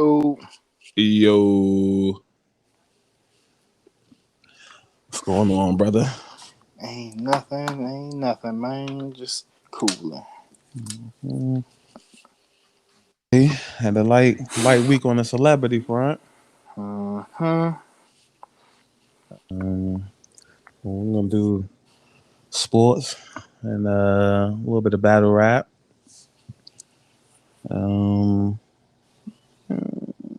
Oh, Yo, what's going on, brother? ain't nothing, man. Just cooling. Mm. Hey, had a light week on the celebrity front. Hmm. Um, we're gonna do sports and a little bit of battle rap. Um,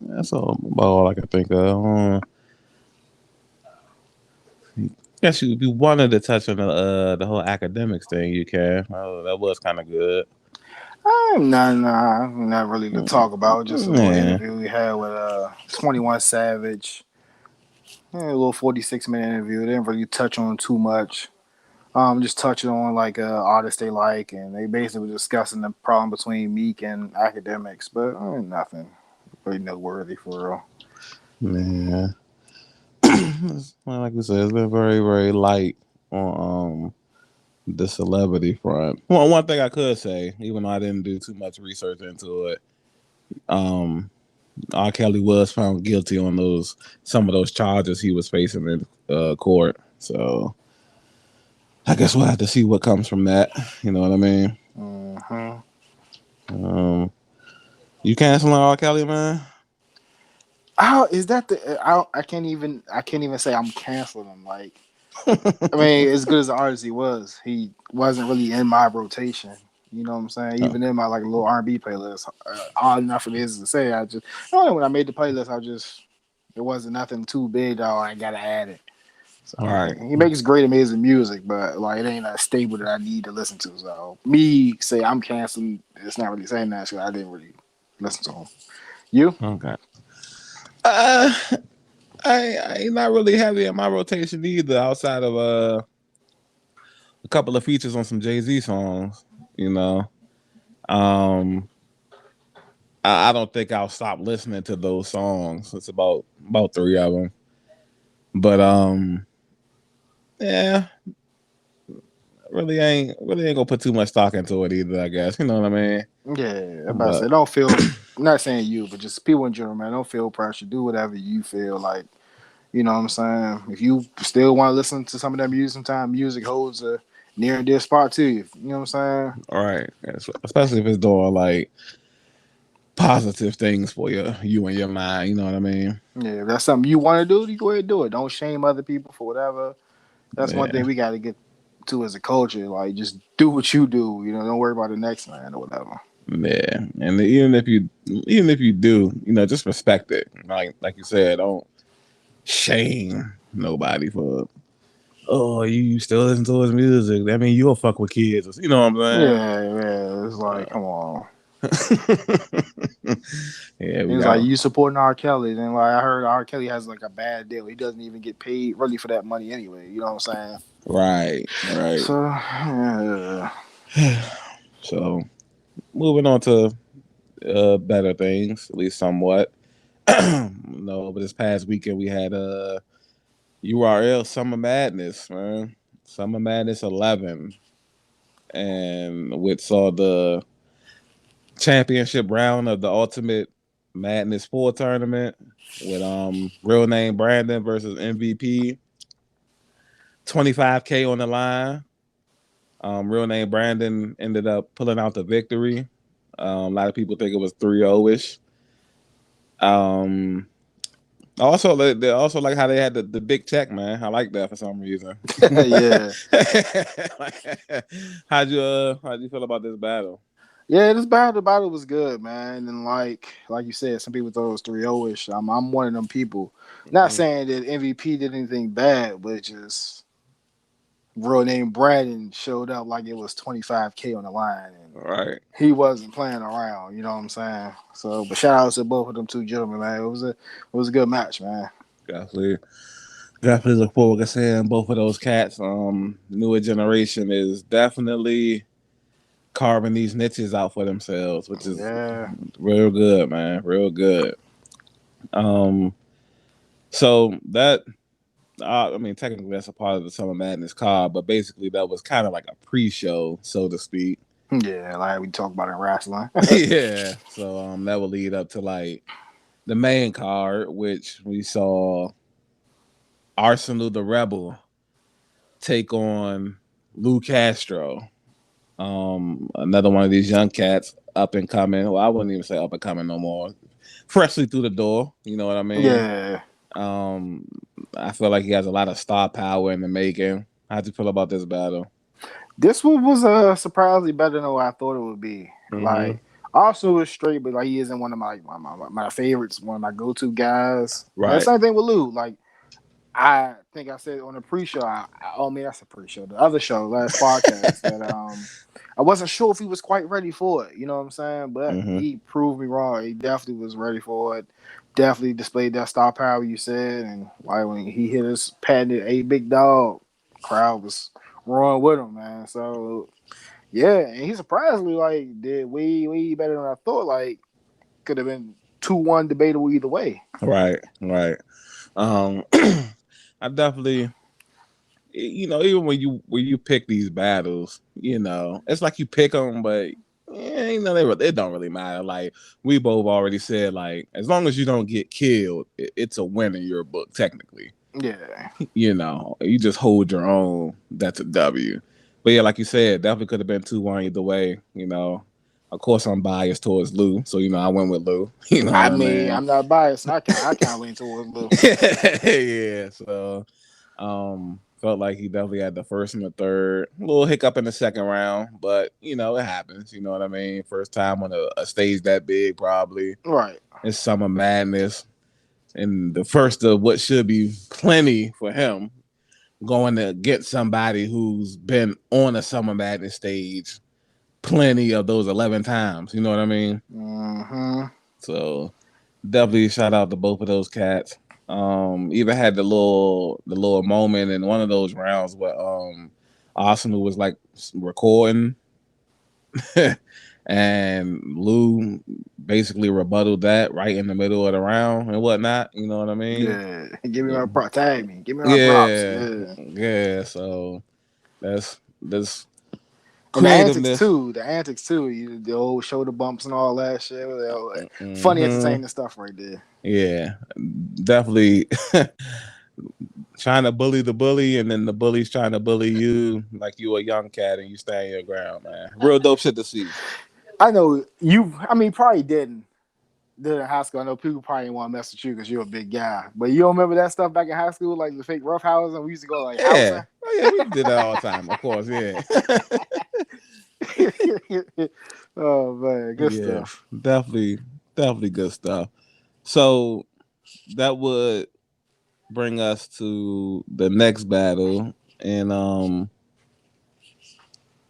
that's all about all I can think of. Guess you wanted to touch on the whole academics thing. You can. Oh, that was kind of good. Not really to talk about. Just a little Yeah. interview we had with 21 Savage. Yeah, a little 46-minute interview. Didn't really touch on too much. Just touching on like artists they like, and they basically were discussing the problem between Meek and academics, but nothing really noteworthy for real. Man, well, like we said, it's been very light on the celebrity front. Well, one thing I could say, even though I didn't do too much research into it, um, R. Kelly was found guilty on those some of those charges he was facing in court. So I guess we'll have to see what comes from that. You know what I mean? Hmm. Um, you canceling R. Kelly, man? How is that I can't even say I'm canceling him. Like, I mean, as good as an artist he wasn't really in my rotation. You know what I'm saying? Oh, Even in my like little R&B playlist, odd enough it is to say, I don't know, when I made the playlist, it wasn't nothing too big. Though I gotta add it. all So right. he makes great, amazing music, but like it ain't a stable that I need to listen to. So me say I'm canceling, it's not really saying that. So I didn't really listen to him. You? Okay. Uh, I ain't not really heavy in my rotation either, outside of a couple of features on some Jay-Z songs. You know, um, I don't think I'll stop listening to those songs. It's about three of them, but yeah, really ain't gonna put too much stock into it either. I guess you know what I mean. Yeah, I'm about to But say, don't feel. I'm not saying you, but just people in general, man. Don't feel pressure. Do whatever you feel like. You know what I'm saying? If you still want to listen to some of that music, sometimes music holds a near and dear spot to you. You know what I'm all right, especially if it's doing like positive things for you and your mind. You know what I mean? saying? Yeah, if that's something you want to do, you go ahead and do it. Don't shame other people for whatever. That's one thing Yeah, we got to get to as a culture. Like, just do what you do. You know, don't worry about the next man or whatever. yeah. And even if you do, just respect it. Like you said, don't shame nobody for you still listen to his music. I mean, you'll fuck with kids. You know what I'm Yeah, yeah. It's like, come on. saying? Yeah, we It's like got you supporting R. Kelly, and like I heard R. Kelly has like a bad deal. He doesn't even get paid really for that money anyway. You know what I'm saying? right. So yeah. So moving on to better things, at least somewhat. No, but this past weekend we had URL Summer Madness, man. Summer Madness 11, and which saw the championship round of the Ultimate Madness 4 tournament with real name Brandon versus MVP. 25K on the line. Real name Brandon ended up pulling out the victory. A lot of people think it was 3-0 ish. Um, Also, they also like how they had the big check, man. I like that for some reason. Yeah. How'd you feel about this battle? Yeah, this battle, the battle was good, man. And like you said, some people thought it was 3-0 ish. I'm one of them people. Not Mhm. saying that MVP did anything bad, but just real name Brandon showed up like it was 25K on the line, and All right, he wasn't playing around. You know what I'm saying? So, but shout out to both of them two gentlemen, man. It was a good match, man. definitely, definitely look forward to seeing both of those cats. Newer generation is definitely carving these niches out for themselves, which is Yeah. real good, man. Real good. Um, so that I mean, technically that's a part of the Summer Madness card, but basically that was kind of like a pre-show, so to speak. Yeah, like we talked about in wrestling. Yeah. So that will lead up to like the main card, which we saw Arsenal the Rebel take on Lou Castro. Another one of these young cats, up and coming. Well, I wouldn't even say up and coming no more. Freshly through the door, you know what I mean? Yeah. Um, I feel like he has a lot of star power in the making. How'd you feel about this battle? This one was surprisingly better than what I thought it would be. Mm-hmm. Like Arsenal is straight, but like he isn't one of my favorites, one of my go to guys. And the Right. same thing with Lou. Like I think I said on the pre-show. Oh man, that's a pre-show. The other show, last podcast, that I wasn't sure if he was quite ready for it. You know what I'm saying? But Mm-hmm. he proved me wrong. He definitely was ready for it. Definitely displayed that star power you said, and like when he hit his patented "a big dog," crowd was rolling with him, man. So yeah, and he surprisingly like did way better than I thought. Like could have been 2-1 debatable either way. Right. Right. Um, I definitely, even when you pick these battles, it's like you pick them, but it don't really matter. Like we both already said, like as long as you don't get killed, it's a win in your book technically. Yeah. You just hold your own. That's a W. But yeah, like you said, definitely could have been 2-1 either way. Of course, I'm biased towards Lou, so I went with Lou. You know I what I mean, mean? I'm not biased. I can't lean towards Lou. Yeah. So, felt like he definitely had the first and the third. A little hiccup in the second round, but it happens. You know what I mean? First time on a stage that big, probably. Right. It's Summer Madness, and the first of what should be plenty for him going to get somebody who's been on a Summer Madness stage plenty of those 11 times. You know what I mean? Mm-hmm. So definitely shout out to both of those cats. Even had the little moment in one of those rounds where Arsenal was like recording and Lou basically rebutted that right in the middle of the round and whatnot. You know what I mean? Yeah. Give me my props. Tag me. Give me my props. Yeah, Yeah. yeah. So that's And the antics creativeness. too. The antics too. The old shoulder bumps and all that shit. Funny, Hmm. entertaining stuff right there. Yeah, definitely trying to bully the bully, and then the bully's trying to bully you like you a young cat and you stand your ground, man. Real dope shit to see. I know you. I mean, probably did in high school. I know people probably didn't want to mess with you because you're a big guy. But you don't remember that stuff back in high school, like the fake rough housing? We used to go like Yeah, housing. oh yeah, we did that all the time, of course. Yeah, Oh man, good yeah, stuff. definitely, definitely good stuff. So that would bring us to the next battle, and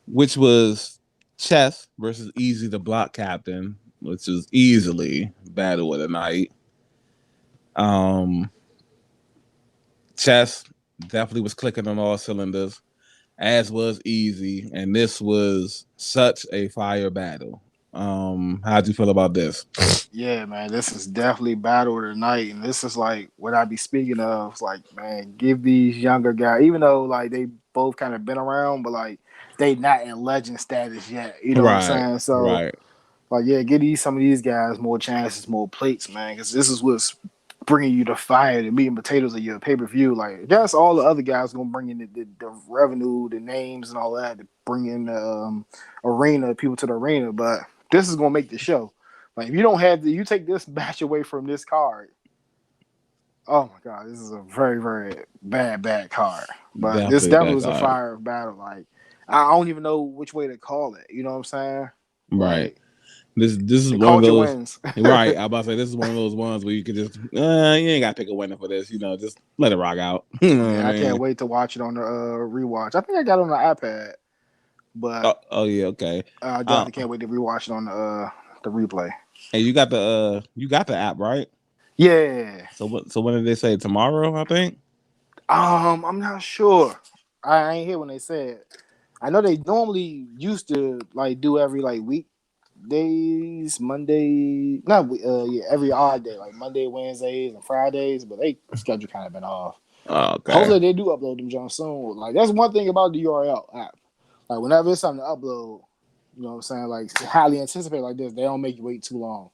which was Chess versus Easy the Block Captain, which was easily battle of the night. Um, Chess definitely was clicking on all cylinders, as was Easy, and this was such a fire battle. How'd you feel about this? Yeah, man, this is definitely battle of the night, and this is like what I be speaking of. It's like, man, give these younger guys, even though like they both kind of been around, but like they not in legend status yet. You know what I'm Right, saying? So right, like, yeah, give some of these guys more chances, more plates, man, because this is what's bringing you the fire, the meat and potatoes of your pay per view. Like, yes, all the other guys gonna bring in the revenue, the names, and all that to bring in the arena people to the arena, but this is gonna make the show. Like, if you don't have you take this match away from this card. Oh my god, this is a very very bad card. But this definitely definitely back was a on. fire battle. Like, I don't even know which way to call it. You know what I'm saying? Right. Like, This is they one of called your those. wins. Right, I about to say this is one of those ones where you could just you ain't gotta pick a winner for this. Just let it rock out. You know what I Yeah, I can't mean? wait to watch it on the rewatch. I think I got it on the iPad, but Oh yeah, okay. I Uh, definitely can't wait to rewatch it on the replay. hey, you got the app, right? Yeah. So when did they say tomorrow? I think. I'm not sure. I ain't here when they said. I know they normally used to like do every like weekdays, Monday, not yeah, every odd day, like Monday, Wednesdays, and Fridays. But they schedule kind of been off. Oh, okay. Hopefully they do upload them John soon. Like that's one thing about the URL app. Like whenever it's something to upload, you know what I'm saying? Like highly anticipated like this, they don't make you wait too long.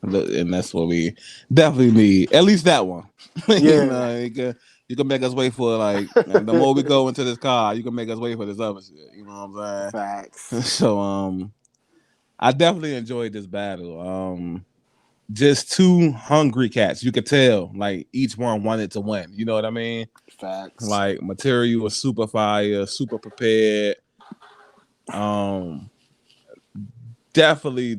And that's what we definitely need. At least that one. Yeah. You can make us wait for like the more we go into this car, you can make us wait for this other shit. You know what I'm saying? Facts. So I definitely enjoyed this battle. Just two hungry cats. You could tell like each one wanted to win. You know what I mean? Facts. Like material was super fire, super prepared. Um, definitely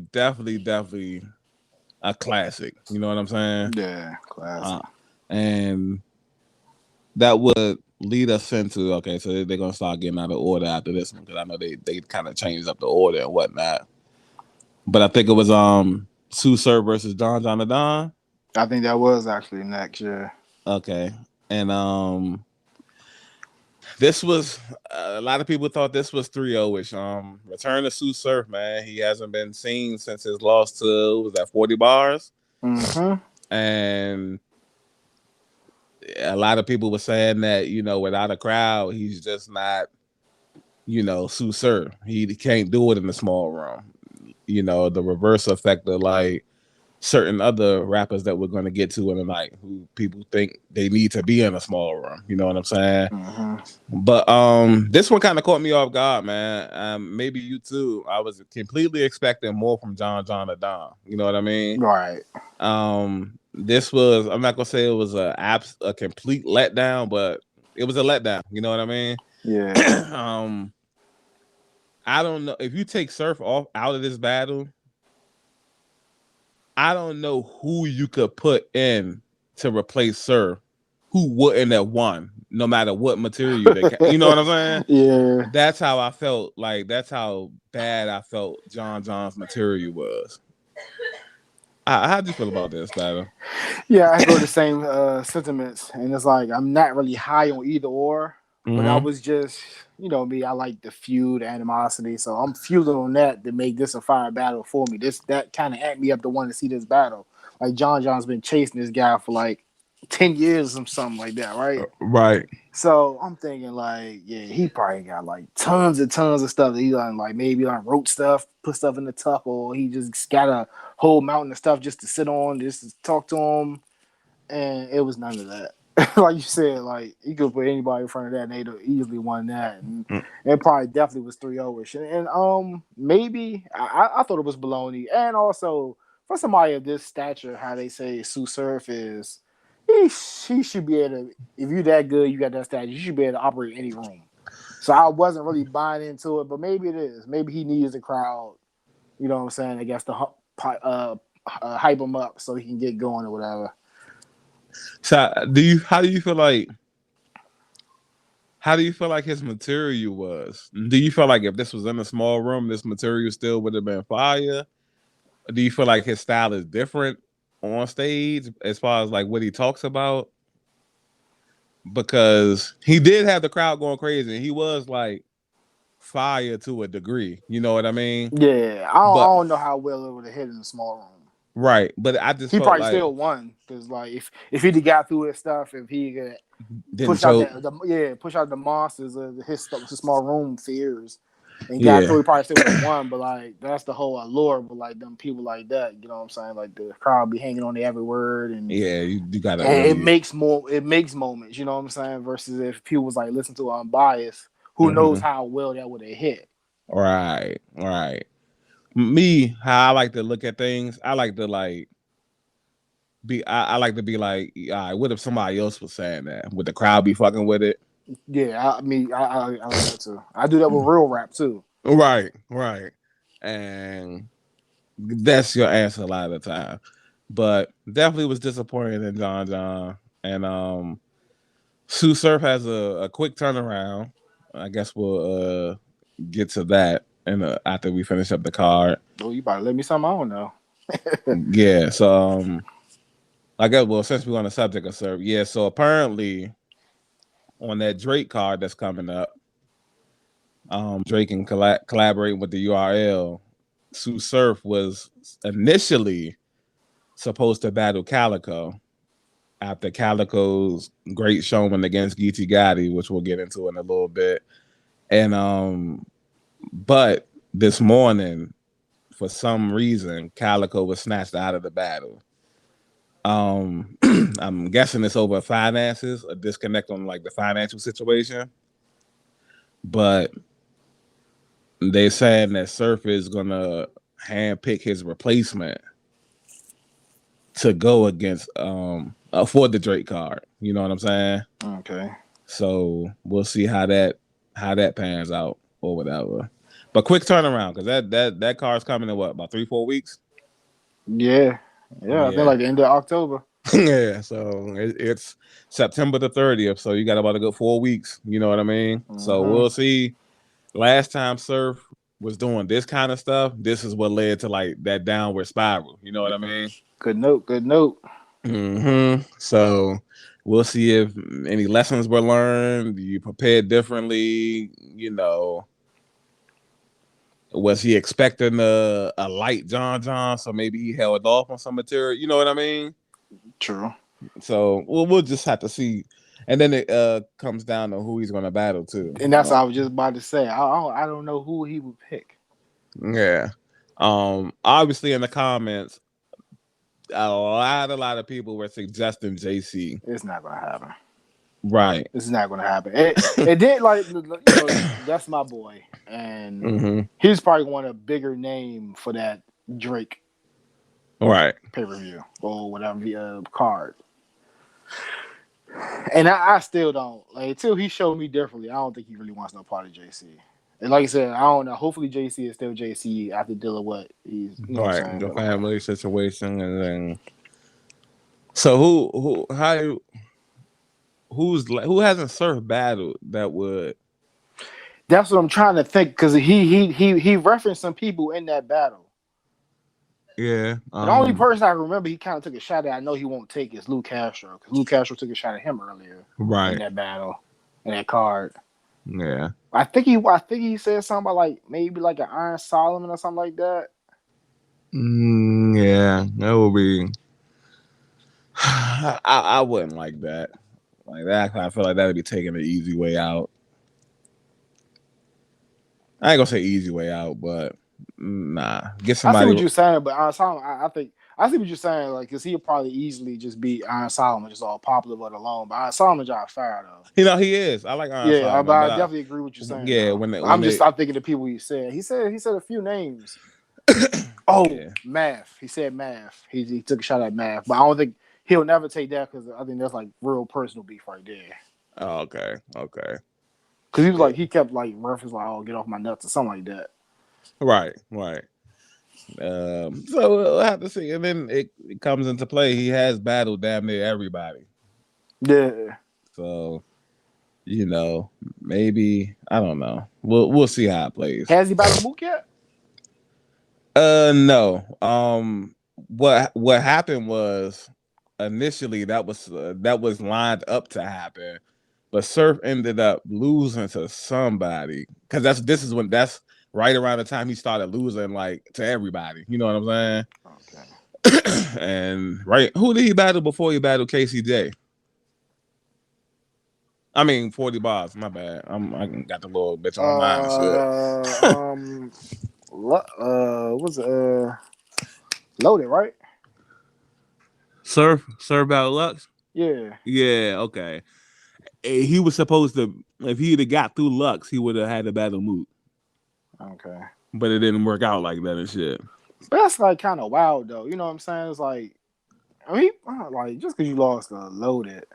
a classic. You know what I'm saying? Yeah, classic. Uh, and that would lead us into okay, so they're gonna start getting out of order after this one because I know they kind of changed up the order and whatnot. But I think it was Sue Surf versus John the Don. I think that was actually next year. Okay, and this was a lot of people thought this was 3-0 ish. Return to Sue Surf, man. He hasn't been seen since his loss to was that 40 bars, Mm-hmm. and a lot of people were saying that without a crowd, he's just not Sue Surf. He can't do it in a small room. The reverse effect of like certain other rappers that we're going to get to in the night who people think they need to be in a small room. You know what I'm saying? Mm-hmm. But this one kind of caught me off guard, man. Maybe you too. I was completely expecting more from John the Don. You know what I mean? Right. This was, I'm not gonna say it was a complete letdown, but it was a letdown. You know what I mean? Yeah. I don't know if you take Surf off out of this battle. I don't know who you could put in to replace Surf who wouldn't have won, no matter what material they you know what I'm saying? Yeah. That's how I felt. Like that's how bad I felt John's material was. How'd you feel about this battle? Yeah, I echo the same sentiments, and it's like I'm not really high on either or, but I Mm-hmm. was just, me. I like the feud, animosity, so I'm feuding on that to make this a fire battle for me. This that kind of amped me up to want to see this battle. Like John's been chasing this guy for like 10 years or something like that, right? Right. So I'm thinking like, yeah, he probably got like tons of stuff that he done like maybe on wrote stuff, put stuff in the tuck, or he just got a whole mountain of stuff just to sit on, just to talk to him, and it was none of that. Like you said, like you could put anybody in front of that, and they'd have easily won that, and it probably definitely was 3-0 ish, and maybe I thought it was baloney, and also for somebody of this stature, how they say Sue Surf is, he should be able to. If you're that good, you got that stature, you should be able to operate any room. So I wasn't really buying into it, but maybe it is. Maybe he needs a crowd. You know what I'm saying? I guess to hype him up so he can get going or whatever. So how do you feel like his material was? Do you feel like if this was in a small room, this material still would have been fire? Do you feel like his style is different on stage as far as like what he talks about? Because he did have the crowd going crazy and he was like fire to a degree. You know what I mean? Yeah, I But don't know how well it would have hit in a small room. right. But I just He felt probably like still won because like if he'd got through his stuff, if he could didn't push out choke. push out the monsters of his small room fears and got through, Yeah. he probably still would have won. But like that's the whole allure with like them people like that. You know what I'm saying? Like the crowd be hanging on to every word Yeah, you gotta and really it makes moments. You know what I'm saying? Versus if people was like listen to unbiased, who knows mm-hmm. how well that would have hit. Right. Me, how I like to look at things, I like to like I like to be like, all right, what if somebody else was saying that? Would the crowd be fucking with it? Yeah, I mean, I like that too. I do that with real rap too. Right. And that's your answer a lot of the time. But definitely was disappointed in John. And Sue Surf has a quick turnaround. I guess we'll get to that and after we finish up the card. Oh, you about to let me something I don't know. Yeah, so I guess well since we're on the subject of Surf, yeah, so apparently on that Drake card that's coming up, Drake can collaborate with the URL. Sue Surf was initially supposed to battle Calico after Calico's great showman against Geechee Gotti, which we'll get into in a little bit. And but this morning, for some reason, Calico was snatched out of the battle. I'm guessing it's over finances, a disconnect on like the financial situation. But they saying that Surf is gonna handpick his replacement to go against for the Drake card. You know what I'm saying? Okay. So we'll see how that pans out or whatever. But quick turnaround because that card's coming in what, about 3-4 weeks? Yeah. Yeah. I think Yeah. like the end of October. Yeah. So it's September the 30th. So you got about a good 4 weeks. You know what I mean? So Mm-hmm. we'll see. Last time Surf was doing this kind of stuff, this is what led to like that downward spiral. You know what I mean? Good note. Good note. So we'll see if any lessons were learned. You prepared differently. Was he expecting a light John? So maybe he held off on some material. You know what I mean? True. So we'll just have to see. And then it comes down to who he's going to battle too. And that's what I was just about to say. I don't know who he would pick. Yeah. Obviously in the comments, a lot of people were suggesting JC. It's not gonna happen. Right. This is not gonna happen. It did like that's my boy, and he's probably one of the bigger name for that Drake Right. pay-per-view or whatever card. And I still don't like until he showed me differently. I don't think he really wants no part of JC. And like I said, I don't know. Hopefully JC is still JC after dealing with what he's Right. what I'm saying. The family situation, and then so who hasn't Surf battled that would. That's what I'm trying to think because he referenced some people in that battle. Yeah. The only person I remember he kind of took a shot at, I know he won't take, is Lou Castro because Lou Castro took a shot at him earlier in that battle, in that card. Yeah. I think he said something about like maybe like an Iron Solomon or something like that. Yeah, that would be. I wouldn't like that. Like that, I feel like that would be taking the easy way out. I ain't gonna say easy way out, but nah, get somebody. I see what you're saying, but Iron Solomon, I think I see what you're saying, like because he'll probably easily just be Iron Solomon, just all popular but alone. But Iron Solomon job fire though. He is. I like Iron Yeah, Solomon, but I but definitely agree with you saying. yeah, Though. when I'm just stop thinking the people he said. He said a few names. Oh, yeah. Math. He said Math. He took a shot at Math, but I don't think he'll never take that because I think that's like real personal beef right there. Oh, okay. Because he was like he kept like reference like oh get off my nuts or something like that. Right. So we'll have to see, and then it comes into play. He has battled damn near everybody. Yeah. So maybe I don't know. We'll see how it plays. Has he battled Mook yet? No. What happened was initially that was lined up to happen, but Surf ended up losing to somebody because that's right around the time he started losing like to everybody. You know what I'm saying? Okay. And right, who did he battle before he battled KCJ? I mean, 40 bars. My bad. I got the little bitch on my mind and shit. What's Loaded, right? Surf battle Lux. Yeah. Yeah. Okay. He was supposed to. If he'd have got through Lux, he would have had a battle Moot. Okay. But it didn't work out like that and shit. But that's like kind of wild though. You know what I'm saying? It's like, I mean, like just because you lost a Loaded.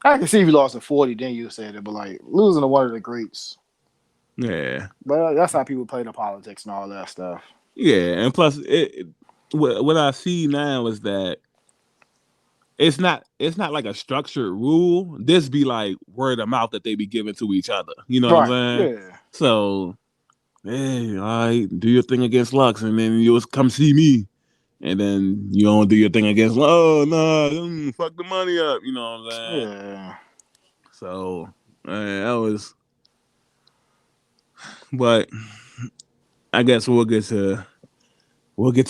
I can see if you lost a 40, then you said it, but like losing to one of the greats. Yeah. But that's how people play the politics and all that stuff. Yeah, and plus, what I see now is that it's not like a structured rule. This be like word of mouth that they be giving to each other. You know what I'm saying? Yeah. So, hey, all right, do your thing against Lux, and then you'll come see me. And then you don't do your thing against, oh, no, fuck the money up. You know what I'm saying? Yeah. So, that was, but I guess we'll get to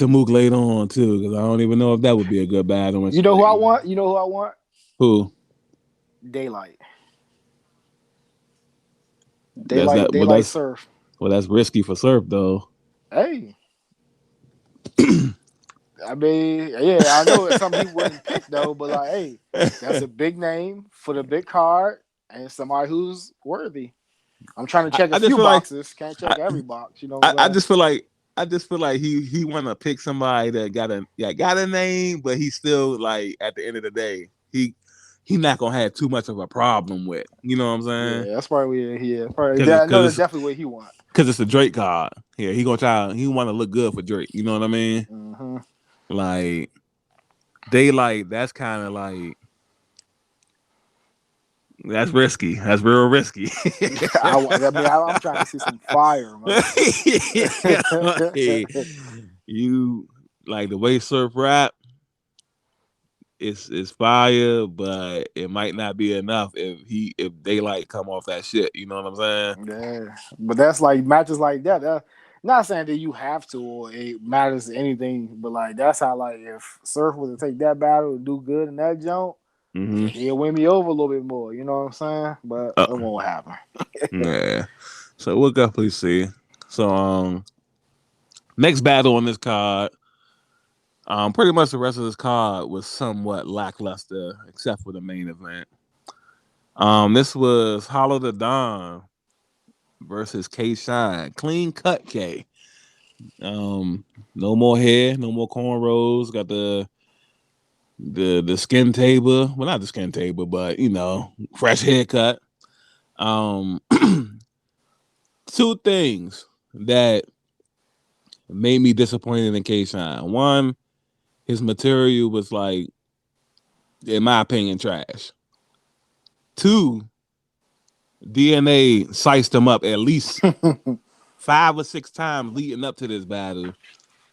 Mook later on, too, because I don't even know if that would be a good battle. You know who I want? Who? Daylight. Daylight Surf. Well, that's risky for Surf, though. Hey. I mean, yeah, I know it's something he wouldn't pick though, but like, hey, that's a big name for the big card and somebody who's worthy. I'm trying to check a I just few feel like boxes. Can't I, check every box. You know what I I'm just feel like he want to pick somebody that got a name, but he still like at the end of the day he not gonna have too much of a problem with. You know what I'm saying? saying? Yeah, that's probably yeah. Probably, Because I know that's definitely what he want. it's a Drake card. Yeah, he gonna try. He want to look good for Drake. You know what I mean? Mm-hmm. Like they like that's kind of like that's risky. That's real risky. I'm trying to see some fire, man. Like, you like the way Surf rap. It's fire, but it might not be enough if they like come off that shit. You know what I'm saying? Yeah, but that's like matches like that. Not saying that you have to or it matters anything, but like that's how like if Surf was to take that battle and do good in that jump, Mm-hmm. he'll win me over a little bit more. You know what I'm saying? But Uh, it won't happen. yeah. So we'll definitely see. So next battle on this card, pretty much the rest of this card was somewhat lackluster, except for the main event. This was Hollow the Don versus K Shine. Clean cut K. Um, no more hair, no more cornrows. Got the skin table. Well, not the skin table, but fresh haircut. Um, two things that made me disappointed in K Shine. One, his material was like, in my opinion, trash. Two, DNA sized him up at least 5 or 6 times leading up to this battle,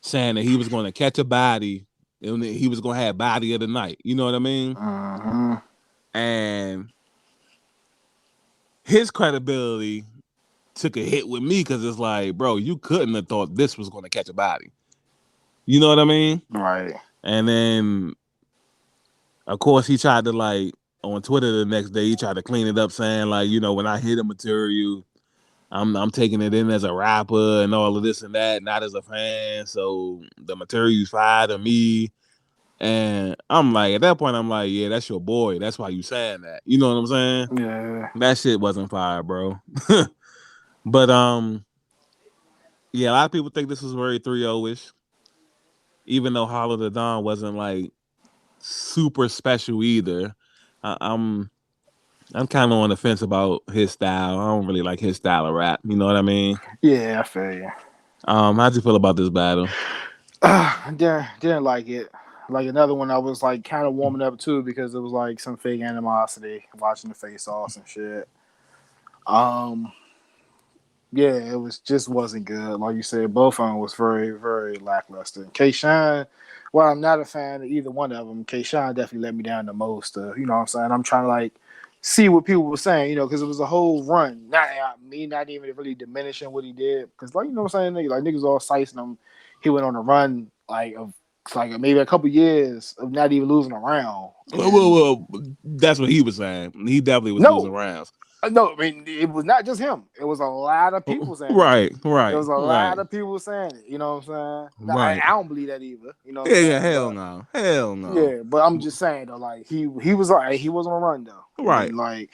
saying that he was going to catch a body and he was going to have body of the night. You know what I mean? Uh-huh. And his credibility took a hit with me because it's like, bro, you couldn't have thought this was going to catch a body. You know what I mean? Right. And then, of course, he tried to like on Twitter the next day. He tried to clean it up, saying like, when I hear the material, I'm taking it in as a rapper and all of this and that, not as a fan. So the material's fire to me. And I'm like, at that point, I'm like, yeah, that's your boy. That's why you saying that. You know what I'm saying? Yeah. That shit wasn't fire, bro. But yeah, a lot of people think this was very 3-0 ish, even though Hollow the Dawn wasn't like super special either. I, I'm I'm kind of on the fence about his style. I don't really like his style of rap. You know what I mean? Yeah, I feel you. How'd you feel about this battle? Didn't like it. Like another one, I was like kind of warming up too because it was like some fake animosity watching the face offs and shit. Um, yeah, it was just wasn't good. Like you said, both of them was very, very lackluster. K Shine, well, I'm not a fan of either one of them. K Shine definitely let me down the most. You know what I'm saying? I'm trying to like see what people were saying, because it was a whole run. Not me, not even really diminishing what he did. Because like what I'm saying, like niggas all sicing him. He went on a run of like maybe a couple years of not even losing a round. And Well, that's what he was saying. He definitely was losing no, rounds. no, I mean it was not just him. It was a lot of people saying it. Right, It right, was a lot right, of people saying it. You know what I'm saying? right. I don't believe that either. You know what Yeah, I'm yeah, saying? hell But no, hell no. yeah, but I'm just saying though, like he was like he was on a run though, Right. and like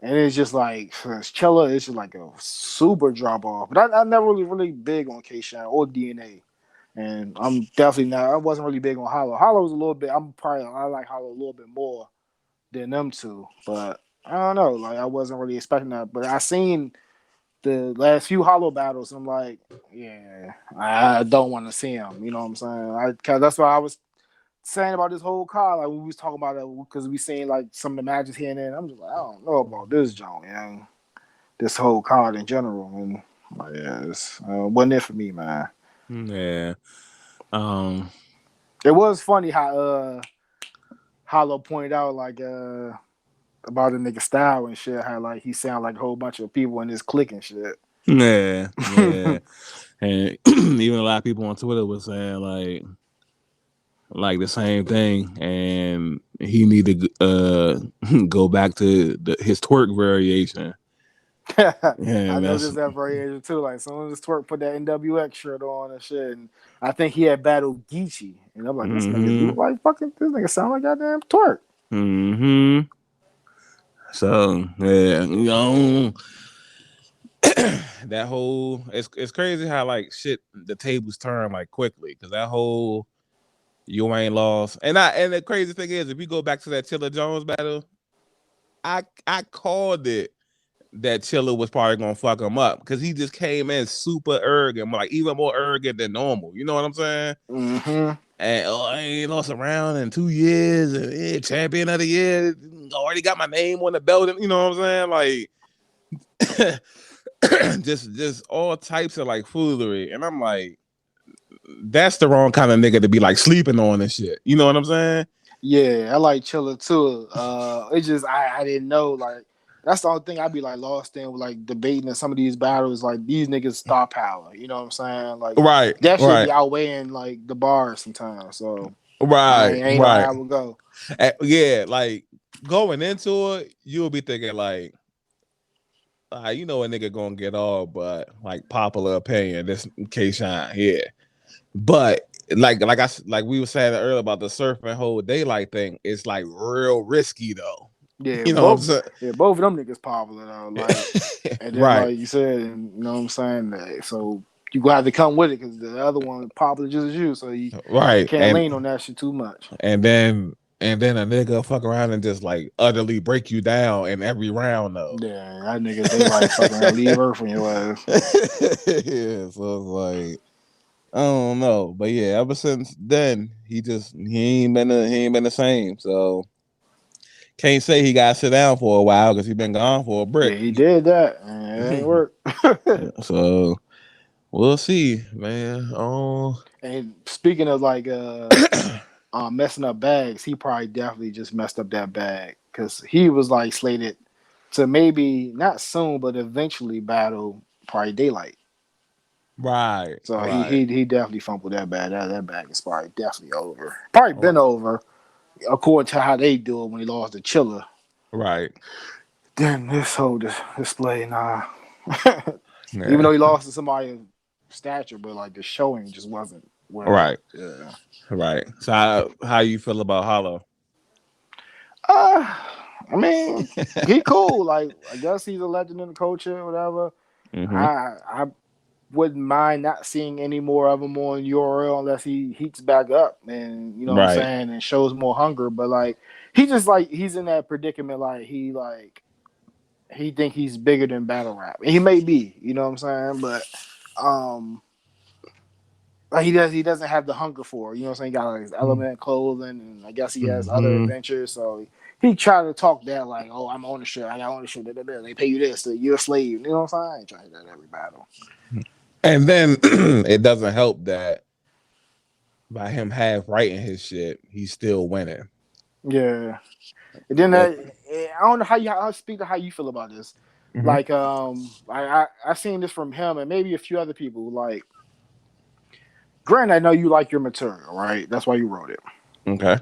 and it's just like for Chella, it's just like a super drop off. But I never really big on K Shine or DNA. And I'm definitely not. I wasn't really big on Hollow. Hollow was a little bit. I like Hollow a little bit more than them two. But I don't know. Like I wasn't really expecting that. But I seen the last few Hollow battles. And I'm like, yeah, I don't want to see him. You know what I'm saying? Cause that's what I was saying about this whole card. Like we was talking about it because we seen like some of the matches here and there. And I'm just like, I don't know about this joint, this whole card in general. And like, yeah, it's wasn't it for me, man. Yeah. Um. It was funny how Hollow pointed out like about the nigga style and shit, how like he sound like a whole bunch of people in this clique and shit. Yeah. Yeah. And even a lot of people on Twitter was saying like the same thing, and he need to go back to his twerk variation. I And that's noticed that for Asia too. Like someone just twerk put that NWX shirt on and shit, and I think he had battled Geechee, and I'm like, this nigga mm-hmm. look like fucking. This nigga sound like goddamn twerk. Mm-hmm. So yeah, that whole it's crazy how like shit the tables turn like quickly because that whole you ain't lost and the crazy thing is if you go back to that Chilla Jones battle, I called it that Chilla was probably gonna fuck him up because he just came in super arrogant, like even more arrogant than normal. You know what I'm saying? Mm-hmm. And I ain't lost a round in 2 years, and yeah, champion of the year. Already got my name on the belt. You know what I'm saying? Like, just all types of like foolery, and I'm like, that's the wrong kind of nigga to be like sleeping on and shit. You know what I'm saying? Yeah, I like Chilla too. It's just I didn't know like that's the only thing I'd be like lost in with like debating in some of these battles. Like these niggas star power. You know what I'm saying? Like Right, that should right, be outweighing like the bars sometimes. So right, I ain't know right. how it would go. Yeah, like going into it, you'll be thinking like, you know, a nigga gonna get all, but like popular opinion, this K Shine, yeah. But like we were saying earlier about the surfing whole daylight thing, it's like real risky though. Yeah, You know what I'm both saying? yeah, both of them niggas popular though. Like and then Right, like you said, and, you know what I'm saying? So you gonna have to come with it because the other one popular just as you, so you right, can't lean on that shit too much. and then a nigga fuck around and just like utterly break you down in every round though. Yeah, that nigga daylight fucking around, leave Earth on your ass. Yeah, so it's like I don't know, but yeah, ever since then he ain't been the same. So can't say he got to sit down for a while because he been gone for a Yeah, brick. he did that, and it ain't work. So we'll see, man. Oh, And speaking of like messing up bags, he probably definitely just messed up that bag because he was like slated to maybe not soon, but eventually battle probably daylight. right, So right, he definitely fumbled that bag. That bag is probably definitely over. Probably been over according to how they do it when he lost to Chiller. right. Then this whole display, nah. Even Yeah, though he lost to somebody of stature, but like the showing just wasn't where. right, Yeah. right. So how you feel about Hollow? Uh, I mean, he cool. Like I guess he's a legend in the culture, or whatever. Mm-hmm. I wouldn't mind not seeing any more of him on URL unless he heats back up and you know what I'm Right, saying and shows more hunger. But like he just like he's in that predicament like he think he's bigger than battle rap. And he may be, you know what I'm saying? But um like he doesn't have the hunger for it. You know what I'm saying? He got like his element clothing and I guess he has other mm-hmm. adventures. So he tried to talk that like, oh, I'm ownership, I got ownership, da, da, da. They pay you this, so you're a slave. You know what I'm saying? I ain't trying to do that every battle. And then it doesn't help that by him half writing his shit, he's still winning. Yeah. And then That, I don't know how you I'll speak to how you feel about this. mm-hmm. Like I seen this from him and maybe a few other people. Like, granted, I know you like your material, right? That's why you wrote it. Okay.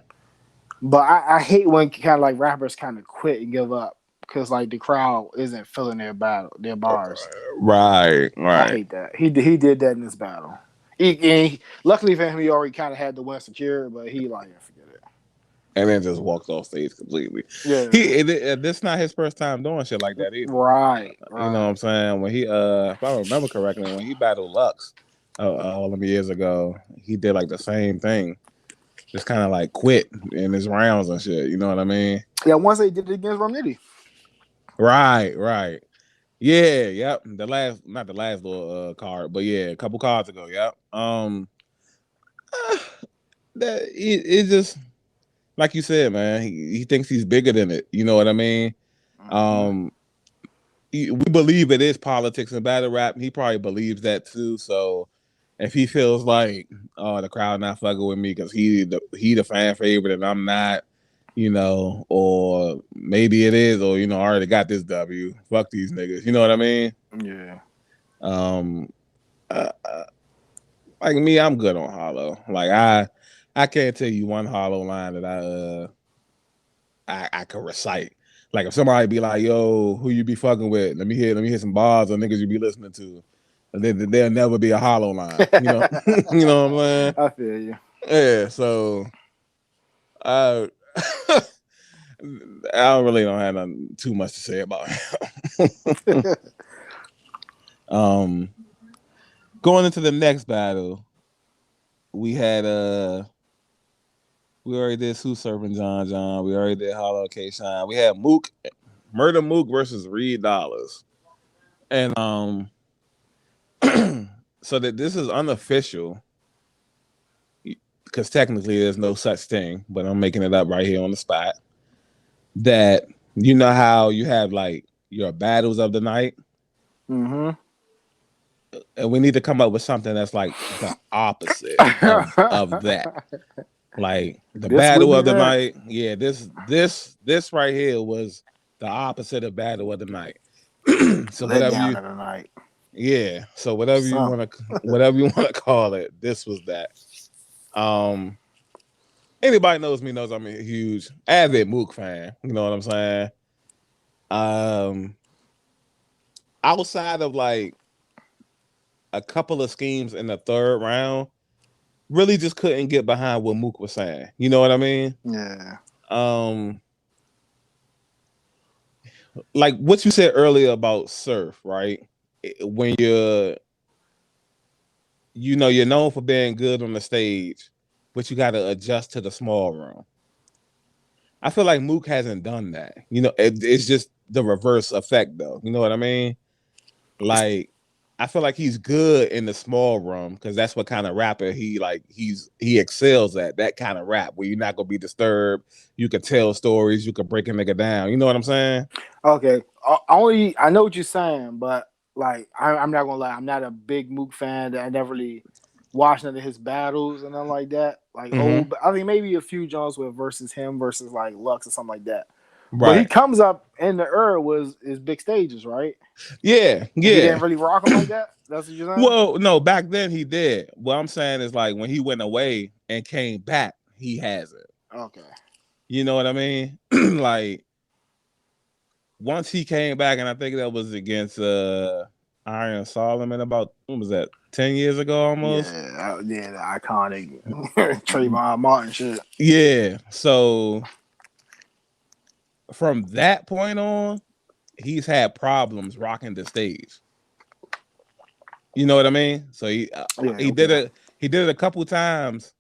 But I hate when kind of like rappers kind of quit and give up because like the crowd isn't feeling their bars. Right, I right. hate that. He did that in this battle. Luckily for him, he already kind of had the win secured, but he like forget it. And then just walks off stage completely. Yeah. This not his first time doing shit like that either. Right. You know what I'm Right. saying? When he if I remember correctly, when he battled Lux all them years ago, he did like the same thing. Just kind of like quit in his rounds and shit. You know what I mean? Yeah. Once they did it against Romnitty. Right, right. Yeah, yep. The last, not the last little card, but yeah, a couple cards ago. Yep. That it just like you said, man. He thinks he's bigger than it. You know what I mean? Mm-hmm. Um, we believe it is politics and battle rap. And he probably believes that too. So if he feels like, oh, the crowd not fucking with me because he the fan favorite and I'm not, you know, or maybe it is, or I already got this W. Fuck these niggas. You know what I mean? Yeah. Um, uh, uh, like me, I'm good on Hollow. Like I can't tell you one Hollow line that I could recite. Like if somebody be like, "Yo, who you be fucking with? Let me hear some bars or niggas you be listening to." There'll never be a hollow line, you know. You know what I'm saying? I feel you. Yeah. So I I really don't have nothing too much to say about him. um, Going into the next battle, we had we already did Sue Surfing John John. We already did Hollow K Shine. We had Murder Mook versus Reed Dollars. And so that this is unofficial because technically there's no such thing, but I'm making it up right here on the spot. That you know how you have like your battles of the night, Mm-hmm. and we need to come up with something that's like the opposite of that. Like the This would battle be of the that. night, yeah. This right here was the opposite of battle of the night. So Let whatever down you, of the night. yeah. So Some. whatever you want to call it, this was that. Um, Anybody knows me knows I'm a huge avid Mook fan. You know what I'm saying? Um, Outside of like a couple of schemes in the third round, really just couldn't get behind what Mook was saying. You know what I mean? Yeah. Um, like what you said earlier about Surf, right? When you're known for being good on the stage, but you got to adjust to the small room. I feel like Mook hasn't done that. It's just the reverse effect, though. You know what I mean? Like, I feel like he's good in the small room because that's what kind of rapper he excels at. That kind of rap where you're not gonna be disturbed. You can tell stories. You can break a nigga down. You know what I'm saying? Okay. Only I know what you're saying, but like I'm not gonna lie, I'm not a big Mook fan. That I never really watched none of his battles and nothing like that. Like Mm-hmm. I think maybe a few Jones with versus him versus like Lux or something like that. But he Right. comes up in the era was his big stages, right? Yeah. And he Yeah. didn't really rock him like that. That's what you're saying? Well, no, back then he did. What I'm saying is like when he went away and came back, he has it. Okay. You know what I mean? Like once he came back, and I think that was against Iron Solomon about what was that 10 years ago almost. Yeah, the iconic Trayvon Martin shit. Yeah. So from that point on, he's had problems rocking the stage. You know what I mean? So Yeah, he did okay. it. He did it a couple times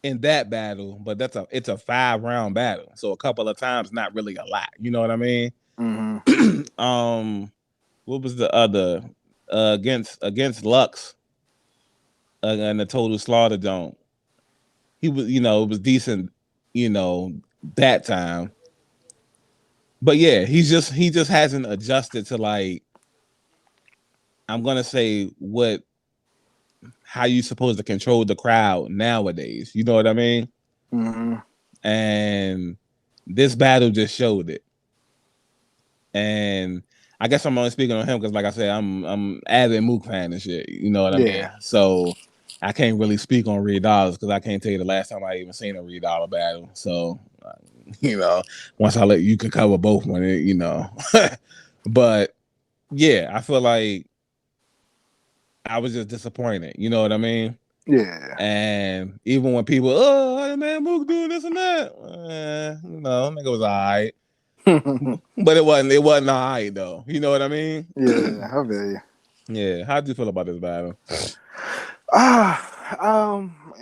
in that battle, but it's a 5 round battle. So a couple of times, not really a lot. You know what I mean? Mm-hmm. What was the other against Lux and the Total Slaughter Dome? He was, it was decent, you know, that time. But yeah, he just hasn't adjusted to like I'm gonna say what how you supposed to control the crowd nowadays. You know what I mean? Mm-hmm. And this battle just showed it. And I guess I'm only speaking on him because, like I said, I'm avid Mook fan and shit. You know what I mean? Yeah. So I can't really speak on Reed Dollars because I can't tell you the last time I even seen a Reed Dollar battle. So you know, once I let you can cover both when it, but yeah, I feel like I was just disappointed. You know what I mean? Yeah. And even when people, oh hey, man, Mook doing this and that, I think it was all right, but it wasn't all right though. You know what I mean? Yeah, I feel you. Yeah. How do you feel about this battle?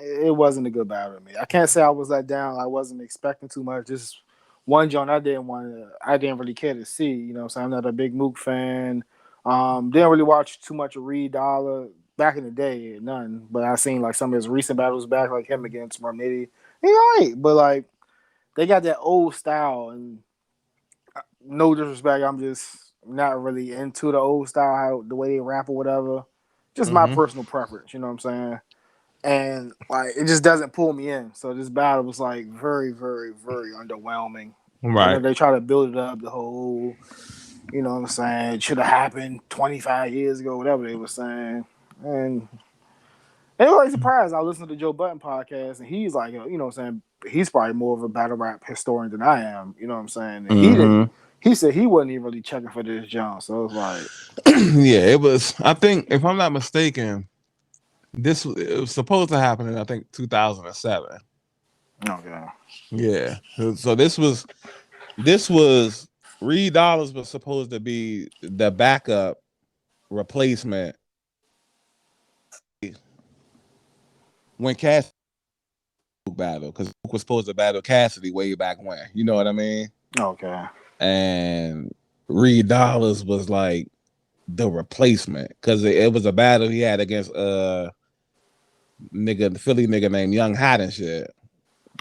It wasn't a good battle to me. I can't say I was let down. I wasn't expecting too much. Just one joint I didn't really care to see. You know, so I'm not a big Mook fan. Didn't really watch too much of Reed Dollar back in the day, none. But I seen like some of his recent battles back, like him against Marmity. He alright, but like they got that old style, and no disrespect, I'm just not really into the old style, how the way they rap or whatever. Just my Mm-hmm. personal preference, you know what I'm saying? And like it just doesn't pull me in. So this battle was like very, very, very underwhelming. I know Right. they try to build it up the whole, you know what I'm saying, it should have happened 25 years ago, whatever they were saying. And it was like surprised. I listened to the Joe Button podcast and he's like, you know what I'm saying, he's probably more of a battle rap historian than I am. You know what I'm saying? And he didn't. Mm-hmm. He said he wasn't even really checking for this jump. So it's like, Yeah, it was. I think if I'm not mistaken, it was supposed to happen in I think 2007. okay, Yeah. So this was Reed Dollars was supposed to be the backup replacement when Cassidy battle because was supposed to battle Cassidy way back when. You know what I mean? okay, And Reed Dollars was like the replacement because it was a battle he had against the Philly nigga named Young Hot and shit.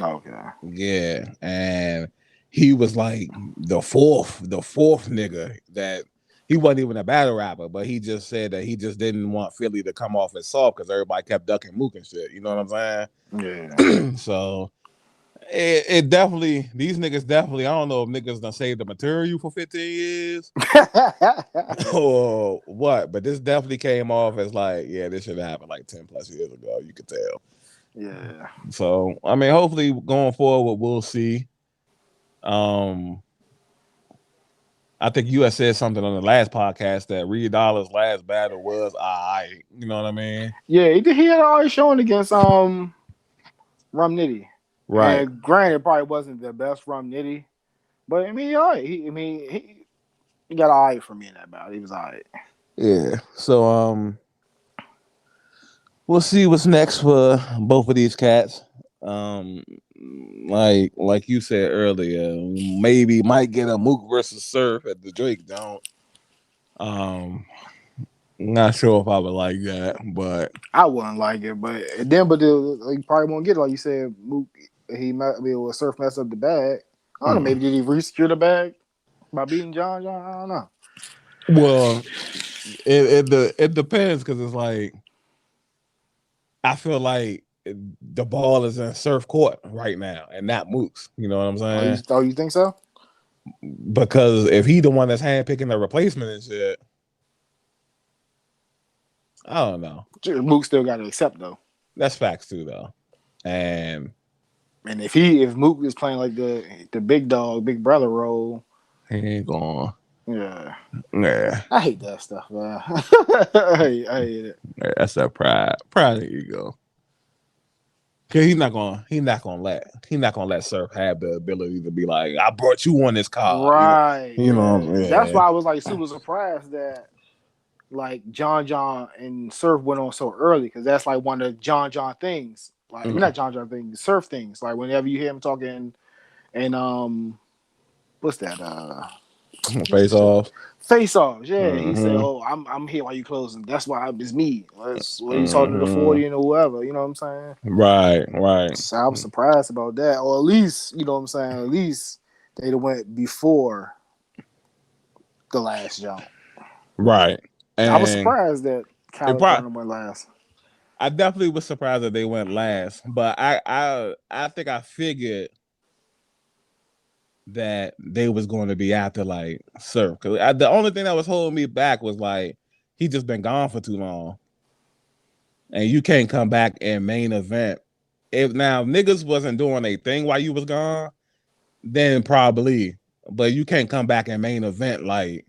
okay. Yeah, and he was like the fourth nigga that he wasn't even a battle rapper, but he just said that he just didn't want Philly to come off as soft because everybody kept ducking Mook and shit. You know what I'm Yeah. saying? So it definitely these niggas definitely I don't know if niggas done saved the material for 15 years or what, but this definitely came off as like, yeah, this should have happened like 10 plus years ago. You could tell. yeah. So I mean, hopefully going forward we'll see. Um, I think you had said something on the last podcast that Reed Dollars' last battle was I. You know what I mean? Yeah, he had already shown against Rum Nitty. Right. And granted, probably wasn't the best Rum Nitty, but I mean, all right. He got all right for me in that battle. He was all right. Yeah. So we'll see what's next for both of these cats. Um, like you said earlier, maybe might get a Mook versus Surf at the Drake don't. Um, not sure if I would like that, but I wouldn't like it, but he probably won't get it. Like you said, Mook, he might be able to Surf mess up the bag. I don't know. mm. Maybe did he re-secure the bag by beating John John? I don't know. Well, it depends because it's like I feel like the ball is in Surf court right now and not Mook's. You know what I'm saying? Oh, you think so? Because if he the one that's handpicking the replacement and shit, I don't know. Mook still got to accept though. That's facts too, though. And And if Mook is playing like the big dog, big brother role, he ain't going. yeah, Yeah, I hate that stuff, man. I hate it. that's that pride and ego. Cause he's not gonna let Surf have the ability to be like, I brought you on this card. Right, You know, yeah. That's yeah. why I was like super surprised that like John and Surf went on so early because that's like one of the John things. Like I mean, not John things, Surf things. Like whenever you hear him talking and what's that? What's Face the show? off. Face Off. Yeah, he said, Mm-hmm. "Oh, I'm here while you closing. That's why it's me. What are you talking to the Mm-hmm. 40 and whoever? You know what I'm saying?" Right. So I was surprised about that, or at least you know what I'm saying. At least they'd have went before the last jump. Right. I was And surprised that it Khaled probably Burnham went last. I definitely was surprised that they went last, but I think I figured that they was going to be after like Surf. Cause the only thing that was holding me back was like he just been gone for too long, and you can't come back in main event. If now niggas wasn't doing a thing while you was gone, then probably. But you can't come back in main event like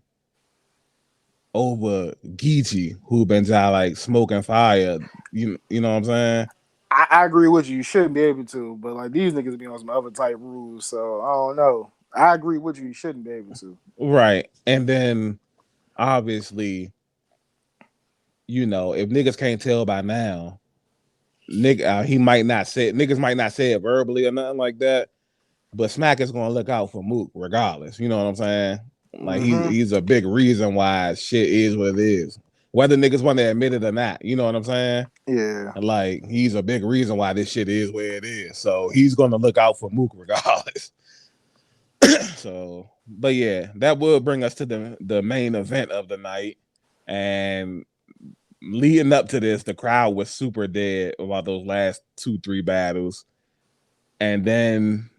over Geechee, who been out like smoking fire. You know what I'm saying? I agree with you. You shouldn't be able to, but like these niggas be on some other type rules, so I don't know. I agree with you. You shouldn't be able to. Right. And then obviously, if niggas can't tell by now, he might not say niggas might not say it verbally or nothing like that, but Smack is gonna look out for Mook regardless. You know what I'm saying? Like Mm-hmm. he's a big reason why shit is what it is. Whether niggas want to admit it or not, you know what I'm saying? Yeah. Like he's a big reason why this shit is where it is. So he's gonna look out for Mook regardless. So, but yeah, that will bring us to the main event of the night. And leading up to this, the crowd was super dead about those last 2-3 battles, and then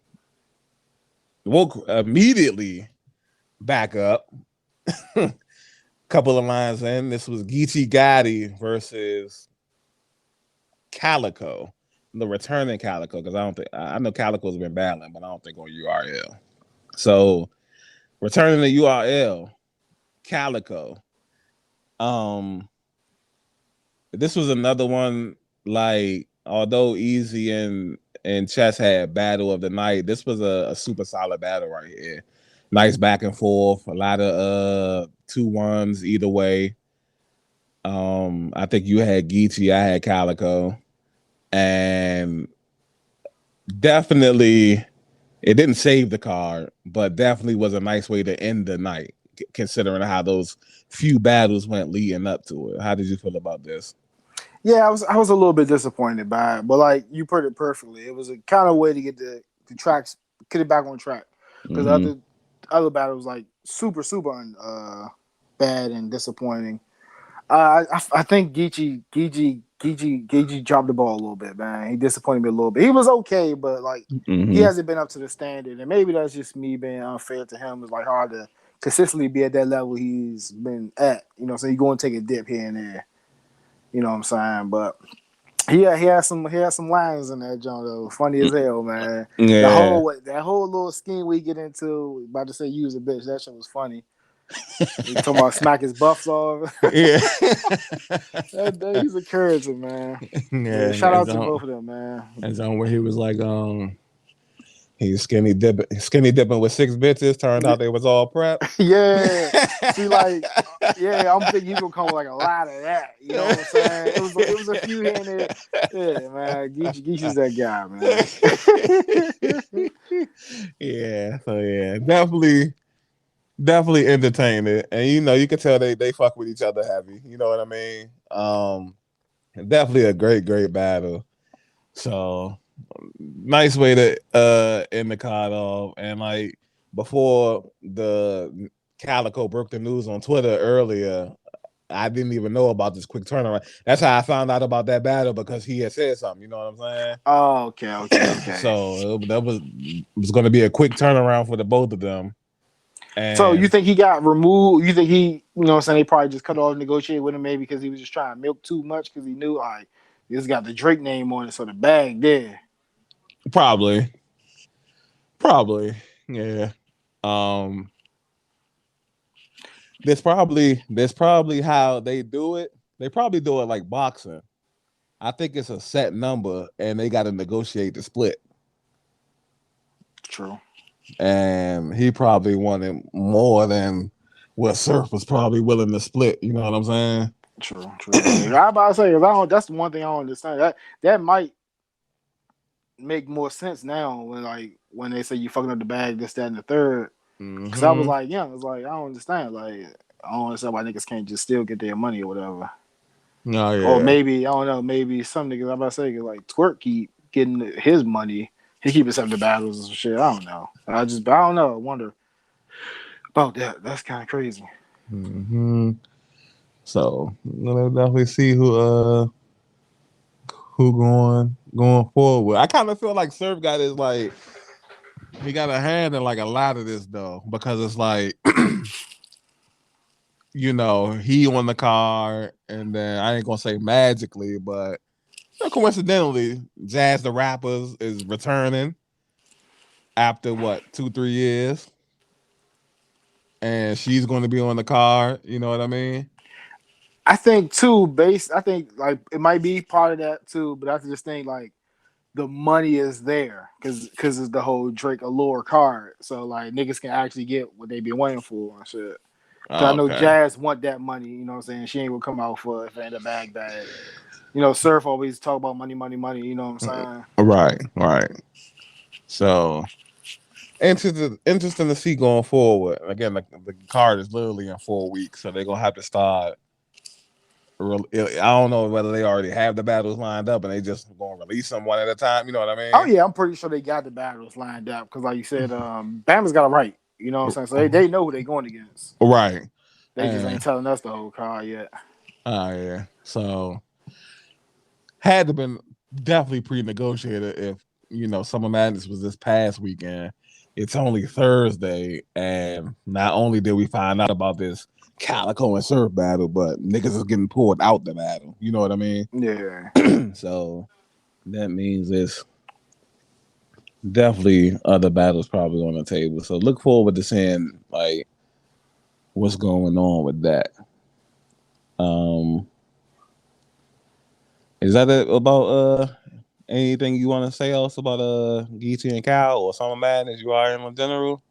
woke immediately back up. Couple of lines in, this was Geechee Gotti versus Calico. the returning Calico because I don't think I know Calico's been battling, but I don't think on URL. So returning to URL, Calico. Um, this was another one like although Easy and Chess had battle of the night, this was a super solid battle right here. Nice back and forth, a lot of 2-1s either way. I think you had Geechee, I had Calico, and definitely it didn't save the card, but definitely was a nice way to end the night, considering how those few battles went leading up to it. How did you feel about this? Yeah, I was a little bit disappointed by it, but like you put it perfectly. It was a kind of way to get the tracks get it back on track because Mm-hmm. other battles like super bad and disappointing. I think Geechee dropped the ball a little bit, man. He disappointed me a little bit. He was okay, but like he Mm-hmm. hasn't been up to the standard, and maybe that's just me being unfair to him. It's like hard to consistently be at that level he's been at. So you go and take a dip here and there. You know what I'm saying? But he had some lines in that joint though. Funny as hell, man. The Yeah. whole that whole little scheme we get into about to say use a bitch. That shit was funny. He talking about smack his buffs off. Yeah. He's encouraging, man. Yeah, Yeah, shout out to both of them, man. and so where he was like, he's skinny dipping with 6 bitches. Turned out they was all prep. Yeah. See, like, yeah, I'm thinking he's gonna come with like a lot of that. You know what I'm saying? It was a few here and there. Yeah, man. Geechee's that guy, man. Yeah, so yeah, definitely entertained it, and you can tell they fuck with each other heavy. You know what I mean? Definitely a great battle. So nice way to end the card off, and like before the Calico broke the news on Twitter earlier, I didn't even know about this quick turnaround. That's how I found out about that battle because he had said something. You know what I'm Oh, okay. saying? So that was going to be a quick turnaround for the both of them. So you And think he got removed? You think what I'm saying, they probably just cut off negotiate with him maybe because he was just trying to milk too much because he knew, all right, this got the Drake name on it, so the bag there. probably, yeah. Um, that's probably how they do it. They probably do it like boxing. I think it's a set number, and they got to negotiate the split. True. And he probably wanted more than what Surf was probably willing to split. You know what I'm saying? True. Yeah, I about to say, if I don't, that's the one thing I don't understand. That might make more sense now when they say you fucking up the bag, this, that, and the third. Because I was Mm-hmm. like, yeah, I was like, I don't understand. Like, I don't understand why niggas can't just still get their money or whatever. Oh Or yeah. maybe I don't know. Maybe some niggas I'm about to say like Twerk keep getting his money. He keep accepting the battles and some shit. I don't know. I don't know. I wonder about that. That's kind of crazy. Mm-hmm. So we'll definitely see who going forward. I kind of feel like Surf got his like he got a hand in like a lot of this though because it's like he on the card, and then I ain't gonna say magically, but coincidentally, Jazz the Rappers is returning after what 2-3 years, and she's going to be on the card. You know what I mean? I think too. I think like it might be part of that too. But I just think like the money is there because it's the whole Drake Allure card. So like niggas can actually get what they been waiting for and shit. Cause I Oh, know okay. Jazz want that money. You know what I'm saying? She ain't gonna come out for if it ain't a bag. Surf always talk about money. You know what I'm saying? Right. So interesting to see going forward. Again, the card is literally in 4 weeks, so they're gonna have to start. I don't know whether they already have the battles lined up and they just gonna release them one at a time. You know what I Oh mean? yeah, I'm pretty sure they got the battles lined up because, like you said, Bama's got a right. You know what I'm saying? So they know who they going against. Right. They just ain't And telling us the whole card yet. yeah. So had to been definitely pre-negotiated if Summer Madness was this past weekend. It's only Thursday, and not only did we find out about this Calico and Surf battle, but niggas is getting pulled out the battle. You know what I mean? Yeah. So that means it's definitely other battles probably on the table. So look forward to seeing like what's going on with that. Um, is that it about anything you want to say else about Geechee and Cal or Summer Madness you are in general?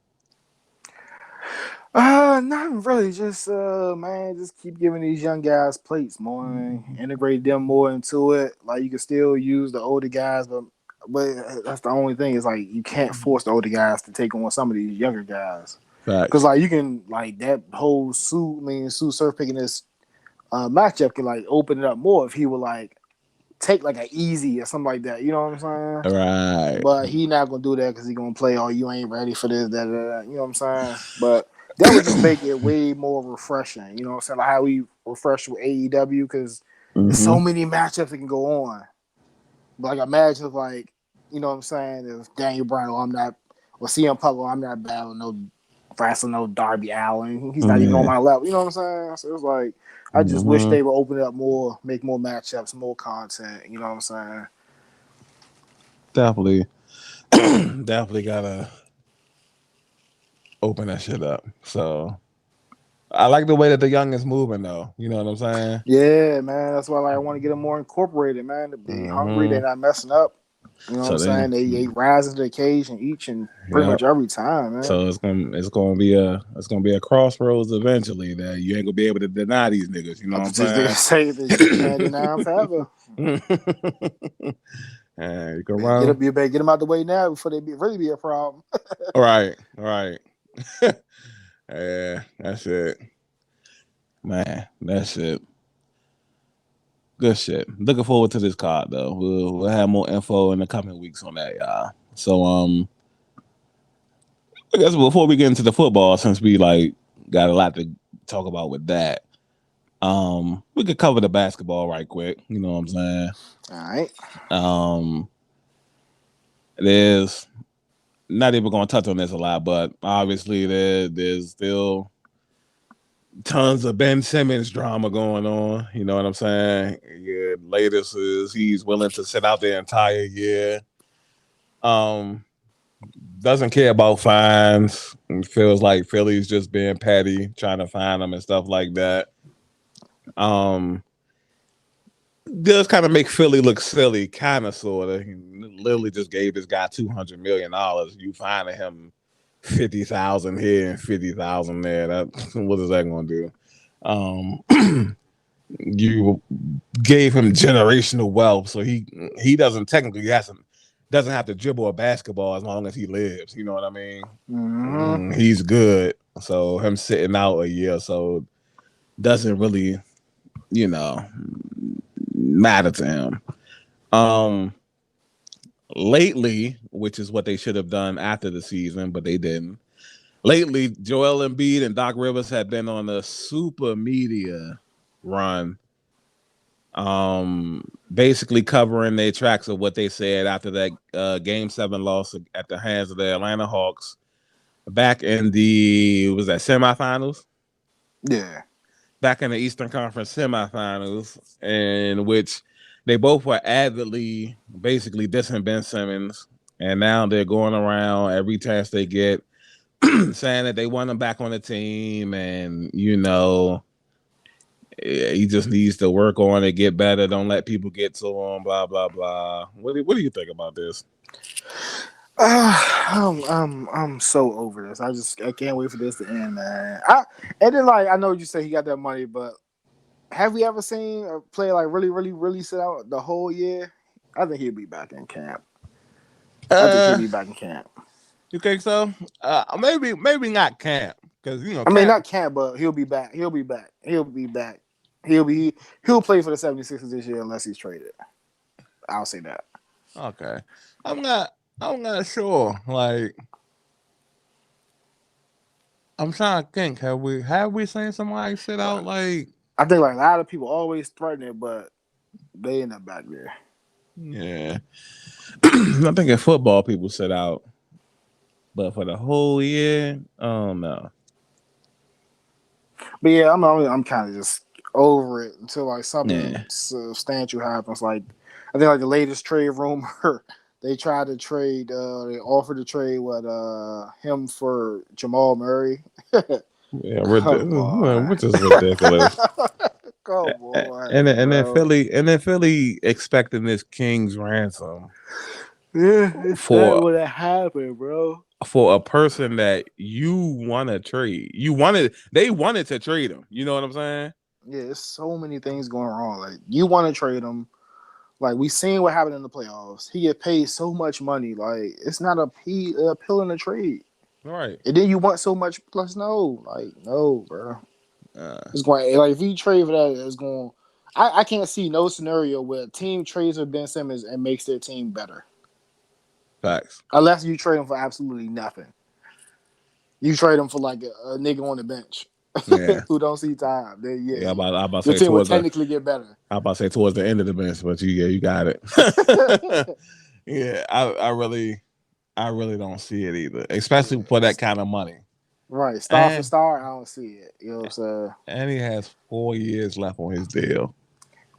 Not really. Just man, just keep giving these young guys plates more, integrate them more into it. Like you can still use the older guys, but that's the only thing is like you can't force the older guys to take on some of these younger guys. Cause Facts. like you can like that whole Sue Surf picking this matchup can like open it up more if he would like take like an easy or something like that. You know what I'm saying? Right. But he not gonna do that because he gonna play. Oh, you ain't ready for this. You know what I'm saying? But that would just make it way more refreshing. You know what I'm saying? Like how we refresh with AEW because there's Mm-hmm. so many matchups that can go on. But like imagine if like you know what I'm saying if Daniel Bryan or I'm not or CM Punk or I'm not battling no wrestling no Darby Allin. He's not even on Yeah. my level. You know what I'm saying? So it's like I just wish Mm-hmm. they would open it up more, make more matchups, more content. You know what I'm saying? Definitely. Definitely gotta open that shit up. So I like the way that the young is moving though. You know what I'm saying? Yeah, man. That's why like, I want to get them more incorporated, man. They hungry, Mm-hmm. they're not messing up. You know what I'm So they, saying? They rise to the occasion each and pretty yeah. much every time, man. So it's gonna be a crossroads eventually that you ain't gonna be able to deny these niggas. You know I what just they I'm say that you can't deny them forever. saying? And you can Man, get run. up, you better get them out the way now before really be a problem. Right, right. Yeah, that's it, man. That's it. Good shit. Looking forward to this card though. We'll have more info in the coming weeks on that, y'all. So I guess before we get into the football, since we like got a lot to talk about with that, we could cover the basketball right quick. You know what I'm saying? All right. Um, there's not even going to touch on this a lot, but obviously there's still tons of Ben Simmons drama going on. You know what I'm saying? Yeah, latest is he's willing to sit out the entire year. Um, doesn't care about fines. Feels like Philly's just being petty, trying to fine him and stuff like that. Um, does kind of make Philly look silly, kind of, sort of. He literally just gave this guy $200 million. You finding him 50,000 here and 50,000 there. That what is that going to do? You gave him generational wealth, so he doesn't technically doesn't have to dribble a basketball as long as he lives. You know what I mean? Mm-hmm. He's good. So him sitting out a year or so doesn't really, you know, matter to him. Um, lately, which is what they should have done after the season, but they didn't. Lately, Joel Embiid and Doc Rivers have been on a super media run, basically covering their tracks of what they said after that Game 7 loss at the hands of the Atlanta Hawks back in the was that semifinals, Yeah. back in the Eastern Conference semifinals, in which they both were avidly basically dissing Ben Simmons, and now they're going around every chance they get saying that they want him back on the team, and he just needs to work on it, get better. Don't let people get to him. Blah blah blah. What do you think about this? I'm so over this. I can't wait for this to end, man. And then like I know you say he got that money, but have we ever seen a player like really sit out the whole year? I think he'll be back in camp. I think he'll Uh, be back in camp. you think so? Maybe not camp because I mean, camp. not camp, but he'll be back. He'll be back. He'll be back. He'll play for the 76ers this year unless he's traded. I'll say that. Okay, I'm not. I'm not sure. Like I'm trying to think. Have we seen somebody sit out like? I think like a lot of people always threaten it, but they end up back there. Yeah, I think in football people sit out, but for the whole year, oh no. But yeah, I'm kind of just over it until like something Yeah. substantial happens. Like I think like the latest trade rumor, they tried to trade. They offered to trade him for Jamal Murray. Yeah, Come on, which is ridiculous. come And on, then, bro. Philly expecting this king's ransom Yeah, it's not for gonna happen, bro. a person that you want to trade. They wanted to trade him. You know what I'm saying? Yeah, there's so many things going wrong. Like you want to trade him. Like we seen what happened in the playoffs. He get paid so much money. Like it's not a pill in the trade. All right. And then you want so much plus no. Like no, bro. Uh, It's going like if you trade for that, it's going. I can't see no scenario where a team trades for Ben Simmons and makes their team better. Facts. Unless you trade him for absolutely nothing. You trade him for like a nigga on the bench Yeah. who don't see time. Then Yeah, yeah, I about to your say team would towards the technically get better. I about to say towards the end of the bench, but you got it. Yeah, I really don't see it either, especially for that kind of money. Right, star for And star, I don't see it. You know what I'm saying? he has 4 years left on his deal.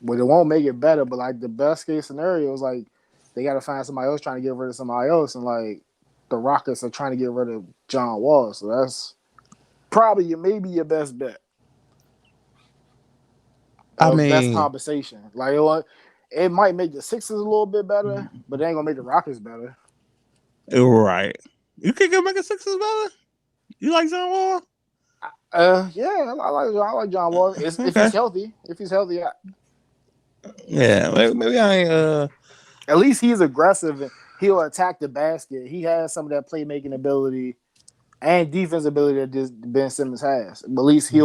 But it won't make it better. But like the best case scenario is like they got to find somebody else trying to get rid of somebody else, and like the Rockets are trying to get rid of John Wall. So that's probably maybe your best bet I or best mean, compensation. Like it might make the Sixers a little bit better, but they ain't gonna make the Rockets better. right. You think he'll make a Sixers better? You like John Wall? Yeah, I like John Wall. If Okay. he's healthy, Yeah, maybe I ain't. at least he's aggressive and he'll attack the basket. He has some of that playmaking ability and defense ability that this Ben Simmons has. But at least he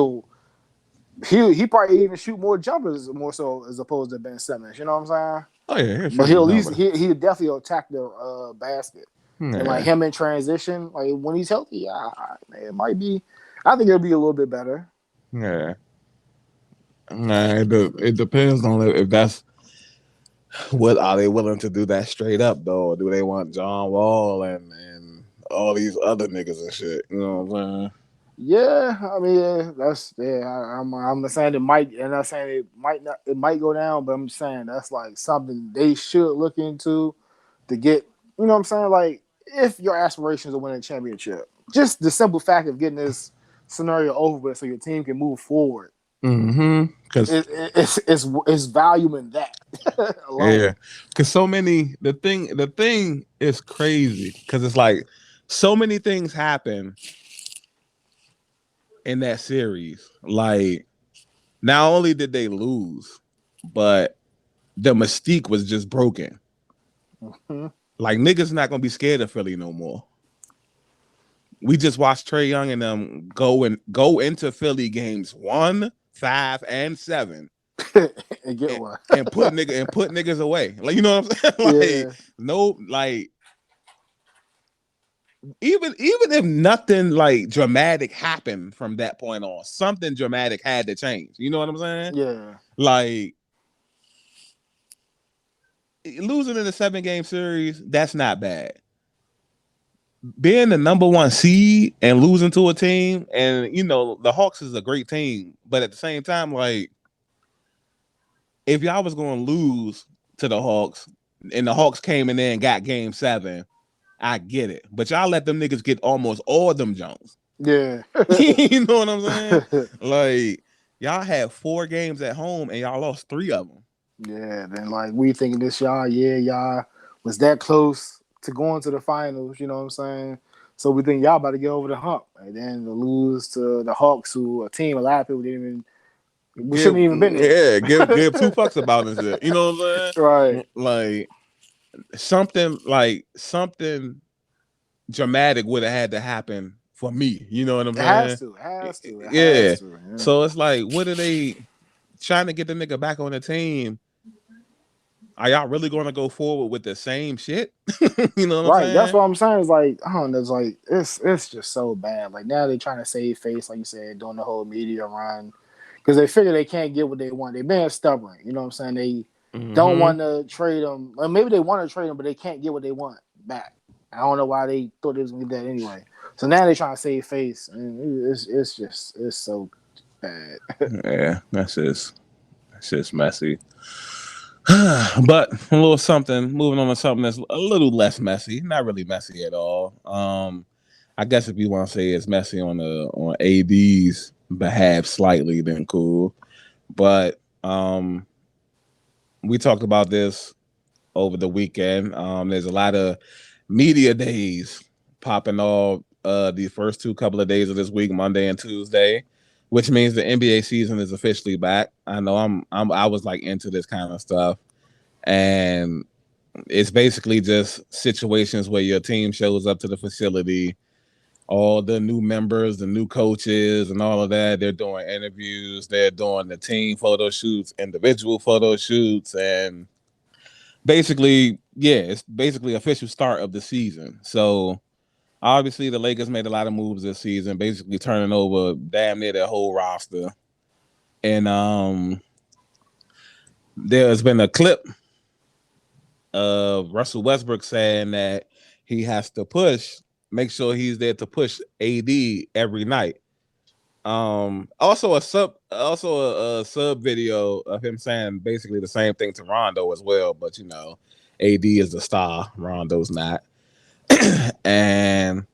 probably even shoot more jumpers more so as opposed to Ben Simmons. You know what I'm saying? Oh yeah, he'll But shoot he'll some at least numbers. he definitely attack the basket. And like Yeah, him in transition, like when he's healthy, it might be. I think it'll be a little bit better. yeah. Nah, it depends on if that's what are they willing to do that straight up though, or do they want John Wall and all these other niggas and shit? You know what I'm saying? Yeah, I mean that's yeah. I'm not saying it might, and I'm not saying it might not. It might go down, but I'm saying that's like something they should look into to get. You know what I'm saying? Like if your aspirations are winning a championship, just the simple fact of getting this scenario over with, so your team can move forward. Mm-hmm. Cause It's value in that yeah, alone. cause so many the thing is crazy because it's like so many things happen in that series. Like not only did they lose, but the mystique was just broken. Mhm. Like niggas not gonna be scared of Philly no more. We just watched Trey Young and them go into Philly games 1, 5, and 7 and get and, one. put niggas away. Like you know what I'm saying? Like Yeah, no, like even if nothing like dramatic happened from that point on, something dramatic had to change. You know what I'm saying? yeah. Like losing in a 7 game series, that's not bad. Being the number one seed and losing to a team, and you know the Hawks is a great team, but at the same time, like if y'all was going to lose to the Hawks, and the Hawks came in there and got Game 7, I get it. But y'all let them niggas get almost all of them Jones. Yeah. You know what I'm saying? Like y'all had 4 games at home and y'all lost 3 of them. Yeah, then like we thinking this y'all was that close to going to the finals, you know what I'm saying? So we think y'all about to get over the hump. And then to lose to the Hawks, who a team a lot of people didn't even we Give shouldn't even been yeah, there. give 2 fucks about it. Shit. You know what I'm Right. saying? Like something dramatic would have had to happen for me. You know what I'm It has saying? to, it has to, it Yeah. has to. Yeah. So it's like, what are they trying to get the nigga back on the team? Are y'all really going to go forward with the same shit? You know what I'm Right. That's saying? what I'm saying. It's like, I don't know, it's like it's just so bad. Like now they're trying to save face, like you said, doing the whole media run. Because they figure they can't get what they want. They're being stubborn. You know what I'm saying? They don't Mm-hmm. want to trade them. Or maybe they want to trade them, but they can't get what they want back. I don't know why they thought they was gonna get that anyway. So now they're trying to save face, and it's so bad. Yeah, that's just messy. But a little something. Moving on to something that's a little less messy. Not really messy at all. I guess if you want to say it's messy on AD's behalf slightly, then cool. But we talked about this over the weekend. There's a lot of media days popping off the first two couple of days of this week, Monday and Tuesday, which means the NBA season is officially back. I know I was like into this kind of stuff, and it's basically just situations where your team shows up to the facility, all the new members, the new coaches, and all of that. They're doing interviews, they're doing the team photo shoots, individual photo shoots, and basically, yeah, it's basically official start of the season. So obviously, the Lakers made a lot of moves this season, basically turning over damn near their whole roster. And there's been a clip of Russell Westbrook saying that he has to make sure he's there to push AD every night. Also a sub video of him saying basically the same thing to Rondo as well, but AD is the star, Rondo's not. And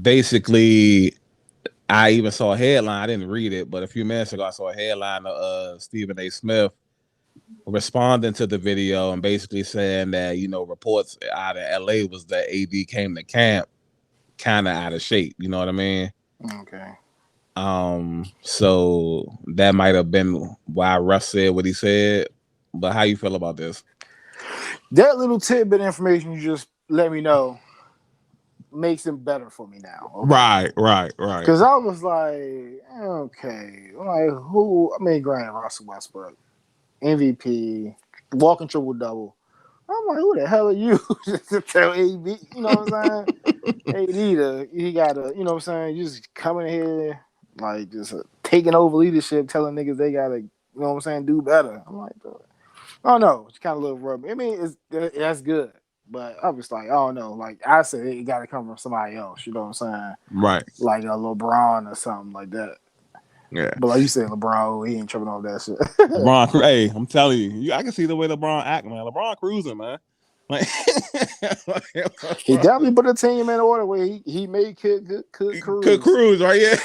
basically, I even saw a headline. I didn't read it, but a few minutes ago, I saw a headline of Stephen A. Smith responding to the video and basically saying that reports out of LA was that AD came to camp kind of out of shape. You know what I mean? Okay. So that might have been why Russ said what he said. But how you feel about this? That little tidbit of information you just let me know makes it better for me now. Okay. Right. Because I was like, okay, like who? I mean, granted, Russell Westbrook, MVP, walking triple double. I'm like, who the hell are you to tell AB? You know what I'm saying? AD, he got to, you know what I'm saying? You just coming here, like, just taking over leadership, telling niggas they got to, you know what I'm saying, do better. I'm like, I don't know. It's kind of a little rubber. I mean, that's good. But I was like, I don't know. Like, I said, it got to come from somebody else. You know what I'm saying? Right. Like a LeBron or something like that. Yeah. But like you said, LeBron, he ain't tripping off that shit. LeBron, hey, I'm telling you, I can see the way LeBron act, man. LeBron cruising, man. Like, He definitely put a team in order where he made could could cruise. cruise, right? Yeah.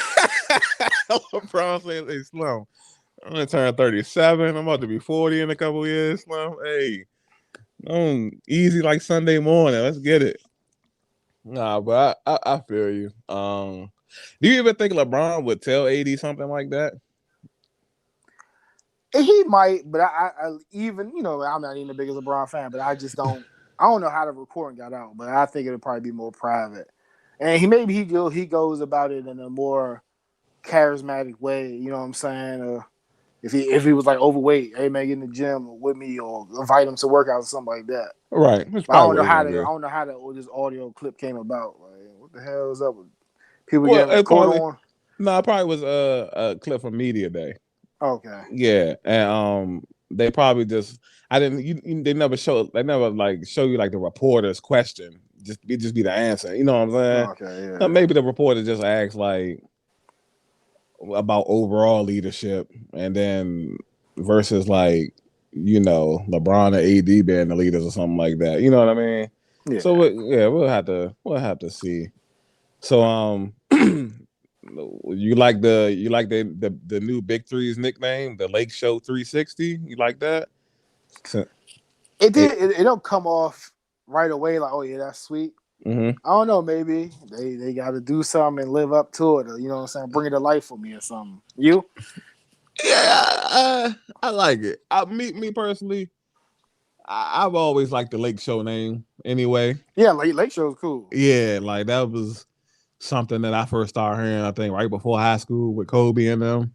LeBron said, "Hey, Slim, I'm gonna turn 37. I'm about to be 40 in a couple of years, Slim. Hey, easy like Sunday morning. Let's get it." Nah, but I feel you. Do you even think LeBron would tell AD something like that? He might, but I even I'm not even the biggest LeBron fan, but I just don't. I don't know how the recording got out, but I think it'll probably be more private. And he goes about it in a more charismatic way. You know what I'm saying? If he was like overweight, hey man, get in the gym with me, or invite him to workouts or something like that. Right. That's But I probably don't what know he's how gonna do. I don't know how this audio clip came about. Like, what the hell is up with people Well, getting it recorded probably on? no, it probably was a clip from Media Day. Okay. Yeah, and they probably just I didn't they never like show you like the reporter's question. Just be the answer. You know what I'm saying? Okay. Yeah. Maybe the reporter just asks like about overall leadership, and then versus like LeBron and AD being the leaders or something like that. You know what I mean? Yeah. So yeah, we'll have to see. So you like the new Big Three's nickname, the Lake Show 360? You like that? So, It did. it, It don't come off right away. Like, oh yeah, that's sweet. mm-hmm. I don't know. Maybe they got to do something and live up to it. Or, you know what I'm saying? Bring it to life for me or something. You? Yeah, I like it. Me personally, I've always liked the Lake Show name. Anyway, Yeah, Lake Show's cool. yeah, like that was something that I first started hearing. I think right before high school with Kobe and them.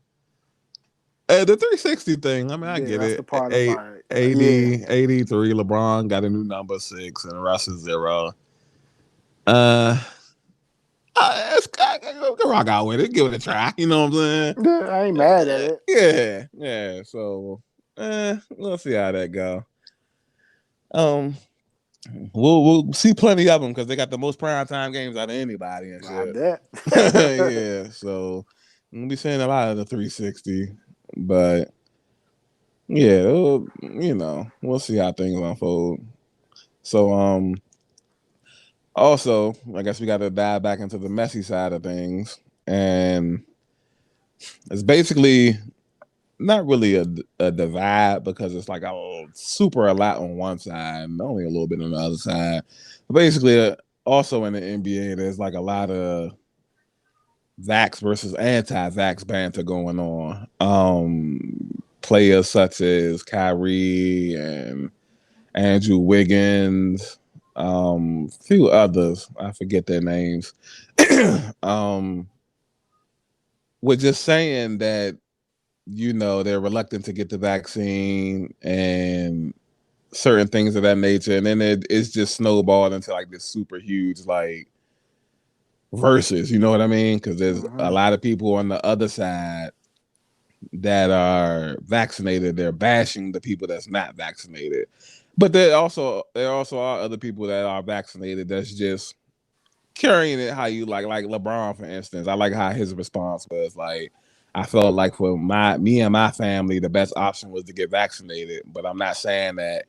The 360 thing, I mean, I Yeah, get that's the it. part I'm A like, yeah. 80, 83, LeBron got a new number 6, and the rest is 0. Uh, I can rock out with it. Give it a try. You know what I'm saying? Yeah, I ain't mad at it. Yeah. So, we'll see how that go. Um, we'll see plenty of them because they got the most prime time games out of anybody and I shit. bet. Yeah. So we'll be seeing a lot of the 360, but Yeah, we'll see how things unfold. So, also, I guess we got to dive back into the messy side of things, and it's basically not really a divide because it's like a super a lot on one side and only a little bit on the other side. But basically, also in the NBA, there's like a lot of vax versus anti-vax banter going on. Players such as Kyrie and Andrew Wiggins, few others, I forget their names. um, we're just saying that they're reluctant to get the vaccine and certain things of that nature, and then it's just snowballed into like this super huge like versus. You know what I mean? Because there's a Hmm. lot of people on the other side that are vaccinated. They're bashing the people that's not vaccinated, but there also are other people that are vaccinated that's just carrying it how you like LeBron, for instance. I like how his response was like, I felt like for me and my family, the best option was to get vaccinated. But I'm not saying that,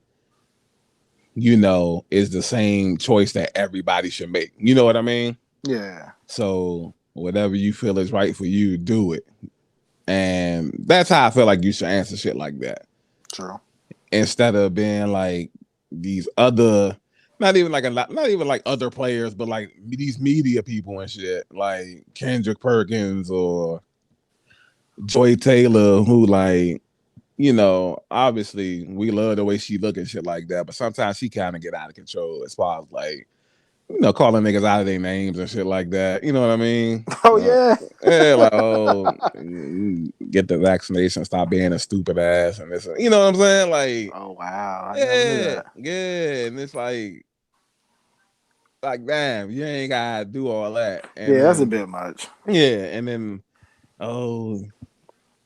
is the same choice that everybody should make. You know what I mean? Yeah, So whatever you feel is right for you, do it. And that's how I feel like you should answer shit like that. true. Instead of being like these other, not even like not even like other players, but like these media people and shit, like Kendrick Perkins or Joy Taylor, who like, obviously we love the way she look and shit like that, but sometimes she kind of get out of control as far as like, calling niggas out of their names and shit like that. You know what I mean? Oh yeah. Yeah, like, oh, get the vaccination, stop being a stupid ass, and this, you know what I'm saying? Like, Oh wow, I never knew yeah, that. yeah, and it's like, damn, you ain't gotta do all that, and Yeah, that's a then, bit much. yeah, and then, oh,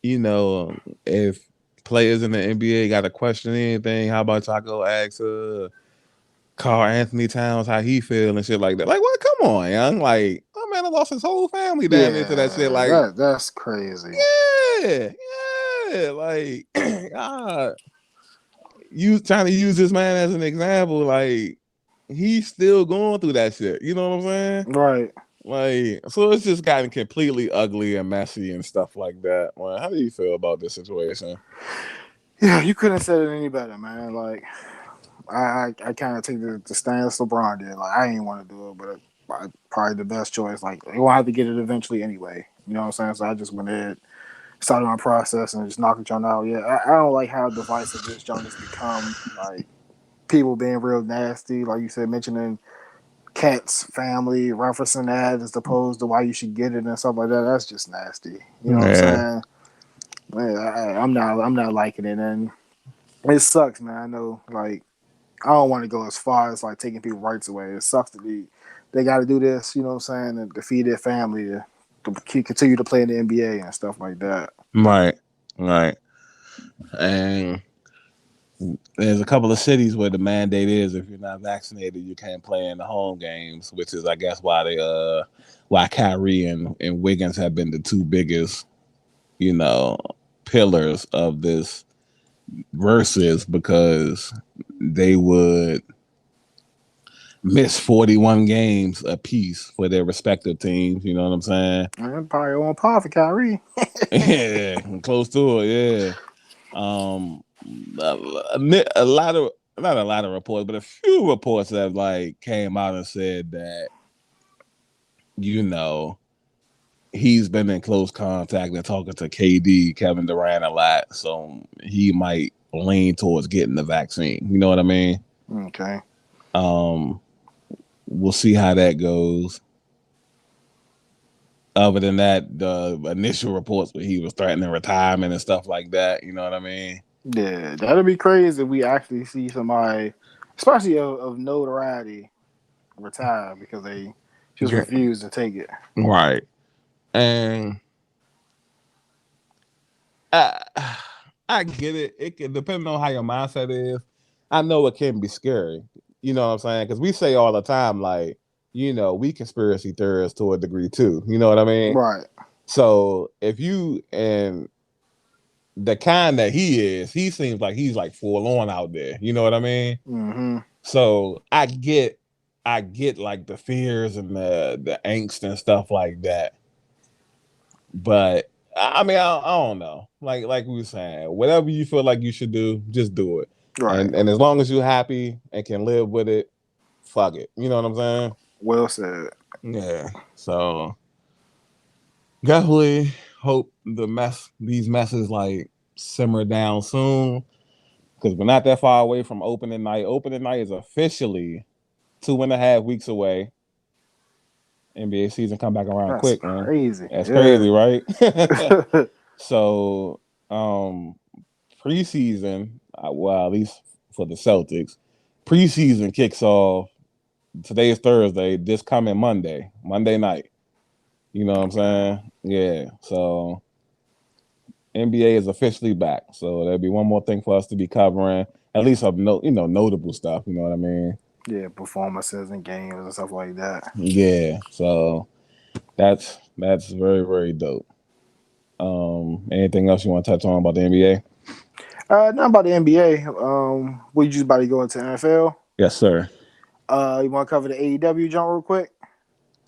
you know, if players in the NBA got to question anything, how about y'all go ask Carl Anthony Towns how he feel and shit like that? Like, what? Come on, young. Like, oh man, I lost his whole family damn near to that shit. Yeah, Like, that's crazy. yeah, yeah, like, God, you trying to use this man as an example, like he's still going through that shit. You know what I'm saying? Right. Like, so it's just gotten completely ugly and messy and stuff like that. Well, how do you feel about this situation? Yeah, you couldn't have said it any better, man. Like I kind of take the stance LeBron did. Like I ain't want to do it, but probably the best choice. Like they will have to get it eventually anyway. You know what I'm saying? So I just went ahead, started my process, and just knocked it on out. Yeah, I don't like how divisive this joint has become. Like people being real nasty, like you said, mentioning Cat's family, referencing that as opposed to why you should get it and stuff like that. That's just nasty. You know what I'm Yeah, saying? Man, I'm not liking it, and it sucks, man. I know, like I don't want to go as far as like taking people rights away. It sucks that they got to do this. You know what I'm saying? And to feed their family to continue to play in the NBA and stuff like that. right, right. And there's a couple of cities where the mandate is if you're not vaccinated, you can't play in the home games, which is I guess why Kyrie and Wiggins have been the two biggest, you know, pillars of this versus because they would miss 41 games apiece for their respective teams, you know what I'm saying? And probably on par for Kyrie. Yeah, close to it, yeah. Um, a lot of not a lot of reports, but a few reports that like came out and said that you know he's been in close contact and talking to KD, Kevin Durant a lot, so he might lean towards getting the vaccine. You know what I mean? Okay. Um, we'll see how that goes. Other than that, the initial reports where he was threatening retirement and stuff like that. You know what I mean? Yeah, that'd be crazy if we actually see somebody, especially of notoriety, retire because they just Yeah. refuse to take it. Right. And I, I get it. It can depend on how your mindset is. I know it can be scary. You know what I'm saying? Because we say all the time, like, we conspiracy theorists to a degree too. You know what I mean? Right. So if you and the kind that he seems like he's like full on out there. You know what I mean? Mm-hmm. So I get like the fears and the angst and stuff like that. But I mean, I don't know. Like we were saying, whatever you feel like you should do, just do it. Right. And as long as you're happy and can live with it, fuck it. You know what I'm saying? Well said. Yeah. So definitely hope these messes like simmer down soon. Because we're not that far away from opening night. Opening night is officially 2.5 weeks away. NBA season come back around That's quick, man. crazy. That's Yeah. crazy, right? So, preseason, well, at least for the Celtics, preseason kicks off. Today is Thursday. This coming Monday night. You know what I'm Okay. saying? Yeah. So NBA is officially back. So there'll be one more thing for us to be covering. At least of notable stuff. You know what I mean? Yeah, performances and games and stuff like that. Yeah. So that's very very dope. Anything else you want to touch on about the NBA? Not about the NBA. We just about to go into NFL. Yes, sir. You want to cover the AEW jump real quick?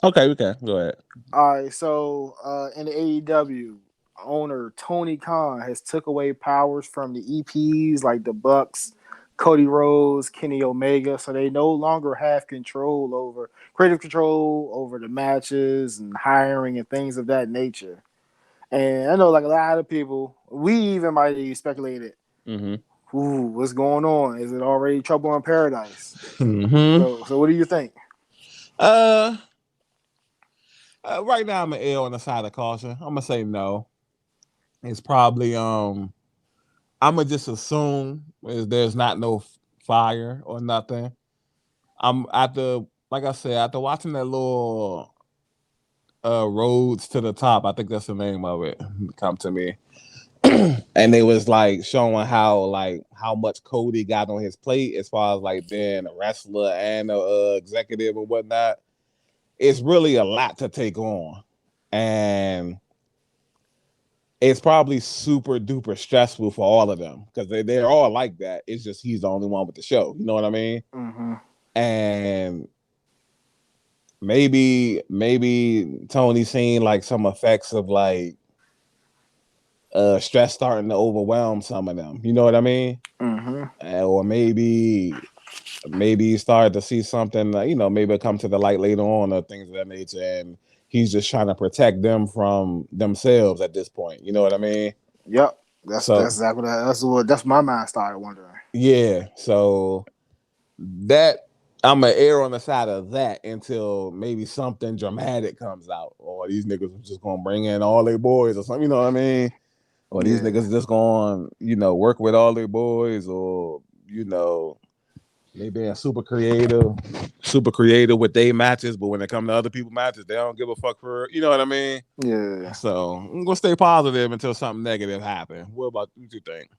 Okay, we can go ahead. All right. So, in the AEW, owner Tony Khan has took away powers from the EPs like the Bucks, Cody Rhodes, Kenny Omega, so they no longer have control over creative control over the matches and hiring and things of that nature. And I know, like a lot of people, we even might have speculated, Mm-hmm. "Ooh, what's going on? Is it already trouble in paradise?" Mm-hmm. So what do you think? Uh, right now I'm an L on the side of caution. I'm gonna say no. It's probably I'm gonna just assume there's not no fire or nothing. I'm after like I said after watching that little roads to the top. I think that's the name of it. Come to me. And it was like showing how much Cody got on his plate as far as like being a wrestler and a executive and whatnot. It's really a lot to take on, and it's probably super duper stressful for all of them because they're all like that. It's just he's the only one with the show. You know what I mean? Mm-hmm. And maybe Tony seen like some effects of like stress starting to overwhelm some of them. You know what I mean? Mm-hmm. Or maybe he started to see something, maybe it'll come to the light later on or things of that nature, and he's just trying to protect them from themselves at this point. You know what I mean? Yep. That's So exactly that's my mind started wondering. yeah, so that I'm gonna err on the side of that until maybe something dramatic comes out, or these niggas are just gonna bring in all their boys or something. You know what I mean? Or these Yeah. niggas just going, work with all their boys, or they being super creative with their matches, but when it come to other people's matches, they don't give a fuck for, you know what I mean? Yeah. So I'm gonna stay positive until something negative happens. What you think?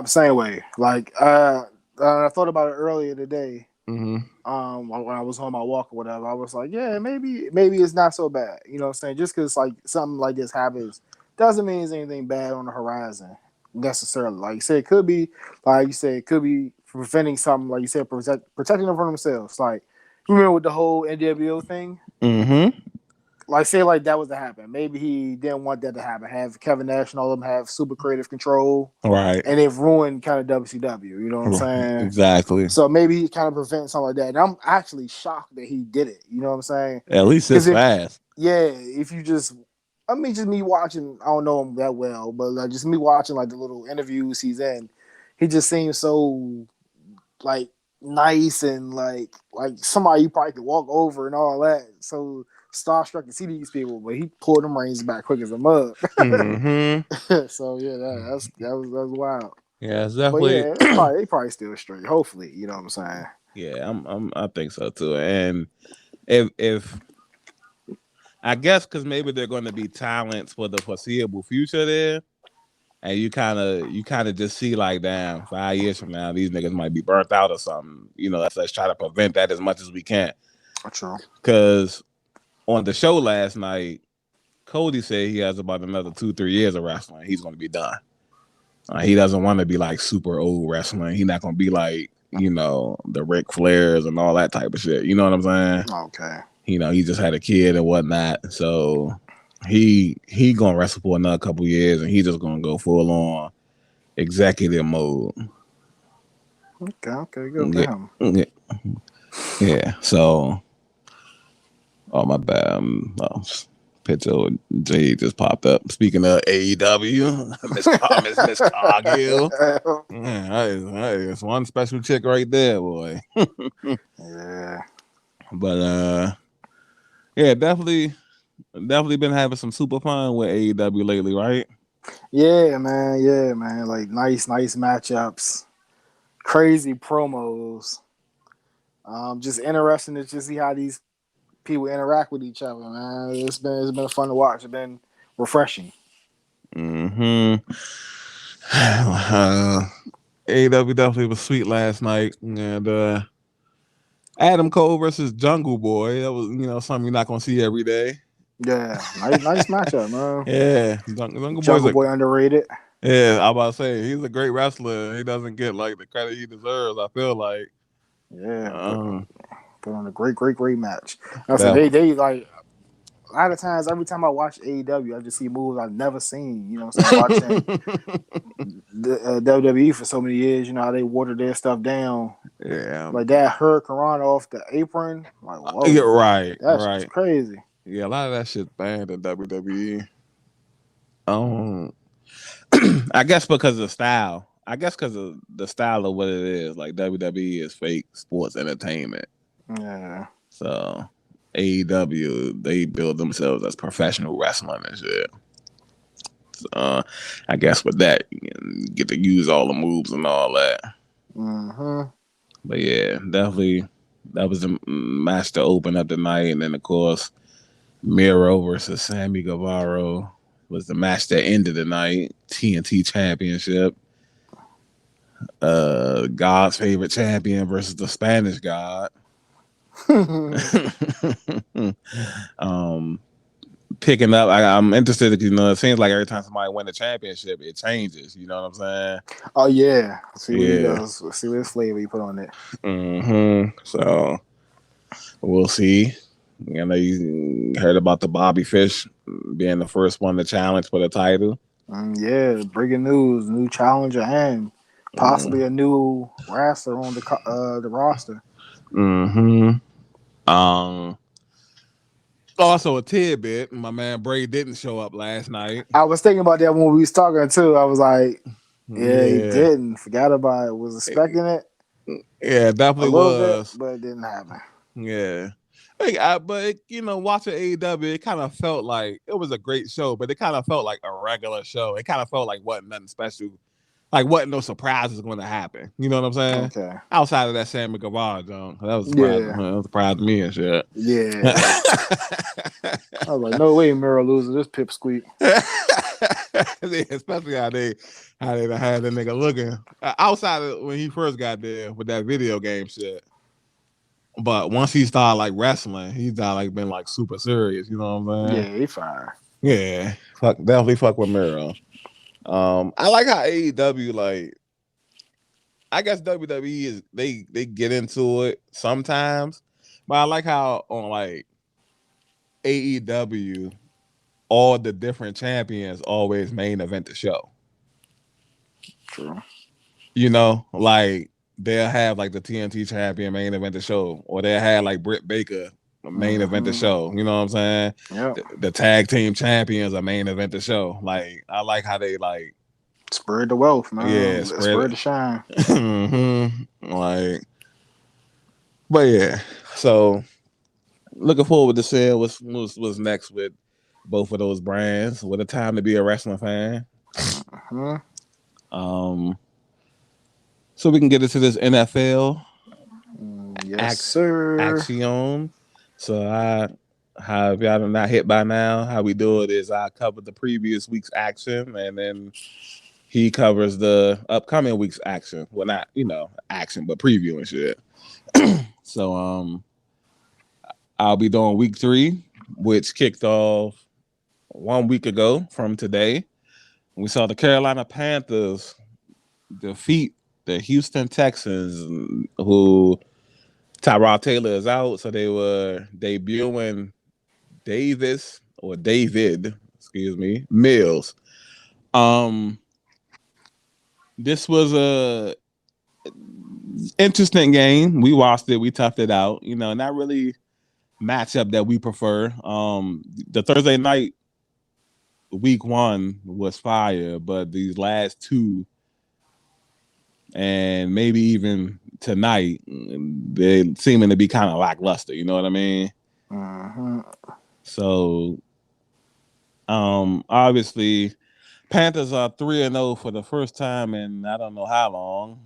Same way. Like I thought about it earlier today. Mm-hmm. When I was on my walk or whatever, I was like, yeah, maybe it's not so bad. You know what I'm saying? Just because like something like this happens doesn't mean there's anything bad on the horizon necessarily. Like you said, it could be like you said, it could be preventing something like you said, protecting them from themselves. Like you remember with the whole NWO thing, Mm-hmm. like say like that was to happen. Maybe he didn't want that to happen. Have Kevin Nash and all of them have super creative control, Right. and they've ruined kind of WCW. You know what I'm Right. saying? Exactly. So maybe he kind of prevents something like that. And I'm actually shocked that he did it. You know what I'm saying? At least Because it's if fast. yeah, if you just I mean just me watching, I don't know him that well, but like just me watching like the little interviews he's in, he just seems so like nice and like somebody you probably could walk over and all that. So starstruck to see these people, but he pulled them reins back quick as a mug. Mm-hmm. So yeah, that was wild. Yeah, it's But definitely. yeah, they probably still straight. Hopefully, you know what I'm saying. Yeah, I think so too. And if I guess because maybe they're going to be talents for the foreseeable future there, and you kind of just see like, damn, 5 years from now, these niggas might be burnt out or something. Let's try to prevent that as much as we can. True. Because on the show last night, Cody said he has about another 2-3 years of wrestling. He's going to be done. He doesn't want to be like super old wrestling. He's not gonna be like the Ric Flairs and all that type of shit. You know what I'm saying? Okay. He just had a kid and whatnot, so he gonna wrestle for another couple years, and he just gonna go full on executive mode. Okay. Okay. Good for Yeah, him. yeah, yeah. So, oh my bad. Picture of Jade just popped up. Speaking of AEW, Miss Cargill. Yeah, that is one special chick right there, boy. Yeah. But yeah, definitely been having some super fun with AEW lately, right? Yeah, man. Yeah, man. Like nice matchups, crazy promos. Just interesting to just see how these people interact with each other, man. It's been fun to watch. It's been refreshing. Mm-hmm. AEW definitely was sweet last night, and Adam Cole versus Jungle Boy. That was something you're not gonna see every day. Yeah, nice matchup, man. Yeah, Jungle Boy's Jungle a Boy underrated. yeah. I about to say he's a great wrestler. He doesn't get like the credit he deserves. I feel like Yeah, um, put on a great match. I said that. they like a lot of times. Every time I watch AEW, I just see moves I've never seen. You know what I'm saying? Watching the WWE for so many years, you know how they water their stuff down. Yeah, Like that Hurricane off the apron. Like you're whoa, right, that shit was right. crazy. Yeah, a lot of that shit's banned in WWE. Um, I guess because of the style. I guess because of the style of what it is. Like WWE is fake sports entertainment. Yeah. So AEW, they build themselves as professional wrestling and shit. So, I guess with that, you get to use all the moves and all that. Mm-hmm. But yeah, definitely that was the match to open up the night, and then of course Miro versus Sammy Guevara was the match that ended the night. TNT Championship. God's favorite champion versus the Spanish God. um, Picking up. I'm interested because it seems like every time somebody win the championship, it changes. You know what I'm saying? Oh yeah. See what he Yeah. does. See what flavor he put on it. So we'll see. I know you heard about the Bobby Fish being the first one to challenge for the title. Yeah, breaking news: new challenger and possibly Mm. a new wrestler on the roster. Mm-hmm. Um. Also, a tidbit: my man Bray didn't show up last night. I was thinking about that when we was talking too. I was like, yeah, he Yeah. didn't. Forgot about it. Was expecting it Yeah, a definitely little bit, was. but it didn't happen. Yeah. But watching AEW, it kind of felt like it was a great show, but it kind of felt like a regular show. It kind of felt like wasn't nothing special, like wasn't no surprises going to happen. You know what I'm saying? Okay. Outside of that Sammy Guevara joint, that was surprising. Yeah. That was surprising me and shit. Yeah. I was like, no way, Miro loses this pipsqueak. Especially how they had the nigga looking outside of when he first got there with that video game shit. But once he started like wrestling, he's not like been like super serious. You know what I'm saying? Yeah, he fine. Yeah, definitely fuck with Miro. I like how AEW like. I guess WWE is they get into it sometimes, but I like how on like AEW all the different champions always main event the show. True. Like they'll have like the TNT champion main event the show, or they'll have like Britt Baker main event the Mm-hmm. show. You know what I'm saying? Yep. The tag team champions are main event the show. Like I like how they like Spread the wealth, yeah man. spread Spread it. the shine. Like, but yeah. So looking forward to seeing what's next with both of those brands. What a time to be a wrestling fan. Mm-hmm. Um, so we can get into this NFL Yes, sir. action. So how if y'all not hit by now, how we do it is I cover the previous week's action, and then he covers the upcoming week's action. Well, not action, but preview and shit. So I'll be doing week 3, which kicked off 1 week ago from today. We saw the Carolina Panthers defeat the Houston Texans, who Tyrod Taylor is out, so they were debuting David, excuse me, Mills. Um, this was a interesting game. We watched it, we toughed it out. Not really matchup that we prefer. The Thursday night week one was fire, but these last two and maybe even tonight, they seeming to be kind of lackluster. You know what I mean? Mm-hmm. So, obviously, Panthers are 3-0 for the first time in I don't know how long.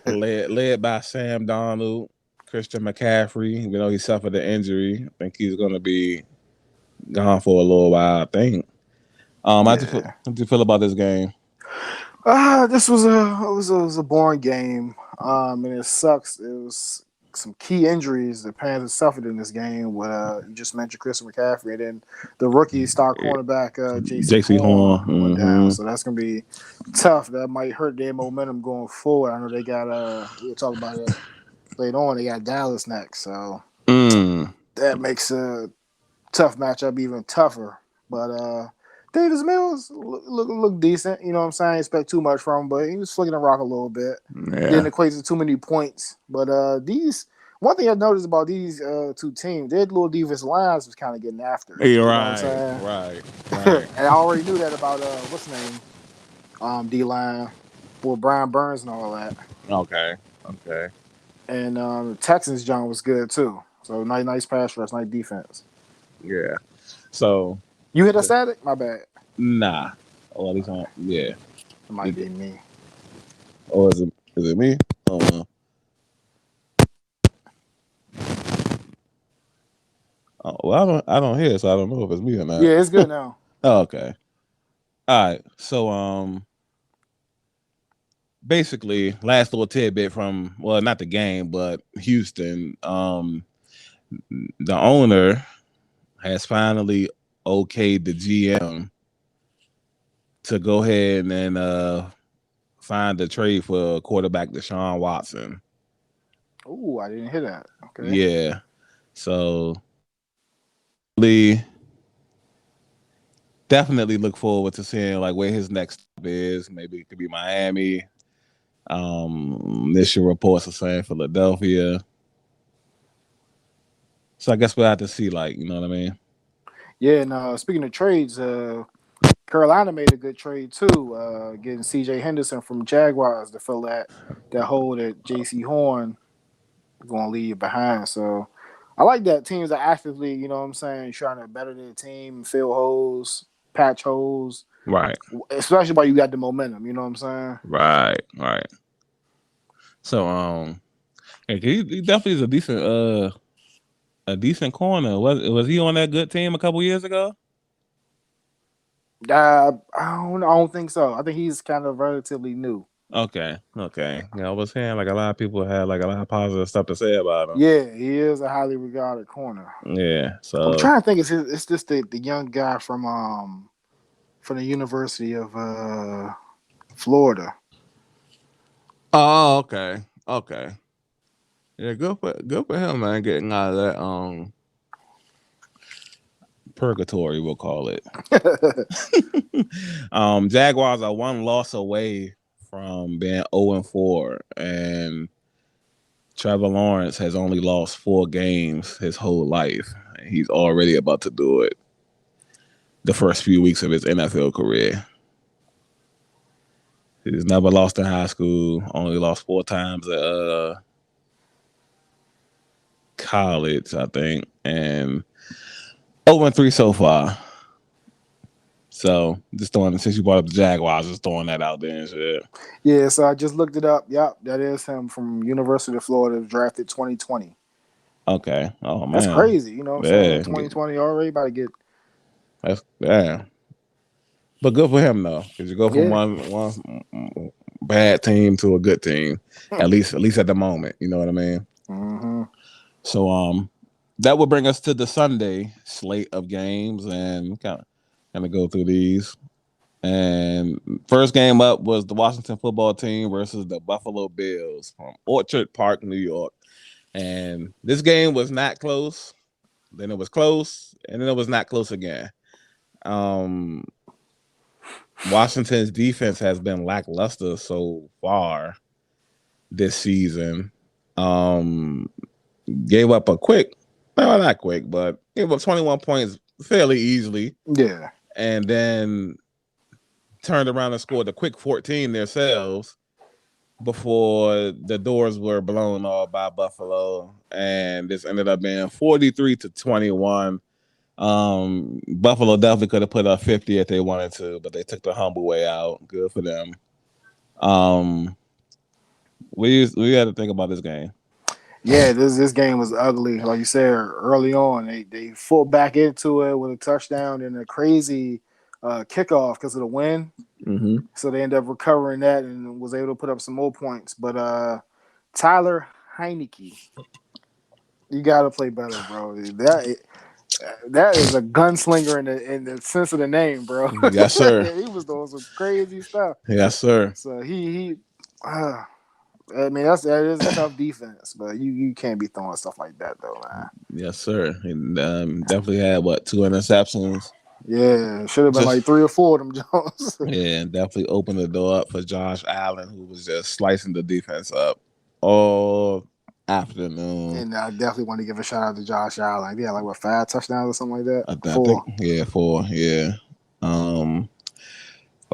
led by Sam Darnold, Christian McCaffrey. He suffered an injury. I think he's going to be gone for a little while. I think. Yeah. How do you feel about this game? This was a boring game. And it sucks. It was some key injuries the Panthers suffered in this game. With you just mentioned Christian McCaffrey, and then the rookie star cornerback J.C. J.C. Horn. Horn went down. Mm-hmm. So that's gonna be tough. That might hurt their momentum going forward. I know they got we'll talk about it later on. They got Dallas next, so Mm. that makes a tough matchup even tougher. But Davis Mills look decent. You know what I'm saying? I expect too much from him, but he was flicking the rock a little bit. Didn't Yeah. equate to too many points. But these one thing I noticed about these two teams, their little defensive lines was kind of getting after it. You're You know what I'm right. saying? Right. Right. And I already knew that about what's the name? D line with Brian Burns and all that. Okay. Okay. And the Texans John was good too. So nice pass rush, nice defense. Yeah. So You hit a static? My bad. nah. Or at least yeah. It might be me. Or is it me? Oh no. Oh, well, I don't hear it, so I don't know if it's me or not. Yeah, it's good now. Oh, okay. All right. So basically, last little tidbit from not the game, but Houston. The owner has finally okayed the GM to go ahead and find a trade for quarterback Deshaun Watson. Ooh, I didn't hear that. Okay. Yeah. So Lee definitely look forward to seeing like where his next stop is. Maybe it could be Miami. Initial reports are saying Philadelphia. So I guess we'll have to see, like, you know what I mean? Yeah, and speaking of trades, Carolina made a good trade too, getting C.J. Henderson from Jaguars to fill that hole that J.C. Horn going to leave behind. So I like that teams are actively, you know what I'm saying, trying to better their team, fill holes, patch holes, Right, especially while you got the momentum. You know what I'm saying? right, right. So yeah, he definitely is a decent corner. Was he on that good team a couple years ago? I don't think so. I think he's kind of relatively new. Okay, okay. Yeah, I was saying like a lot of people had like a lot of positive stuff to say about him. Yeah, he is a highly regarded corner. Yeah. I'm So trying to think. It's just the young guy from the University of Florida. oh, okay. Okay. Yeah, good for him, man, getting out of that purgatory, we'll call it. Jaguars are one loss away from being 0-4, and Trevor Lawrence has only lost 4 games his whole life. He's already about to do it the first few weeks of his NFL career. He's never lost in high school, only lost 4 times at college, I think, and 0-3 so far. So just throwing since you brought up the Jaguars, just throwing that out there and shit. Yeah, so I just looked it up. Yep, that is him from University of Florida, drafted 2020. Okay. Oh That's man. crazy. You know what I'm saying? Yeah. 2020 already about to get. That's yeah. But good for him though, because you go from Yeah. one bad team to a good team, at least at the moment. You know what I mean? Mm-hmm. So that will bring us to the Sunday slate of games, and kind of go through these. And first game up was the Washington football team versus the Buffalo Bills from Orchard Park, New York. And this game was not close. Then it was close, and then it was not close again. Um, Washington's defense has been lackluster so far this season. Um, Gave up a quick, no, not quick, but gave up 21 points fairly easily, Yeah. and then turned around and scored a quick 14 themselves before the doors were blown off by Buffalo, and this ended up being 43-21. Buffalo definitely could have put up 50 if they wanted to, but they took the humble way out. Good for them. Um, we had to think about this game. Yeah, this game was ugly. Like you said early on, they fought back into it with a touchdown and a crazy kickoff because of the wind. Mm-hmm. So they ended up recovering that and was able to put up some more points. But Tyler Heineke, you got to play better, bro. That is a gunslinger in the sense of the name, bro. Yes, sir. He was doing some crazy stuff. Yes, sir. So he I mean that is a tough defense, but you can't be throwing stuff like that though, man. Yes, sir. And definitely had what, 2 interceptions. Yeah, should have been Just like 3 or 4 of them Jones. yeah, and definitely opened the door up for Josh Allen, who was just slicing the defense up all afternoon. And I definitely want to give a shout out to Josh Allen. Yeah, like what 5 touchdowns or something like that. I think 4. yeah, 4. Yeah. Um,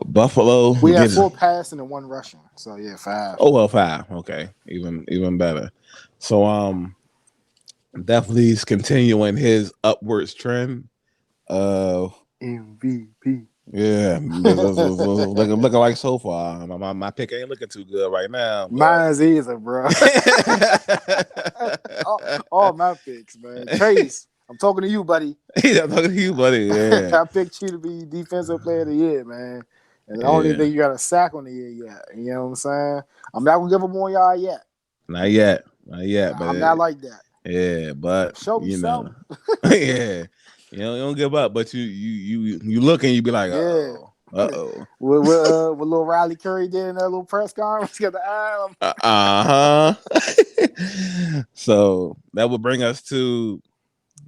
Buffalo We had getting 4 passing and 1 rushing. So yeah, 5. oh well 5. Okay, even better. So definitely is continuing his upwards trend. Uh, MVP. yeah, looking like so far. My pick ain't looking too good right now, but Mine's either, bro. all my picks, man. Trace, I'm talking to you, buddy. yeah, I'm talking to you, buddy. Yeah, I picked you to be defensive player of the year, man. And I don't even yeah. think you got a sack on the year yet. You know what I'm saying? I'm not gonna give him more y'all yet. Not yet, I'm not like that. yeah, but Show me something. yeah, you don't give up, but you look and you be like, Yeah. uh-oh. What little Riley Curry did in that little press conference, got the eye. So that would bring us to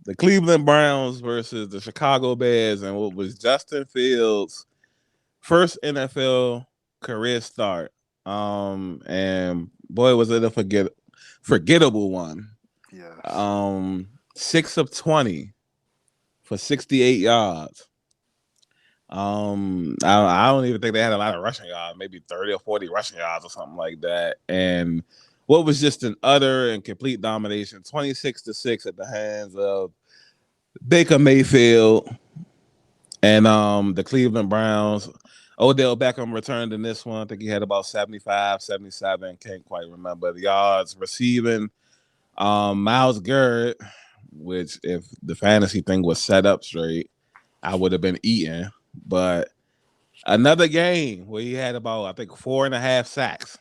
the Cleveland Browns versus the Chicago Bears, and what was Justin Fields' first NFL career start. And boy, was it a forgettable one. Yes. 6 of 20 for 68 yards. I don't even think they had a lot of rushing yards, maybe 30 or 40 rushing yards or something like that. And what was just an utter and complete domination, 26-6 at the hands of Baker Mayfield and the Cleveland Browns. Odell Beckham returned in this one. I think he had about 75, 77. Can't quite remember the yards receiving. Myles Garrett, which if the fantasy thing was set up straight, I would have been eating. But another game where he had about, I think, 4.5 sacks.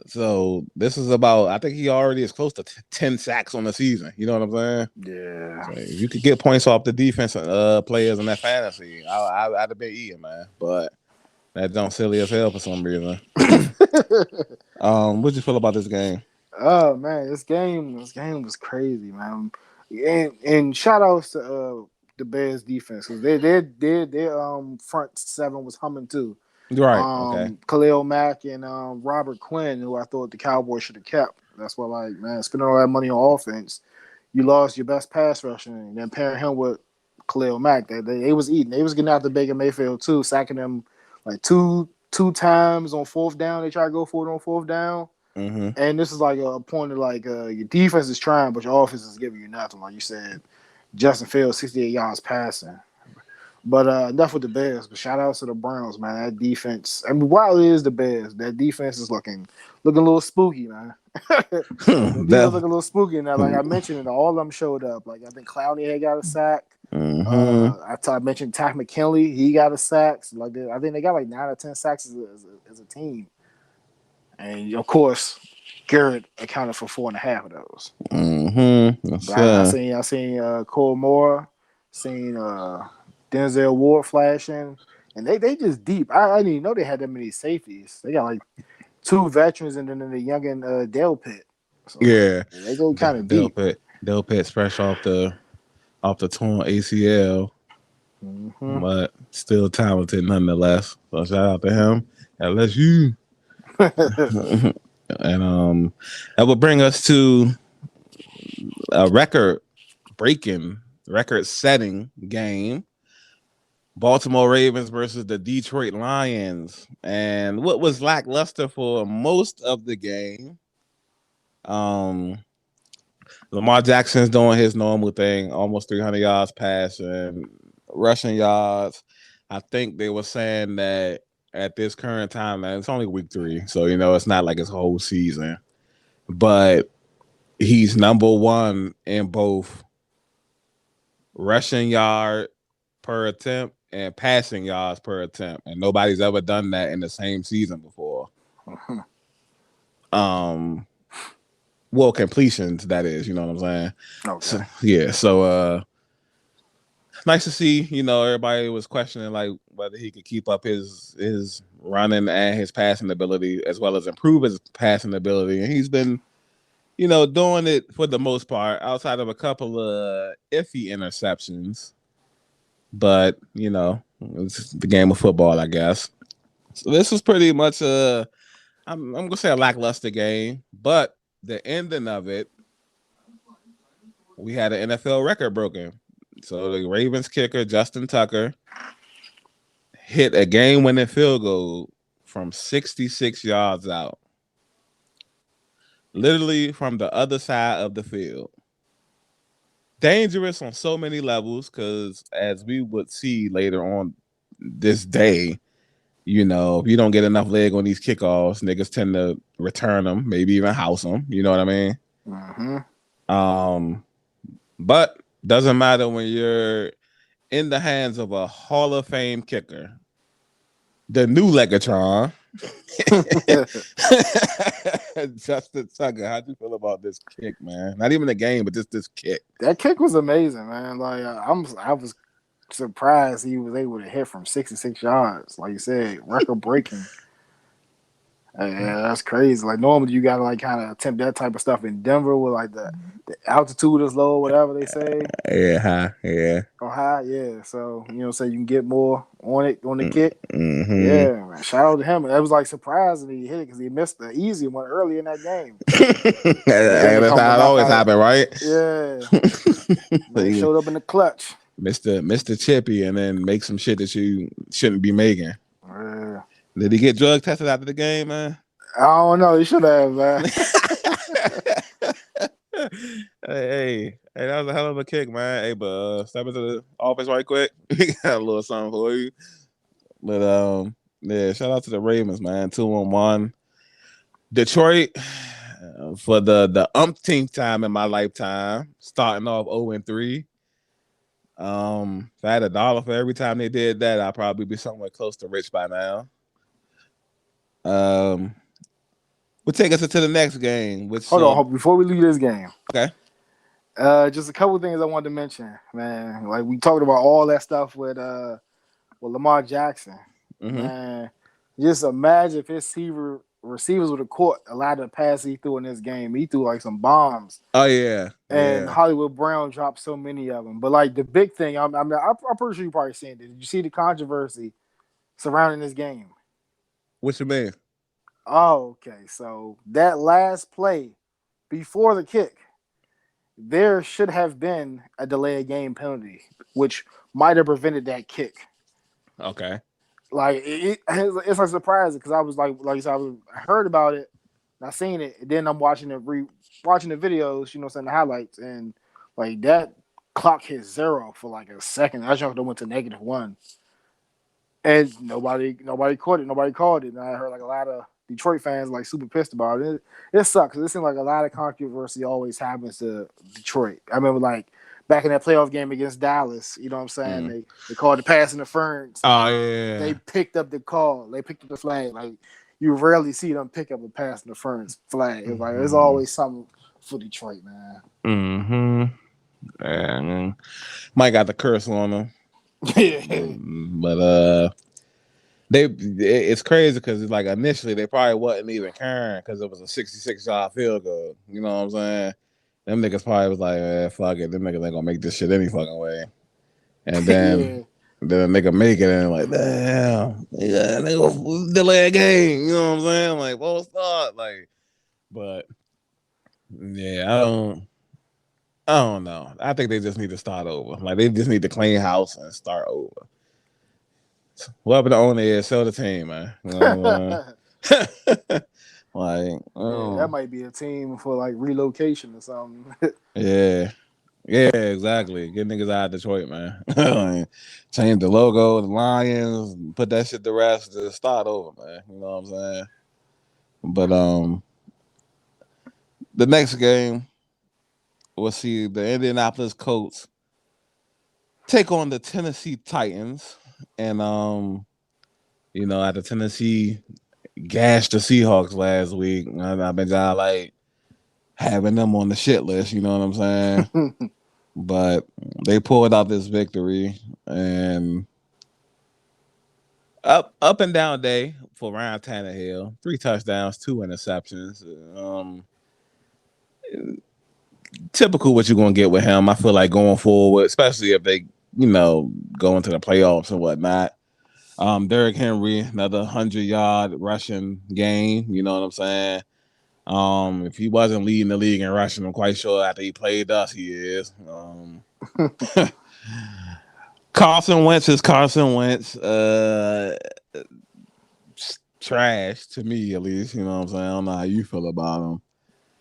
So this is about, I think he already is close to 10 sacks on the season. You know what I'm saying? Yeah. So if you could get points off the defense players in that fantasy, I'd have been eating, man. But that don't silly as hell for some reason. What'd you feel about this game? Oh man, this game was crazy, man. And shout outs to the Bears defense because their front seven was humming too. Right. Okay. Khalil Mack and Robert Quinn, who I thought the Cowboys should have kept. That's what, like, man, spending all that money on offense, you lost your best pass rusher, and then pairing him with Khalil Mack. They was eating. They was getting after Baker Mayfield too, sacking him like two times on 4th down. They try to go for it on 4th down. Mm-hmm. And this is like a point of like your defense is trying, but your offense is giving you nothing. Like you said, Justin Fields, 68 yards passing. But enough with the Bears. But shout out to the Browns, man. That defense. I mean, while it is the Bears, that defense is looking a little spooky, man. The defense looking a little spooky now. Like I mentioned, all of them showed up. Like I think Clowney had got a sack. Mm-hmm. I mentioned Tack McKinley. He got a sack. So like I think they got like 9 or 10 sacks as a team. And of course, Garrett accounted for 4.5 of those. Mm-hmm. But I seen Cole Moore, seen Denzel Ward flashing, and they just deep. I didn't even know they had that many safeties. They got like two veterans and then the youngin Dale Pitt. So like Yeah, they go kind of deep. Del Pitt's fresh off the torn ACL, Hmm. but still talented nonetheless. So shout out to him. LSU. And that will bring us to a record setting game. Baltimore Ravens versus the Detroit Lions. And what was lackluster for most of the game, um, Lamar Jackson's doing his normal thing, almost 300 yards passing, rushing yards. I think they were saying that at this current time, man, it's only week 3, so it's not like it's a whole season, but he's number one in both rushing yard per attempt and passing yards per attempt, and nobody's ever done that in the same season before. Um, well, completions, that is, you know what I'm saying? Okay. So yeah, so nice to see. Everybody was questioning like whether he could keep up his running and his passing ability as well as improve his passing ability, and he's been doing it for the most part, outside of a couple of iffy interceptions. But it's the game of football, I guess. So this was pretty much I'm gonna say a lackluster game, but the ending of it, we had an NFL record broken. So the Ravens kicker Justin Tucker hit a game-winning field goal from 66 yards out, literally from the other side of the field. Dangerous on so many levels because, as we would see later on this day, if you don't get enough leg on these kickoffs, niggas tend to return them, maybe even house them. You know what I mean? Hmm. Um, but doesn't matter when you're in the hands of a Hall of Fame kicker, the new Legatron. Justin Tucker, how'd you feel about this kick, man? Not even the game, but just this kick. That kick was amazing, man. Like I was surprised he was able to hit from 66 yards. Like you said, record breaking. Yeah, that's crazy. Like normally you gotta like kind of attempt that type of stuff in Denver with like the altitude is low, whatever they say, Yeah, yeah. or high. Yeah, so say you can get more on it on the kick. Mm-hmm. Yeah, man. Shout out to him. That was like surprising he hit it because he missed the easy one early in that game, and then they That's come to how it knock always out. happen, right? Yeah, man, showed up in the clutch. Mr. Chippy, and then make some shit that you shouldn't be making. Yeah. Did he get drug tested after the game, man? I don't know. He should have, man. Hey, that was a hell of a kick, man. Hey, but step into the office right quick. We got a little something for you. But yeah, shout out to the Ravens, man. 2-1. Detroit, for the umpteenth time in my lifetime, starting off 0-3. If I had $1 for every time they did that, I'd probably be somewhere close to rich by now. We'll take us into the next game. Which Hold on, before we leave this game. Okay. Just a couple things I wanted to mention, man. Like we talked about all that stuff with Lamar Jackson. Mm-hmm. Man, just imagine if his receivers would have caught a lot of the passes he threw in this game. He threw like some bombs. Oh yeah, and Hollywood Brown dropped so many of them. But like the big thing, I'm pretty sure you probably seen it. Did you see the controversy surrounding this game? What you mean? Oh, okay. So that last play before the kick, there should have been a delay of game penalty, which might have prevented that kick. Okay. Like it's like surprising because I was like I said, I heard about it, I seen it, and then I'm watching watching the videos, saying the highlights, and like that clock hit zero for like a second. I jumped went to -1, and nobody caught it, nobody called it, and I heard like a lot of Detroit fans like super pissed about it. It sucks. It seems like a lot of controversy always happens to Detroit. I remember like back in that playoff game against Dallas, you know what I'm saying? They called the pass interference. Oh yeah. They picked up the call. They picked up the flag. Like you rarely see them pick up a pass interference flag. It's like there's always something for Detroit, man. Mm-hmm. And Mike got the curse on him. Yeah. But it's crazy because it's like initially they probably wasn't even caring because it was a 66-yard field goal. You know what I'm saying? Them niggas probably was like, fuck it, them niggas ain't gonna make this shit any fucking way. And Yeah. then a nigga make it and like, damn, yeah, nigga delay a game. You know what I'm saying? Like, well, start like, but yeah, I don't know. I think they just need to start over. Like they just need to clean house and start over. Whoever the owner is, sell the team, man. You know what I'm like, Yeah, that oh, might be a team for like relocation or something. yeah. Yeah, exactly. Get niggas out of Detroit, man. Like, change the logo, the Lions, put that shit to rest, just start over, man. You know what I'm saying? But the next game, we'll see the Indianapolis Colts take on the Tennessee Titans. And after Tennessee gashed the Seahawks last week, I've been like having them on the shit list, you know what I'm saying? But they pulled out this victory and up and down day for Ryan Tannehill. 3 touchdowns, 2 interceptions. Typical what you're gonna get with him. I feel like going forward, especially if they, go into the playoffs and whatnot. Derrick Henry, another 100-yard rushing game. You know what I'm saying? If he wasn't leading the league in rushing, I'm quite sure after he played us, he is. Carson Wentz is Carson Wentz. Trash to me, at least. You know what I'm saying? I don't know how you feel about him.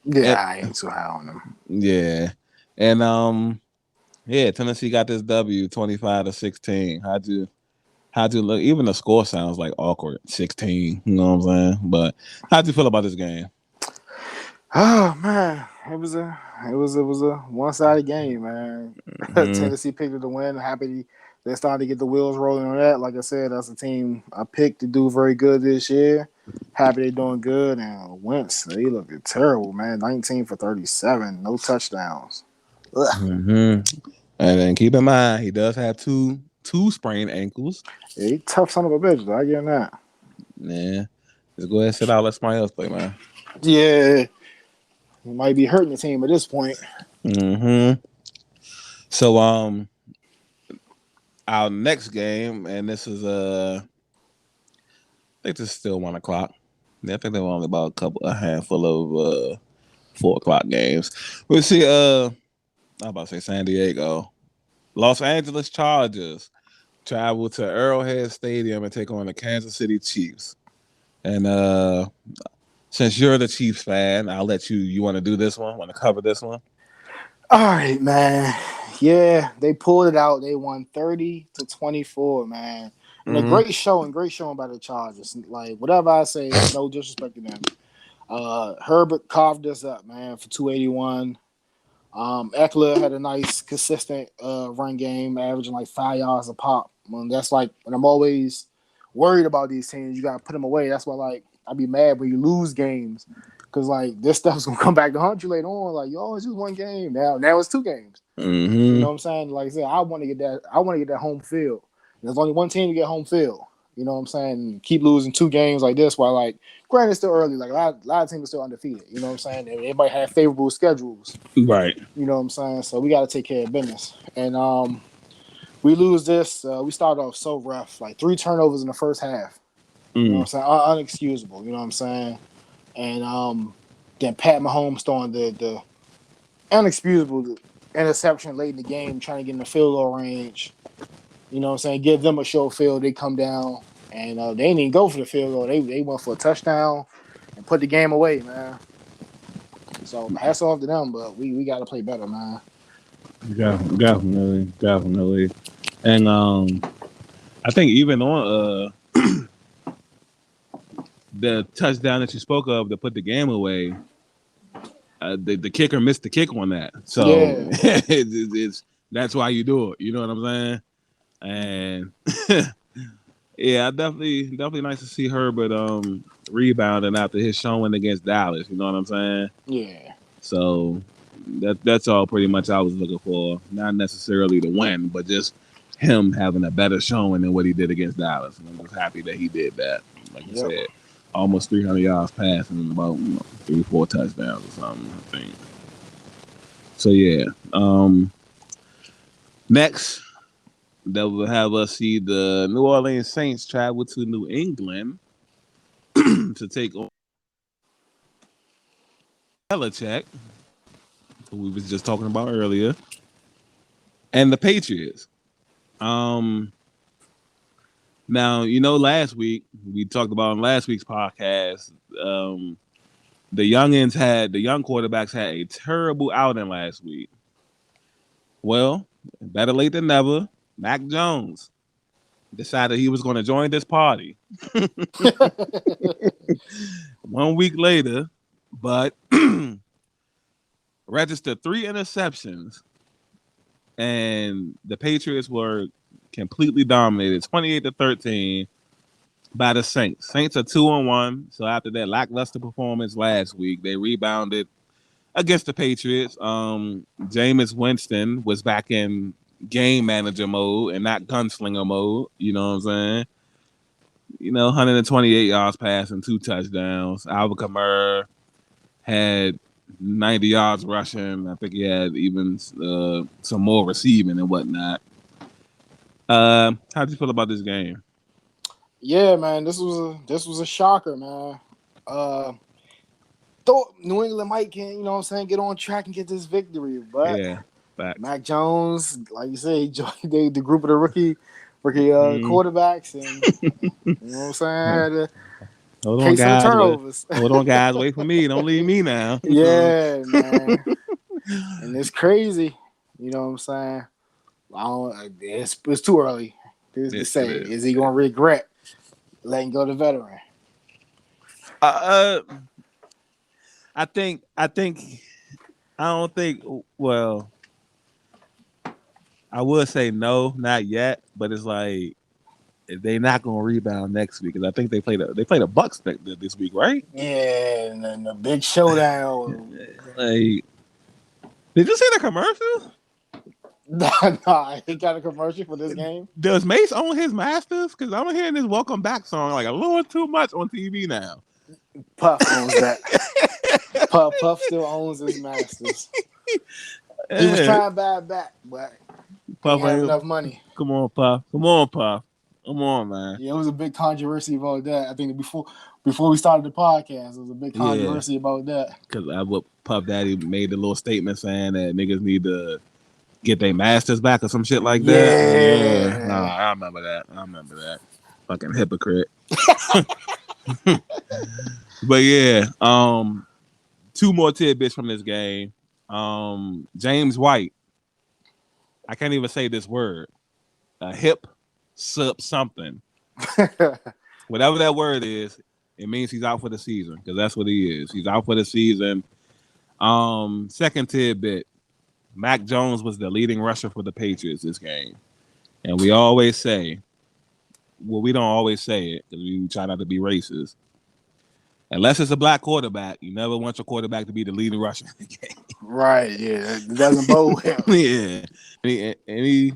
Yeah, And, I ain't too high on them. yeah, and yeah, Tennessee got this W 25-16. How'd you look? Even the score sounds like awkward. 16. You know what I'm saying? But how'd you feel about this game? Oh man, it was a one sided game, man. Mm-hmm. Tennessee picked up the win. Happy they started to get the wheels rolling on that. Like I said, that's a team I picked to do very good this year. Happy they're doing good. And Wentz, they look terrible, man. 19 for 37, no touchdowns. Ugh. Mm-hmm. And then keep in mind, he does have two sprained ankles. Yeah, he tough son of a bitch, though. I get that. Yeah. Just go ahead and sit out. Let somebody else play, man. Yeah, he might be hurting the team at this point. Mm-hmm. So our next game, and this is I think this is still 1 o'clock. Yeah, I think there were only about a handful of 4 o'clock games. We see I was about to say San Diego. Los Angeles Chargers travel to Arrowhead Stadium and take on the Kansas City Chiefs. And since you're the Chiefs fan, I'll let you. You want to do this one? Want to cover this one? All right, man. Yeah, they pulled it out. They won 30-24, man. And a Mm-hmm. great showing by the Chargers. Like whatever I say, no disrespect to them. Herbert carved us up, man, for 281. Eckler had a nice, consistent run game, averaging like 5 yards a pop. That's like, and I'm always worried about these teams. You gotta put them away. That's why, like, I'd be mad when you lose games, because like this stuff's gonna come back to haunt you later on. Like, yo, it's just one game. Now it's 2 games. You Mm-hmm. know what I'm saying? Like I said, I want to get that. I want to get that home field. There's only one team to get home field. You know what I'm saying? Keep losing 2 games like this while, like, granted, it's still early. Like a lot of teams are still undefeated. You know what I'm saying? Everybody have favorable schedules. Right. You know what I'm saying? So we got to take care of business. And we lose this. We start off so rough, like 3 turnovers in the first half. You know what I'm Mm. saying? Unexcusable. You know what I'm saying? And then Pat Mahomes throwing the unexcusable interception late in the game, trying to get in the field goal range. You know what I'm saying? Give them a show field. They come down and they didn't even go for the field goal. They went for a touchdown and put the game away, man. So hats off to them, but we got to play better, man. Yeah, definitely. And I think even on the touchdown that you spoke of to put the game away, the kicker missed the kick on that. So Yeah. it's that's why you do it. You know what I'm saying? And yeah, definitely nice to see Herbert rebounding after his showing against Dallas. You know what I'm saying? Yeah. So that's all pretty much I was looking for. Not necessarily to win, but just him having a better showing than what he did against Dallas. And I'm just happy that he did that. Like you Yep. said, almost 300 yards passing and about 3-4 touchdowns or something, I think. So yeah. Next, that will have us see the New Orleans Saints travel to New England to take on Belichick, who we was just talking about earlier, and the Patriots. Um, Now last week we talked about on last week's podcast. Um, the young quarterbacks had a terrible outing last week. Well, better late than never. Mac Jones decided he was going to join this party 1 week later, but registered 3 interceptions, and the Patriots were completely dominated, 28-13 by the Saints. Saints are 2-1. So after that lackluster performance last week, they rebounded against the Patriots. Jameis Winston was back in game manager mode and not gunslinger mode. You know what I'm saying? 128 yards passing, 2 touchdowns. Alvin Kamara had 90 yards rushing. I think he had even some more receiving and whatnot. How do you feel about this game? Yeah, man, this was a shocker, man. Uh, Thought New England might get on track and get this victory, but Yeah, facts. Mac Jones, like you said, he joined the group of the rookie Mm. quarterbacks, and you know what I'm saying, had a Hold on, case of the guys. Wait. turnovers. Hold on, guys. Wait for me. Don't leave me now. Yeah, man, and it's crazy. You know what I'm saying? It's too early to Yes, it say. is. Is he gonna regret letting go the veteran? Uh, I think. I don't think. Well, I would say no, not yet. But it's like they're not going to rebound next week because I think they played a Bucks this week, right? Yeah, and then the big showdown. Like, did you see the commercial? Nah, he got a commercial for this game. Does Mace own his masters? Because I'm hearing this "Welcome Back" song like a little too much on TV now. Puff owns that. Puff still owns his masters. He was Yeah. trying to buy it back, but he Puff didn't have ain't. enough money. Come on, Puff. Come on, Puff. Come on, man. Yeah, it was a big controversy about that. I think before we started the podcast, there was a big Yeah, controversy about that. because Puff Daddy made the little statement saying that niggas need to get their masters back or some shit like that. Yeah, Yeah. nah, I remember that. I remember that. Fucking hypocrite. But yeah, two more tidbits from this game. James White. I can't even say this word. A hip sup something. Whatever that word is, it means he's out for the season because that's what he is. He's out for the season. Second tidbit, Mac Jones was the leading rusher for the Patriots this game. And we always say, well, we don't always say it because we try not to be racist. Unless it's a black quarterback, you never want your quarterback to be the leading rusher in the game. Right, yeah. It doesn't bode well. Yeah. Any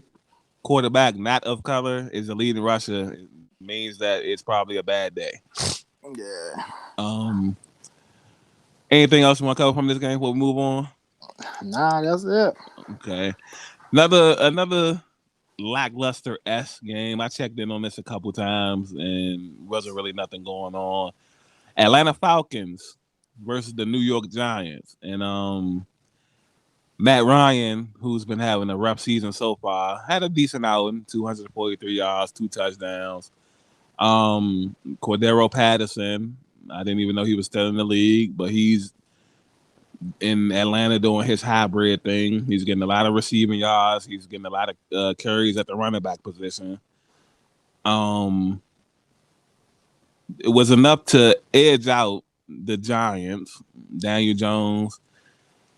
quarterback not of color is a leading rusher. It means that it's probably a bad day. Yeah. Anything else you want to cover from this game before we move on? Nah, that's it. Okay. Another lackluster game. I checked in on this a couple times and wasn't really nothing going on. Atlanta Falcons versus the New York Giants. And Matt Ryan, who's been having a rough season so far, had a decent outing, 243 yards, 2 touchdowns. Cordero Patterson, I didn't even know he was still in the league, but he's in Atlanta doing his hybrid thing. He's getting a lot of receiving yards. He's getting a lot of carries at the running back position. It was enough to edge out the Giants. Daniel Jones,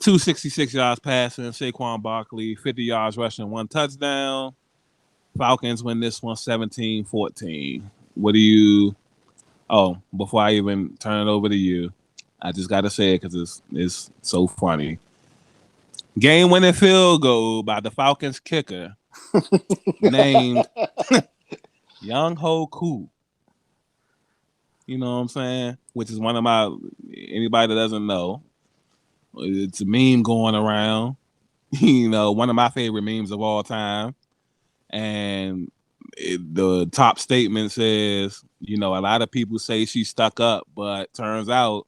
266 yards passing. Saquon Barkley, 50 yards rushing, 1 touchdown. Falcons win this one 17-14. What do you... Oh, before I even turn it over to you, I just got to say it because it's so funny. Game-winning field goal by the Falcons kicker named Young Ho Koo. You know what I'm saying? Which is one of my anybody that doesn't know, it's a meme going around. You know, one of my favorite memes of all time. And the top statement says, you know, a lot of people say she stuck up, but turns out,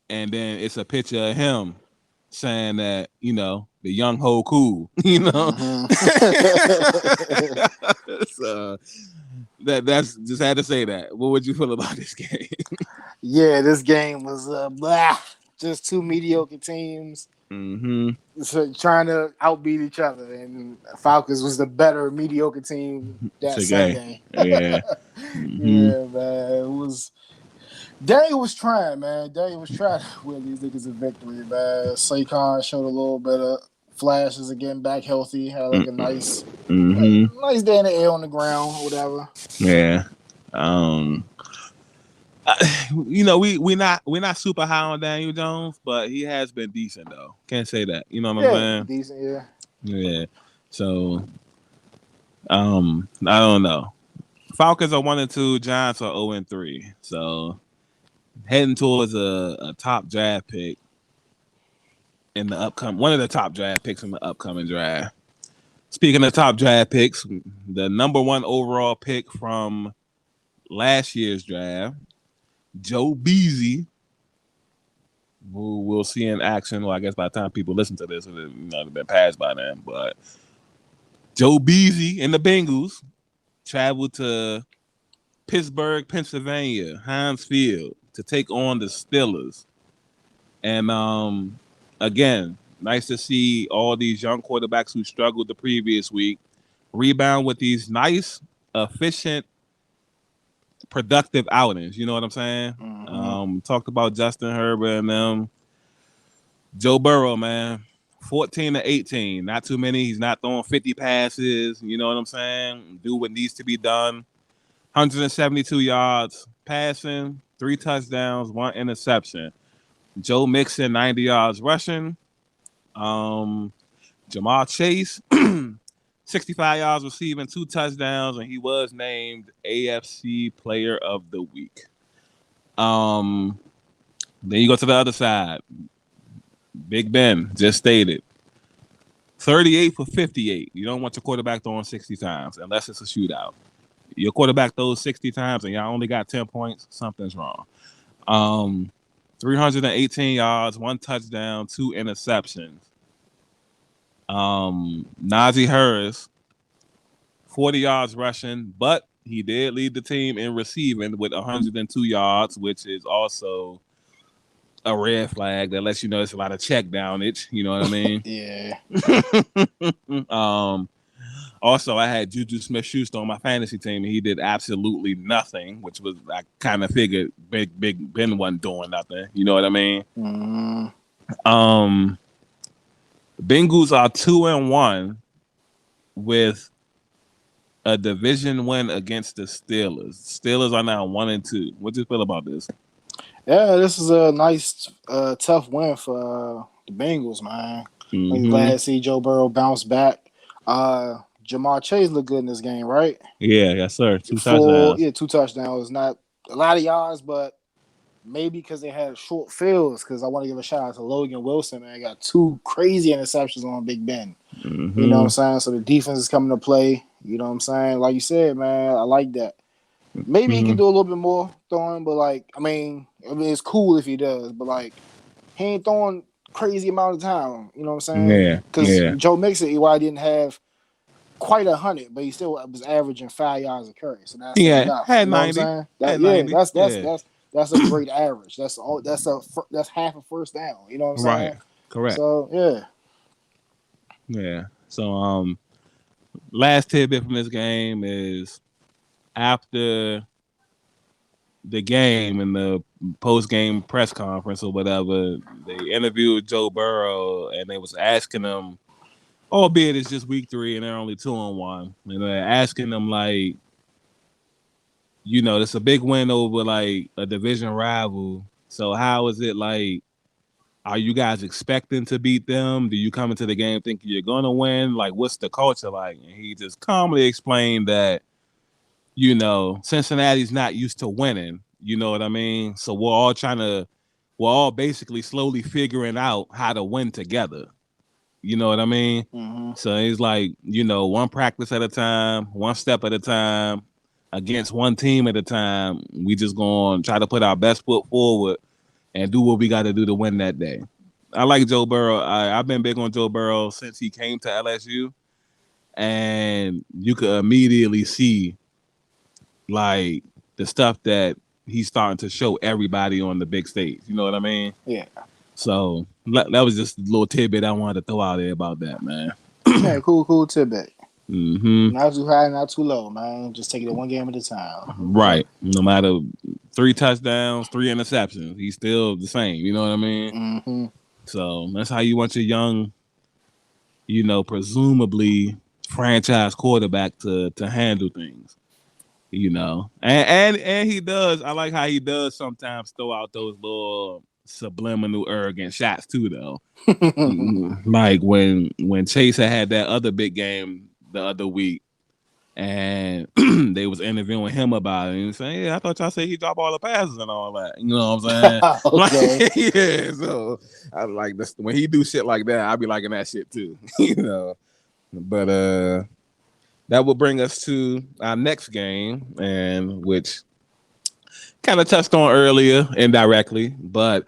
and then it's a picture of him saying that, you know, the young ho cool, you know. Mhm. So that's just had to say that. What would you feel about this game? Yeah, this game was blah. Just two mediocre teams Mm-hmm. trying to outbeat each other, and Falcons was the better mediocre team that Today. Sunday. Yeah. Mm-hmm. Yeah, man, it was. Daniel was trying, man. Daniel was trying to win these niggas a victory, man. Saquon showed a little bit of flashes of getting back healthy. Had like a Mm-hmm. nice day in the air on the ground, whatever. Yeah. Um you know, we're not super high on Daniel Jones, but he has been decent though. Can't say that. You know what I'm Yeah, saying? decent. Yeah. Yeah. So I don't know. Falcons are 1-2, Giants are 0-3. So heading towards a top draft pick in the upcoming one of the top draft picks in the upcoming draft. Speaking of top draft picks, the number one overall pick from last year's draft, Joe Beasy, who we'll see in action. Well, I guess by the time people listen to this, it'll been passed by then. But Joe Beasy and the Bengals traveled to Pittsburgh, Pennsylvania, Heinz Field to take on the Steelers. And again, nice to see all these young quarterbacks who struggled the previous week rebound with these nice, efficient, productive outings. You know what I'm saying? Mm-hmm. Talked about Justin Herbert and them. Joe Burrow, man, 14 to 18. Not too many. He's not throwing 50 passes. You know what I'm saying? Do what needs to be done. 172 yards passing, 3 touchdowns, 1 interception. Joe Mixon, 90 yards rushing. Um, Jamal Chase, 65 yards receiving, 2 touchdowns, and he was named AFC Player of the Week. Um, then you go to the other side. Big Ben just stated 38 for 58. You don't want your quarterback throwing 60 times unless it's a shootout. Your quarterback throws 60 times and y'all only got 10 points, something's wrong. Um, 318 yards, 1 touchdown, 2 interceptions. Najee Harris, 40 yards rushing, but he did lead the team in receiving with 102 yards, which is also a red flag that lets you know it's a lot of check downage. You know what I mean? Yeah. um, Also, I had Juju Smith-Schuster on my fantasy team, and he did absolutely nothing, which was I kind of figured Big Ben wasn't doing nothing. You know what I mean? Mm-hmm. Um, Bengals are 2-1 with a division win against the Steelers. Steelers are now 1-2. What do you feel about this? Yeah, this is a nice, tough win for the Bengals, man. I'm glad Mm-hmm. to see Joe Burrow bounce back. Jamar Chase looked good in this game, right? Yeah, yes, sir. Two Full, touchdowns. yeah, 2 touchdowns. Not a lot of yards, but maybe because they had short fields. Because I want to give a shout out to Logan Wilson, man. Got two crazy interceptions on Big Ben. You know what I'm Mm-hmm. saying? So the defense is coming to play. You know what I'm saying? Like you said, man, I like that. Maybe he can Mm-hmm. do a little bit more throwing, but like, I mean, it's cool if he does, but like, he ain't throwing crazy amount of time. You know what I'm saying? Yeah, Because yeah. Joe Mixon, why didn't have quite 100, but he still was averaging 5 yards a carry, so that's Yeah, enough. had You know what I'm 90. saying? That Had yeah, 90. Yeah. that's a great average. That's all. That's half a first down. You know what I'm Right. saying? Correct. So yeah. Yeah. So last tidbit from this game is after the game and the post game press conference or whatever, they interviewed Joe Burrow and they was asking him, albeit it's just week 3 and they're only 2-1, and they're asking him like, you know, it's a big win over like a division rival. So how is it like Are you guys expecting to beat them? Do you come into the game thinking you're gonna win? Like, what's the culture like? And he just calmly explained that, Cincinnati's not used to winning. You know what I mean? So we're all basically slowly figuring out how to win together. You know what I mean? Mm-hmm. So he's like, one practice at a time, one step at a time, against one team at a time. We just gonna try to put our best foot forward and do what we got to do to win that day. I like Joe Burrow. I've been big on Joe Burrow since he came to LSU, and you could immediately see like the stuff that he's starting to show everybody on the big stage. You know what I mean? Yeah. So that was just a little tidbit I wanted to throw out there about that, man. Yeah, cool tidbit. Hmm. Not too high, not too low, man. Just take it one game at a time. Right. No matter 3 touchdowns, 3 interceptions, he's still the same. You know what I mean? Mm-hmm. So that's how you want your young, presumably franchise quarterback to handle things. And he does. I like how he does sometimes throw out those little subliminal arrogant shots too, though. Like when Chase had that other big game the other week, and they was interviewing him about it and saying, "Yeah, I thought y'all said he dropped all the passes and all that." You know what I'm saying? Okay. Like, yeah. So I like this when he do shit like that. I be liking that shit too. But that will bring us to our next game, and which kind of touched on earlier indirectly, but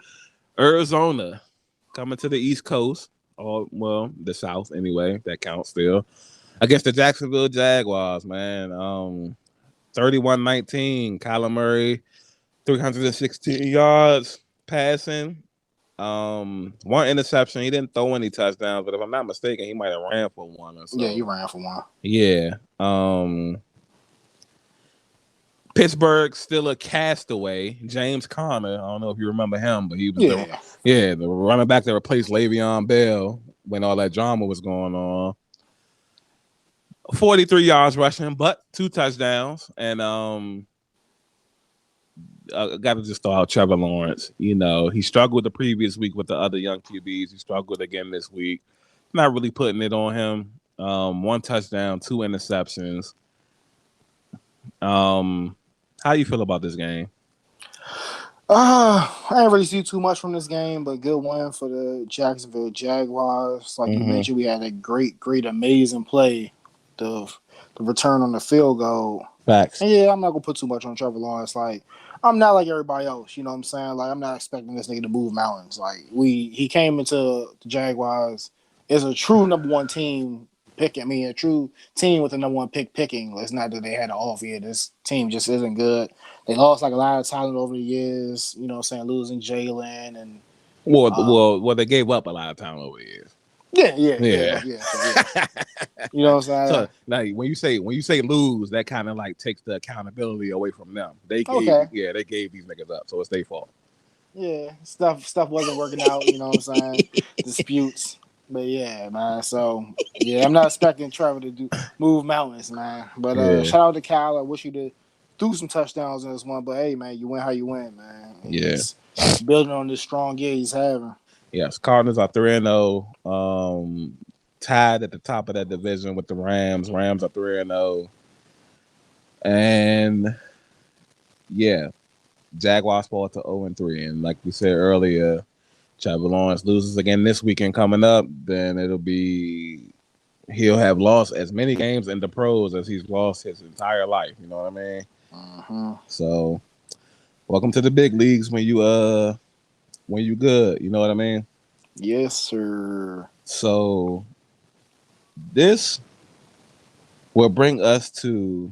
Arizona coming to the East Coast, or well, the South anyway. That counts still against the Jacksonville Jaguars, man. 31-19. Kyler Murray, 316 yards passing. One interception. He didn't throw any touchdowns, but if I'm not mistaken, he might have ran for one or so. Yeah, you ran for one. Yeah. Pittsburgh still a castaway. James Conner. I don't know if you remember him, but he was the running back that replaced Le'Veon Bell when all that drama was going on. 43 yards rushing, but 2 touchdowns. And I got to just throw out Trevor Lawrence. He struggled the previous week with the other young QBs. He struggled again this week. Not really putting it on him. 1 touchdown, 2 interceptions. How you feel about this game? I didn't really see too much from this game, but good win for the Jacksonville Jaguars. Like you mentioned, we had a great, amazing play. The return on the field goal. Facts. And yeah, I'm not gonna put too much on Trevor Lawrence. Like I'm not like everybody else. You know what I'm saying? Like I'm not expecting this nigga to move mountains. Like he came into the Jaguars as a true number one team picking. I mean, a true team with a number one pick picking. It's not that they had an off year. This team just isn't good. They lost like a lot of talent over the years. You know what I'm saying? Losing Jalen and well, they gave up a lot of talent over the years. Yeah. You know what I'm saying? So like when you say lose, that kind of like takes the accountability away from them. They gave these niggas up, so it's their fault. Yeah, stuff wasn't working out. You know what I'm saying? Disputes, but yeah, man. So yeah, I'm not expecting Trevor to move mountains, man. But shout out to Kyle. I wish you to threw some touchdowns in this one, but hey, man, you win how you win, man. And he's building on this strong year he's having. Yes, Cardinals are 3-0. Tied at the top of that division with the Rams. Rams are 3-0. And yeah, Jaguars fall to 0-3. And like we said earlier, Trevor Lawrence loses again this weekend coming up, then he'll have lost as many games in the pros as he's lost his entire life. You know what I mean? Mm-hmm. So welcome to the big leagues when you good. You know what I mean? Yes, sir. So this will bring us to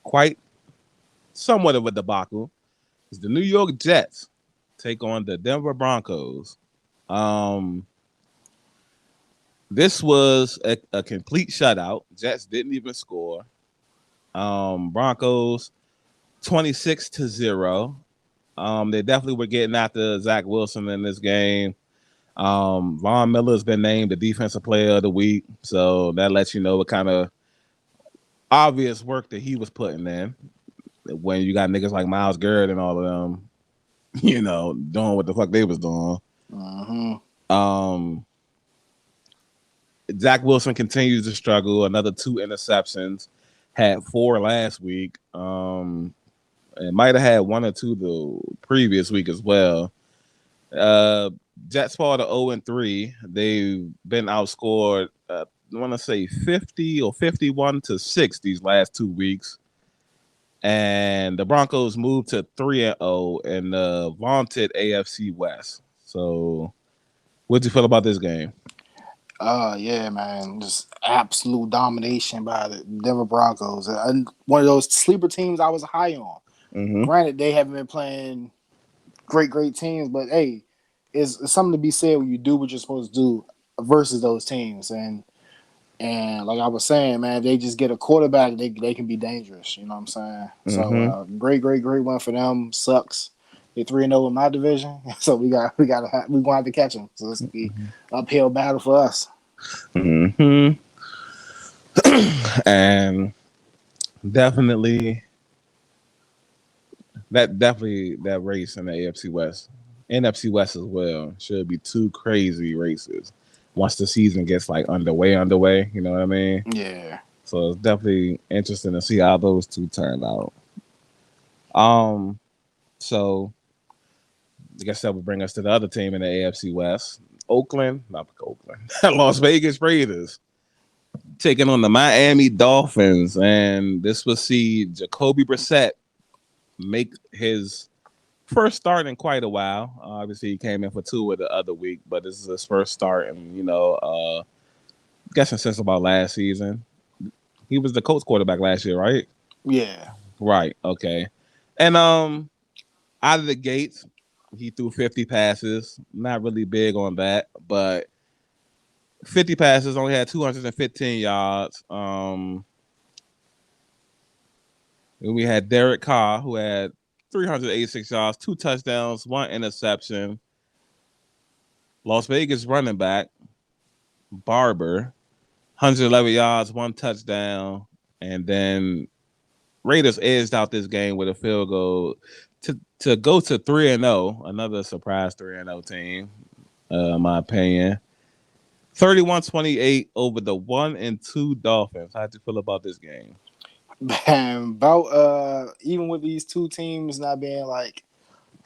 quite somewhat of a debacle. It's the New York Jets take on the Denver Broncos. This was a complete shutout. Jets didn't even score. Broncos 26-0. They definitely were getting after Zach Wilson in this game. Von Miller's been named the defensive player of the week, so that lets you know what kind of obvious work that he was putting in. When you got niggas like Myles Garrett and all of them, doing what the fuck they was doing. Mm-hmm. Um, Zach Wilson continues to struggle. Another 2 interceptions. Had 4 last week. And might have had 1 or 2 the previous week as well. Uh, Jets fall to 0-3. They've been outscored. I want to say 50 or 51-6 these last 2 weeks. And the Broncos moved to 3-0 in the vaunted AFC West. So, what'd you feel about this game? Yeah, man, just absolute domination by the Denver Broncos. And one of those sleeper teams I was high on. Mm-hmm. Granted, they haven't been playing great teams, but hey, it's something to be said when you do what you're supposed to do versus those teams. And like I was saying, man, if they just get a quarterback, they can be dangerous. You know what I'm saying? So Mm-hmm. great one for them. Sucks. They're 3-0 in my division, so we gonna have to catch them. So it's gonna be uphill battle for us. Mm-hmm. And definitely that race in the AFC West, NFC West as well, should be 2 crazy races once the season gets like underway. You know what I mean? Yeah, So it's definitely interesting to see how those two turn out. Um, so I guess that would bring us to the other team in the AFC West, not Oakland, Las Vegas Raiders taking on the Miami Dolphins, and this will see Jacoby Brissett make his first start in quite a while. Obviously, he came in for 2 of the other week, but this is his first start, and guessing since about last season. He was the Colts quarterback last year, right? yeah. Right. Okay. And out of the gates, he threw 50 passes. Not really big on that, but 50 passes, only had 215 yards. And we had Derek Carr, who had 386 yards, 2 touchdowns, 1 interception. Las Vegas running back Barber, 111 yards, 1 touchdown, and then Raiders edged out this game with a field goal to go to 3-0. Another surprise 3-0 team, in my opinion. 31-28 over the 1-2 Dolphins. How'd you feel about this game? Man, about even with these two teams not being like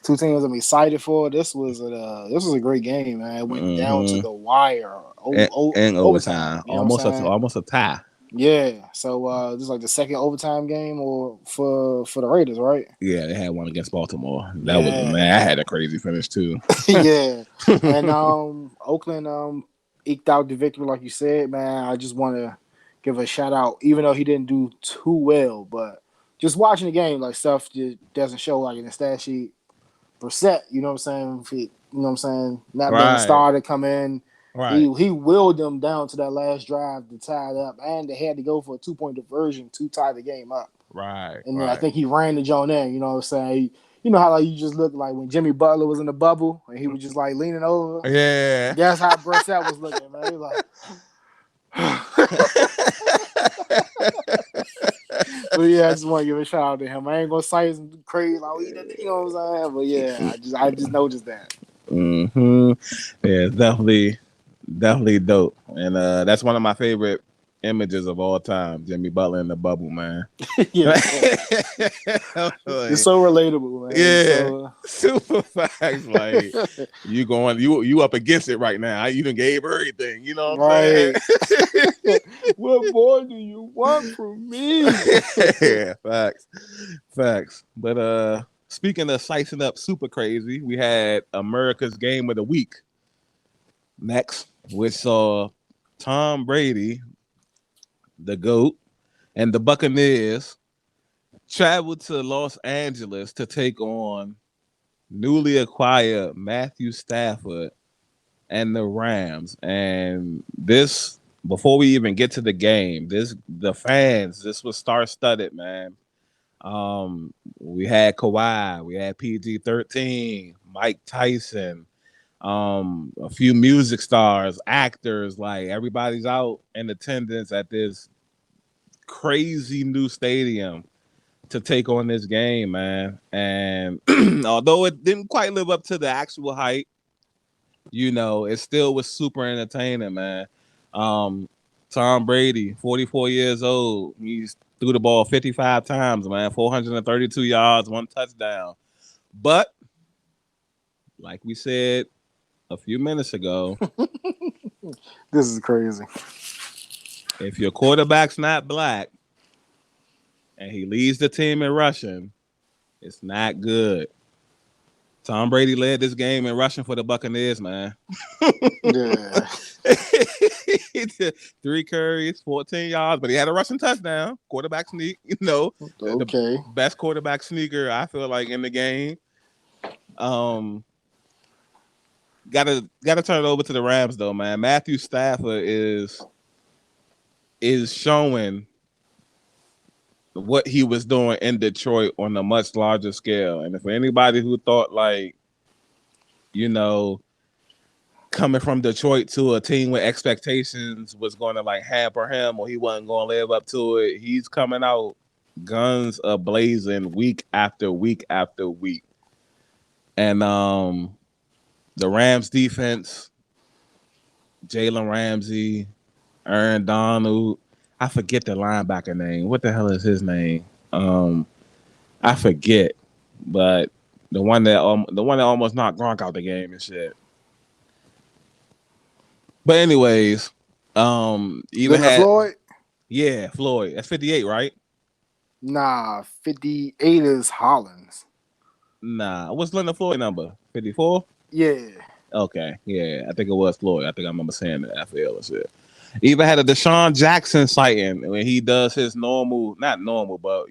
two teams I'm excited for, this was a great game, man. It went down to Mm-hmm. the wire, And overtime. overtime, You know what I'm saying? almost a tie. Yeah. So this is like the second overtime game or for the Raiders, right? Yeah, they had one against Baltimore. That was Yeah. man. I had a crazy finish too. Yeah. And Oakland eked out the victory like you said, man. I just want to give a shout out, even though he didn't do too well, but just watching the game, like stuff just doesn't show like in the stat sheet. Brissett, you know what I'm saying? You know what I'm saying? Not being a Right, starter, come in. right, He willed them down to that last drive to tie it up, and they had to go for a 2 point diversion to tie the game up. right, And then I right. think he ran the joint in. You know what I'm saying? You know how like you just look like when Jimmy Butler was in the bubble and he was just like leaning over. Yeah. That's how Brissett was looking, man. He was like, but yeah, I just want to give a shout out to him. I ain't gonna say some crazy like he did, you know what I'm saying? But yeah, I just noticed that. Mm-hmm. Yeah, it's definitely dope, and that's one of my favorite images of all time. Jimmy Butler in the bubble, man. Yeah, it's Like, so relatable, man. yeah, So super facts. Like you up against it right now. You done gave everything. You know what I'm right. What more do you want from me? saying? Yeah, facts. But speaking of slicing up super crazy, we had America's Game of the Week next, which saw Tom Brady, the GOAT, and the Buccaneers travel to Los Angeles to take on newly acquired Matthew Stafford and the Rams. And this, before we even get to the game, the fans, this was star studded, man. We had Kawhi, we had PG-13, Mike Tyson, a few music stars, actors, like everybody's out in attendance at this crazy new stadium to take on this game, man. And although it didn't quite live up to the actual hype, It still was super entertaining, man. Um, Tom Brady, 44 years old, he's threw the ball 55 times, man, 432 yards, one touchdown. But like we said a few minutes ago, This is crazy. if your quarterback's not black and he leads the team in rushing, it's not good. Tom Brady led this game in rushing for the Buccaneers, man. Yeah. 3 carries, 14 yards, but he had a rushing touchdown. Quarterback sneak, the Okay. best quarterback sneaker I feel like in the game. Um, gotta turn it over to the Rams though, man. Matthew Stafford is showing what he was doing in Detroit on a much larger scale. And for anybody who thought like, you know, coming from Detroit to a team with expectations was going to like hamper him or he wasn't going to live up to it. He's coming out guns a blazing week after week after week. And the Rams defense, Jalen Ramsey, Aaron Donald, I forget the linebacker name. What the hell is his name? I forget, but the one that almost knocked Gronk out the game and shit. But anyways, even Leonard had Floyd? yeah, Floyd. That's 58, right? Nah, 58 is Hollins. Nah. What's Leonard Floyd number? 54? Yeah. Okay. Yeah, I think it was Floyd. I think I remember saying that. I feel and shit. Even had a Deshaun Jackson sighting when he does his normal, not normal, but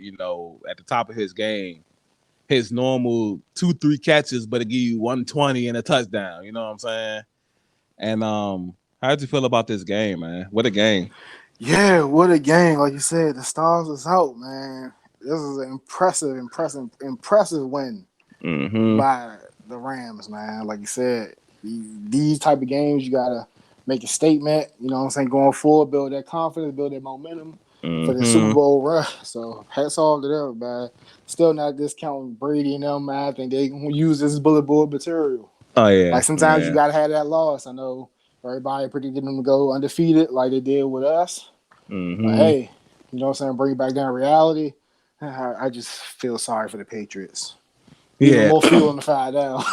at the top of his game, his normal 2-3 catches, but it give you 120 and a touchdown. You know what I'm saying? And how'd you feel about this game, man? What a game. Yeah, what a game. Like you said, the stars was out, man. This is an impressive win Mm-hmm. by the Rams, man. Like you said, these type of games, you got to make a statement, you know what I'm saying, going forward, build that confidence, build that momentum for the Super Mm-hmm. Bowl run. So hats off to them, man. Still not discounting Brady and them, man. I think they gonna use this bullet board material. Oh yeah. Like sometimes you Yeah. gotta have that loss. I know everybody predicted them to go undefeated like they did with us. But Mm-hmm. hey, you know what I'm saying? Bring it back down to reality. I just feel sorry for the Patriots. Even Yeah. more fuel on the fire down.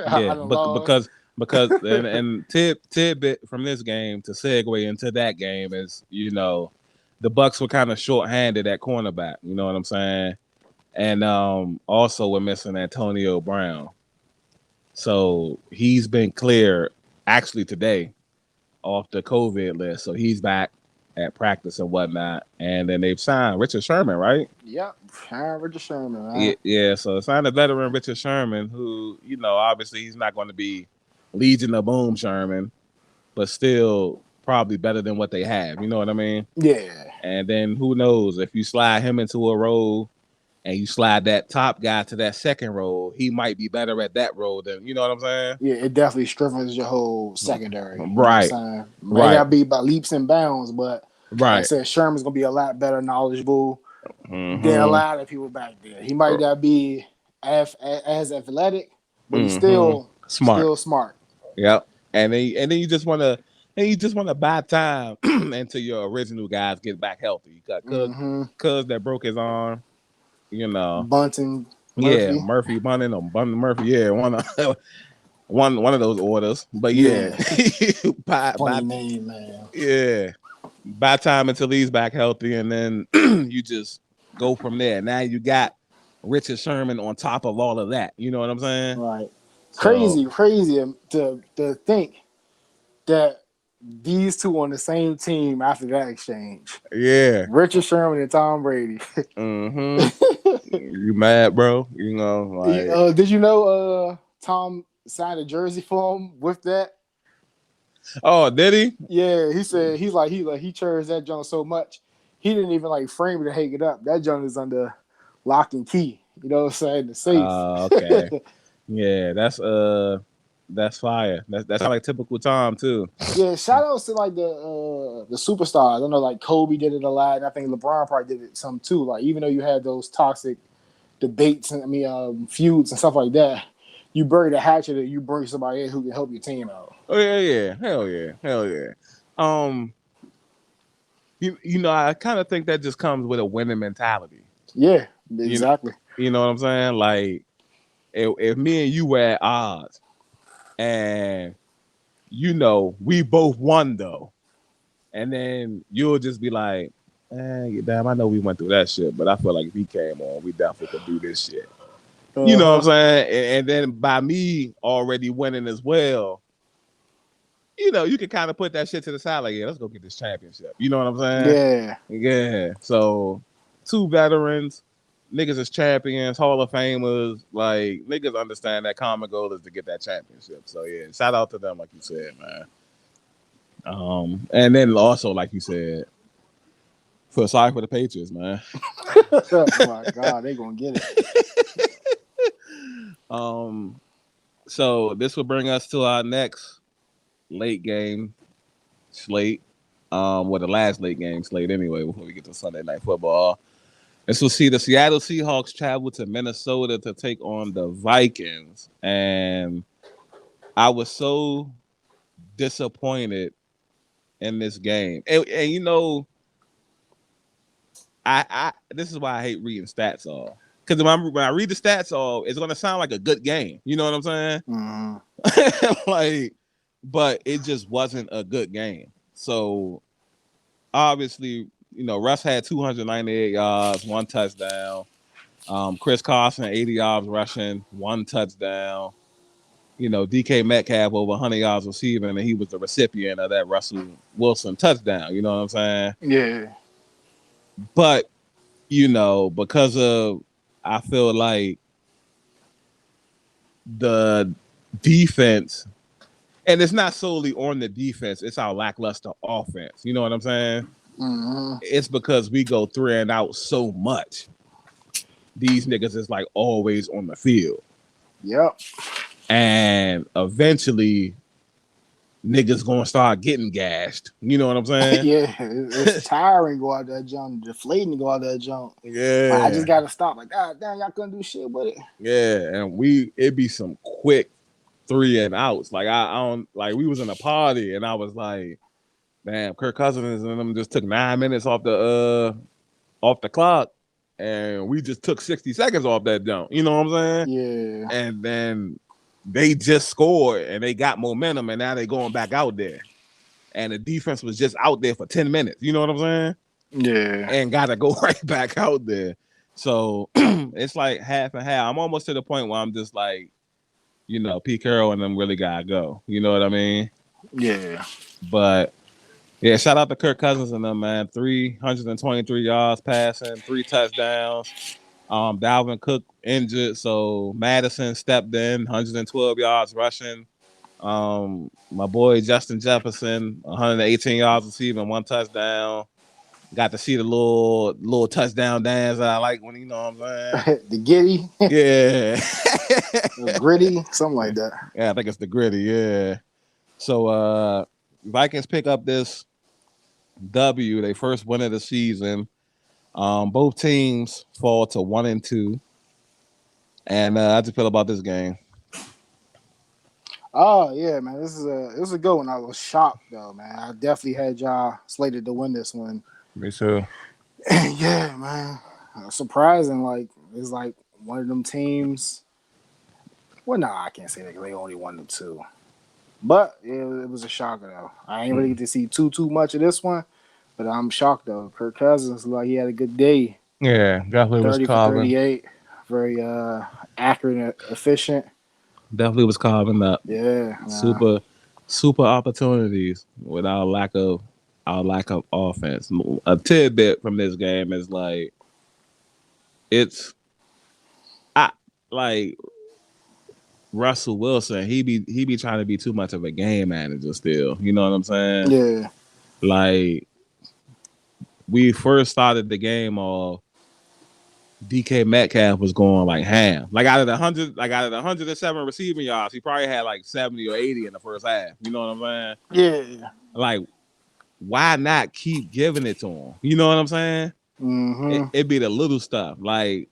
I Yeah. done But lost. because and tidbit from this game to segue into that game is the Bucks were kind of short-handed at cornerback. You know what I'm saying? And also we're missing Antonio Brown. So he's been cleared actually today off the COVID list. So he's back at practice and whatnot. And then they've signed Richard Sherman, right? Yep. Richard Sherman, Yeah, man. yeah. So signed a veteran Richard Sherman, who obviously he's not going to be Legion of Boom Sherman, but still probably better than what they have. You know what I mean? Yeah. And then who knows if you slide him into a role and you slide that top guy to that second role, he might be better at that role than you know what I'm saying? Yeah, it definitely strengthens your whole secondary. You know what I'm Right, saying? May right, not be by leaps and bounds, but like I right. said, Sherman's gonna be a lot better knowledgeable than a Mm-hmm. lot of people back there. He might not be as athletic, but he's Mm-hmm. Smart. still smart. Yep. And then you just want to buy time until your original guys get back healthy. Mm-hmm. Cuz that broke his arm, you know. Bunting, Yeah, Murphy. Murphy Bunning or Bunning Murphy. Yeah, one of those orders. But yeah, Yeah, by funny name, man. yeah, buy time until he's back healthy, and then you just go from there. Now you got Richard Sherman on top of all of that. You know what I'm saying? Right. So Crazy to think that these two on the same team after that exchange. yeah. Richard Sherman and Tom Brady. Mm-hmm. You mad, bro? Like, Did you know Tom signed a jersey for him with that? oh, did he? Yeah, he said he cherished that junk so much he didn't even like frame it and hang it up. That junk is under lock and key. You know what I'm saying? The safe. Okay. Yeah, that's fire. That's like typical Tom too. Yeah, shout outs to like the superstars. I know like Kobe did it a lot, and I think LeBron probably did it some too. Like even though you had those toxic debates and feuds and stuff like that, you bury the hatchet and you bring somebody in who can help your team out. Oh yeah, hell yeah. Um, you know, I kind of think that just comes with a winning mentality. Yeah, You exactly. you know what I'm saying? Like if me and you were at odds, and you know we both won though, and then you'll just be like, damn, I know we went through that shit, but I feel like if he came on, we definitely could do this shit. You Uh know what I'm huh. saying? And then by me already winning as well, you know, you can kind of put that shit to the side, like, yeah, let's go get this championship. You know what I'm saying? Yeah. Yeah. So two veterans, niggas is champions, Hall of Famers, like niggas understand that common goal is to get that championship. So yeah, shout out to them, like you said, man. And then also, like you said, feel sorry for the Patriots, man. Oh my God, they gonna get it. um, so this will bring us to our next late game slate. Well, the last late game slate anyway, before we get to Sunday night football. This will see the Seattle Seahawks travel to Minnesota to take on the Vikings. And I was so disappointed in this game. And you know, I this is why I hate reading stats off. Because when I read the stats off, it's gonna sound like a good game. You know what I'm saying? Mm-hmm. Like, but it just wasn't a good game. So obviously, you know, Russ had 298 yards, one touchdown. Chris Carson, 80 yards rushing, one touchdown. You know, DK Metcalf over 100 yards receiving, and he was the recipient of that Russell Wilson touchdown. You know what I'm saying? Yeah. But you know, because of I feel like the defense, and it's not solely on the defense, it's our lackluster offense. You know what I'm saying? Mm-hmm. It's because we go three and out so much. These niggas is like always on the field. Yep. And eventually niggas gonna start getting gashed. You know what I'm saying? Yeah, it's tiring go out that jump, deflating to go out that jump. Like I just Yeah. gotta stop. Like, God damn, y'all couldn't do shit with it. Yeah. And it be some quick three and outs. Like I don't like we was in a party and I was like, damn, Kirk Cousins and them just took 9 minutes off the clock and we just took 60 seconds off that jump. You know what I'm saying? Yeah. And then they just scored and they got momentum and now they going back out there. And the defense was just out there for 10 minutes. You know what I'm saying? Yeah. And gotta go right back out there. So it's like half and half. I'm almost to the point where I'm just like, you know, Pete Carroll and them really gotta go. You know what I mean? Yeah. But yeah, shout out to Kirk Cousins and them, man. 323 yards passing, three touchdowns. Dalvin Cook injured, so Madison stepped in, 112 yards rushing. My boy Justin Jefferson, 118 yards receiving, one touchdown. Got to see the little touchdown dance that I like when you know what I'm saying. The giddy, Yeah. the gritty, something like that. Yeah, I think it's the gritty, yeah. So Vikings pick up this W, they first win of the season. Both teams fall to 1-2. And how do you feel about this game? Oh yeah, man. This is a good one. I was shocked though, man. I definitely had y'all slated to win this one. Me too. Yeah, man. Surprising, like it's like one of them teams. Well, no, I can't say that because they only won the two. But it was a shocker though. I ain't really get to see too much of this one, but I'm shocked though. Kirk Cousins looked like he had a good day. Yeah, definitely was 30 for carving. 38. Very accurate and efficient. Definitely was carving up. Yeah, nah. Super opportunities with our lack of offense. A tidbit from this game is like it's I like Russell Wilson. He be trying to be too much of a game manager still. You know what I'm saying? Yeah. Like we first started the game off, DK Metcalf was going like ham. Like out of the 107 receiving yards, he probably had like 70 or 80 in the first half. You know what I'm saying? Yeah. Like, why not keep giving it to him? You know what I'm saying? Mm-hmm. It be the little stuff. Like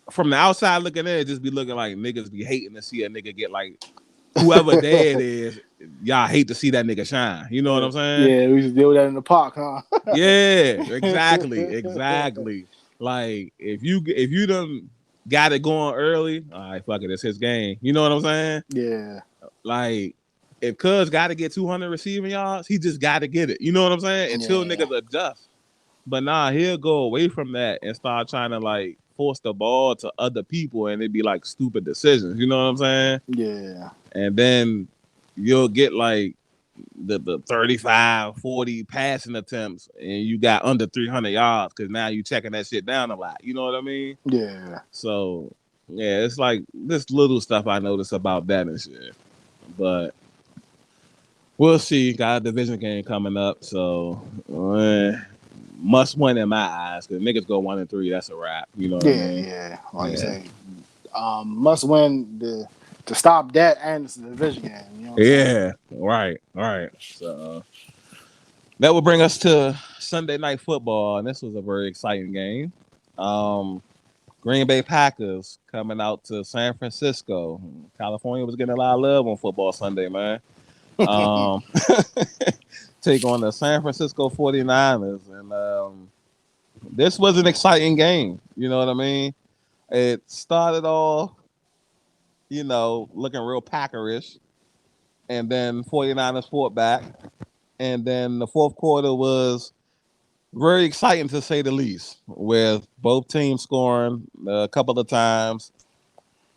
from the outside looking in, it just be looking like niggas be hating to see a nigga get like whoever dead is, y'all hate to see that nigga shine. You know what I'm saying? Yeah, we just deal with that in the park, huh? Yeah, exactly, exactly. Like if you done got it going early, all right, fuck it, it's his game. You know what I'm saying? Yeah, Like if Cuz got to get 200 receiving yards, he just got to get it. You know what I'm saying? Until yeah, niggas adjust. But nah, he'll go away from that and start trying to like force the ball to other people, and it'd be like stupid decisions. You know what I'm saying? yeah, And then you'll get like the 35, 40 passing attempts, and you got under 300 yards because now you checking that shit down a lot. You know what I mean? yeah, So yeah, it's like this little stuff I notice about that and shit. But we'll see. Got a division game coming up, so must win in my eyes. Because niggas go 1-3, that's a wrap. You know what I yeah, mean? yeah. Like you Yeah, say, must win to stop that and it's the division game. You know what I'm saying? yeah, right, right. So that will bring us to Sunday night football, and this was a very exciting game. Um, Green Bay Packers coming out to San Francisco. California was getting a lot of love on football Sunday, man. Um, take on the San Francisco 49ers. And this was an exciting game. You know what I mean? It started off, looking real Packerish. And then 49ers fought back. And then the fourth quarter was very exciting to say the least, with both teams scoring a couple of times.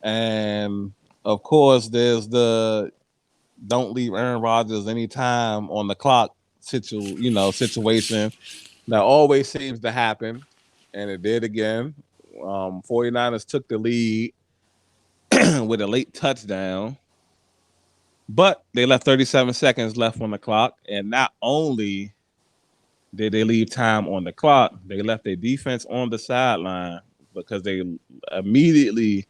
And of course, there's the don't leave Aaron Rodgers any time on the clock situation that always seems to happen. And it did again. 49ers took the lead with a late touchdown, but they left 37 seconds left on the clock. And not only did they leave time on the clock, they left their defense on the sideline because they immediately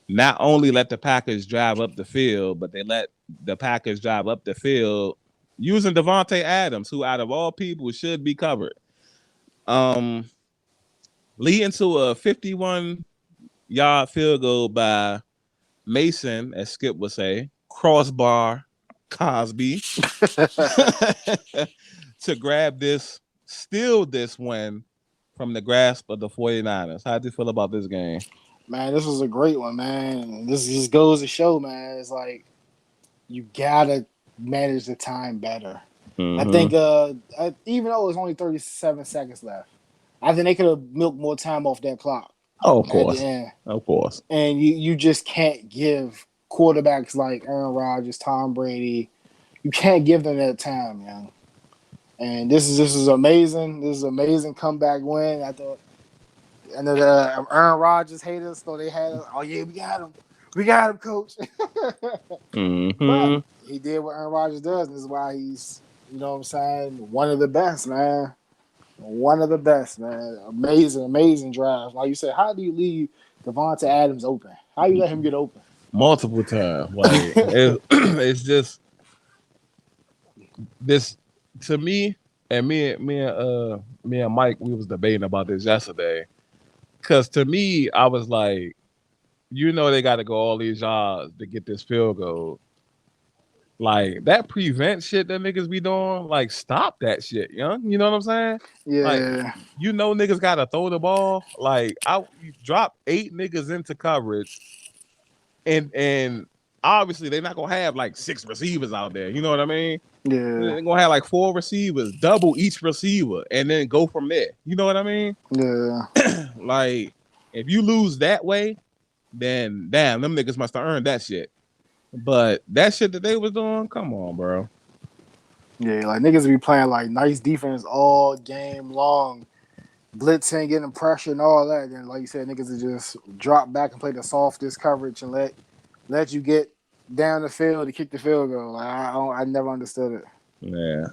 not only let the Packers drive up the field, but they let the Packers drive up the field using Devontae Adams, who out of all people should be covered. Um, Leading to a 51-yard field goal by Mason, as Skip would say, crossbar Cosby to steal this win from the grasp of the 49ers. How do you feel about this game? Man, this was a great one, man. And this just goes to show, man. It's like you gotta manage the time better. I think, Mm-hmm. even though it was only 37 seconds left, I think they could have milked more time off that clock Oh, of at the course. end. Of course. And you just can't give quarterbacks like Aaron Rodgers, Tom Brady, you can't give them that time, man. And this is amazing. This is an amazing comeback win. I know the Aaron Rodgers haters thought they had us. Oh yeah, we got him, coach. But Mm-hmm. he did what Aaron Rodgers does, and this is why he's, what I'm saying, one of the best, man. One of the best, man. Amazing, amazing drives. Like you said, how do you leave Devonta Adams open? How you let him get open? Multiple times. Like it's just this to me, and me and Mike, we was debating about this yesterday. Cause to me, I was like, they got to go all these yards to get this field goal. Like that prevent shit that niggas be doing. Like stop that shit, young. You know what I'm saying? Like Yeah, niggas got to throw the ball. Like you drop 8 niggas into coverage, and obviously they're not gonna have like 6 receivers out there. You know what I mean? yeah, They're gonna have like 4 receivers, double each receiver, and then go from there. You know what I mean? yeah, Like if you lose that way, then damn, them niggas must have earned that shit. But that shit that they was doing, come on, bro. yeah. Like niggas be playing like nice defense all game long, blitzing, getting pressure and all that. And like you said, niggas would just drop back and play the softest coverage and let you get down the field to kick the field goal. Like, I never understood it. Yeah.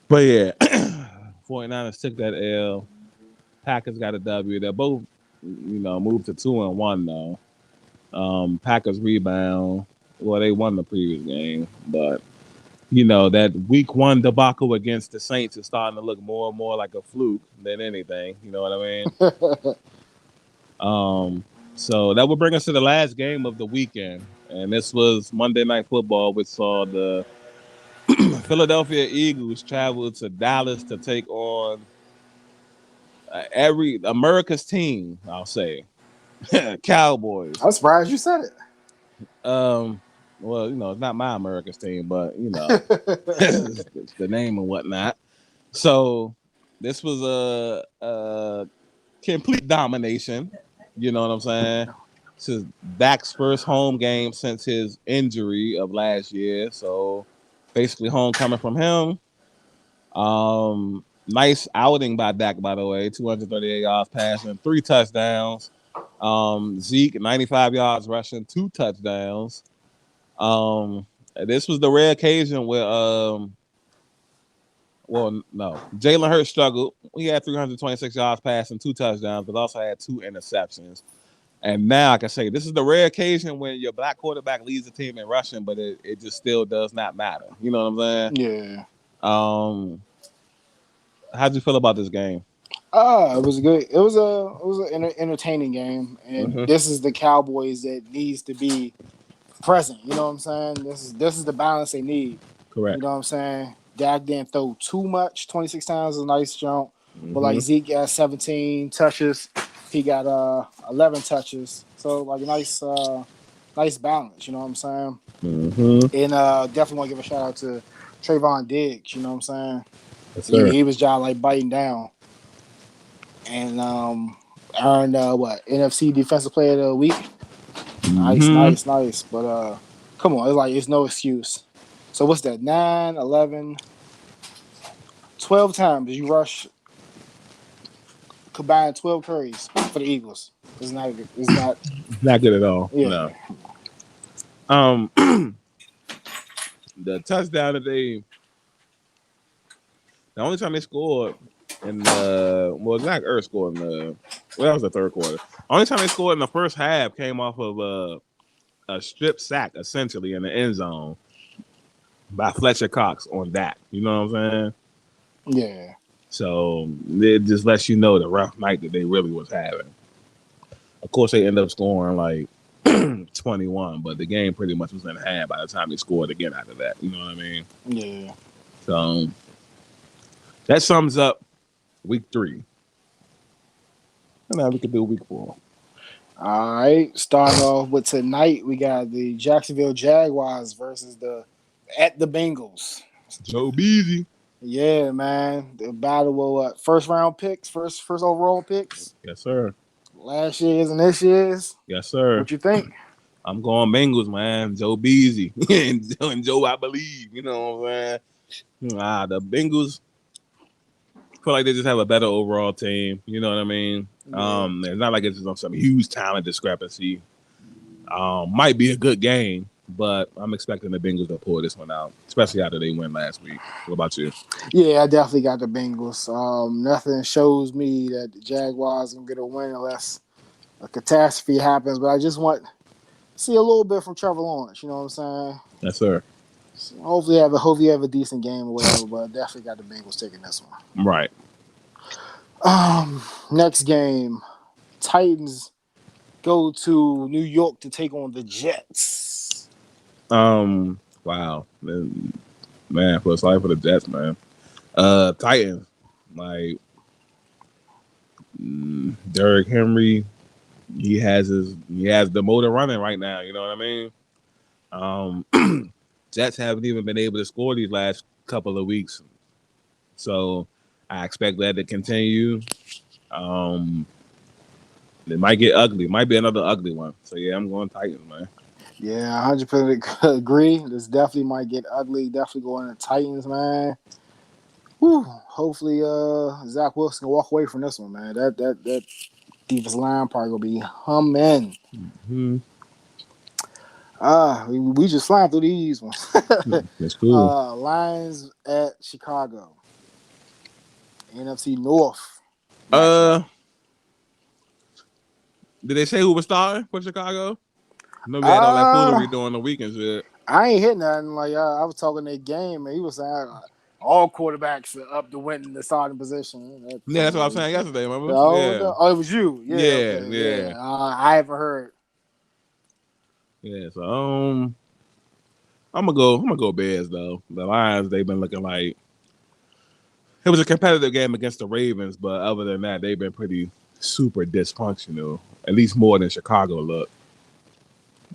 But yeah, 49ers took that L. Packers got a W. They're both, moved to 2-1 now. Packers rebound. Well, they won the previous game, but that week 1 debacle against the Saints is starting to look more and more like a fluke than anything. You know what I mean? So that will bring us to the last game of the weekend, and this was Monday Night Football, which saw the Philadelphia Eagles travel to Dallas to take on every America's team. I'll say Cowboys. I'm surprised you said Um, well, it's not my America's team, but it. it's the name and whatnot. So this was a complete domination. You know what I'm saying? This is Dak's first home game since his injury of last year. So basically, homecoming from him. Nice outing by Dak, by the way. 238 yards passing, 3 touchdowns. Zeke 95 yards rushing, 2 touchdowns. Um, this was the rare occasion where well, no. Jalen Hurts struggled. He had 326 yards passing, 2 touchdowns, but also had 2 interceptions. And now, like I say, this is the rare occasion when your black quarterback leads the team in rushing, but it just still does not matter. You know what I'm saying? Yeah. Um, how'd you feel about this game? It was good. It was an entertaining game, and Mm-hmm. this is the Cowboys that needs to be present. You know what I'm saying? This is the balance they need. You Correct. know what I'm saying? Dak didn't throw too much. 26 times is a nice jump, but like Mm-hmm. Zeke got 17 touches. He got 11 touches. So like a nice balance. You know what I'm saying? Mm-hmm. And definitely want to give a shout out to Trayvon Diggs. You know what I'm saying? Yes, He sir. he was just like biting down and earned what NFC Defensive Player of the Week. Nice, Mm-hmm. nice, nice. But come on, it's no excuse. So what's that? 9, 11, 12 times you rush combined 12 curries for the Eagles. It's not good. It's not. Not good at all. No. Yeah, Um, the touchdown that the only time they scored in Zach Ertz scored in that was the third quarter. Only time they scored in the first half came off of a strip sack essentially in the end zone by Fletcher Cox on that. You know what I'm saying? yeah, So it just lets you know the rough night that they really was having. Of course, they end up scoring like 21, but the game pretty much was in hand by the time they scored again after that. You know what I mean? yeah. So that sums up week 3. And now we could do week 4. All right. Starting off with tonight, we got the Jacksonville Jaguars versus the Bengals. Joe Beasy. Yeah, man. The battle of what? First round picks, first overall picks. Yes, sir. Last year's and this year's. Yes, sir. What you think? I'm going Bengals, man. Joe Beasy. and Joe, I believe. You know what I'm saying? The Bengals feel like they just have a better overall team. You know what I mean? Yeah. It's not like it's some huge talent discrepancy. Might be a good game, but I'm expecting the Bengals to pull this one out, especially after they win last week. What about you? Yeah, I definitely got the Bengals. Nothing shows me that the Jaguars gonna get a win unless a catastrophe happens. But I just want to see a little bit from Trevor Lawrence. You know what I'm saying? Yes, sir. So hopefully you have a decent game or whatever. But I definitely got the Bengals taking this one. Right. Next game, Titans go to New York to take on the Jets. Wow. Man, for sorry for the Jets, man. Titans. Like Derrick Henry, he has the motor running right now. You know what I mean? Jets haven't even been able to score these last couple of weeks, so I expect that to continue. Um, it might get ugly. Might be another ugly one. So yeah, I'm going Titans, man. Yeah, 100% agree. This definitely might get ugly. Definitely going to Titans, man. Whew. Hopefully, Zach Wilson can walk away from this one, man. That defense line probably gonna be humming. Mm-hmm. We just flying through these ones. That's cool. Lions at Chicago, NFC North matchup. Uh, did they say who was starting for Chicago? I know we had all that Uh, foolery during the weekend shit. I ain't hit nothing. Like I was talking that game, and he was saying all quarterbacks are up to win the starting position. Yeah, that's what I was saying yesterday. Remember? Oh, Yeah, oh, it was you. Yeah, yeah, okay, yeah. yeah. I haven't heard. Yeah, so I'm gonna go Bears though. The Lions, they've been looking like it was a competitive game against the Ravens, but other than that, they've been pretty super dysfunctional. At least more than Chicago looked.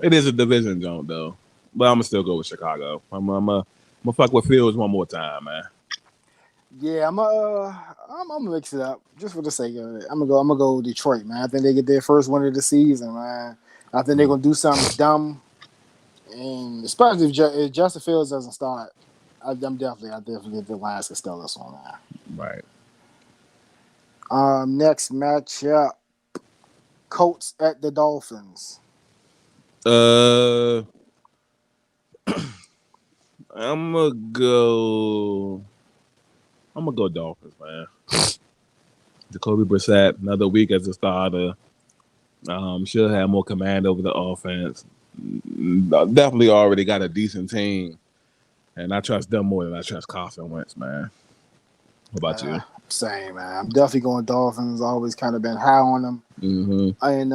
It is a division joint though, but I'm gonna still go with Chicago. I'm gonna fuck with Fields one more time, man. Yeah, I'm gonna mix it up just for the sake of it. I'm gonna go Detroit, man. I think they get their first win of the season, man. I think they're gonna do something dumb, and especially if Justin Fields doesn't start, I definitely get the Lions can steal this one, man. Right. Next matchup, Colts at the Dolphins. Uh, I'm gonna go. I'm gonna go Dolphins, man. Jacoby Brissett, another week as a starter. Should have more command over the offense. Definitely already got a decent team, and I trust them more than I trust Carson Wentz, man. What about Uh, you? Same, man. I'm definitely going Dolphins. Always kind of been high on them. Mm-hmm. And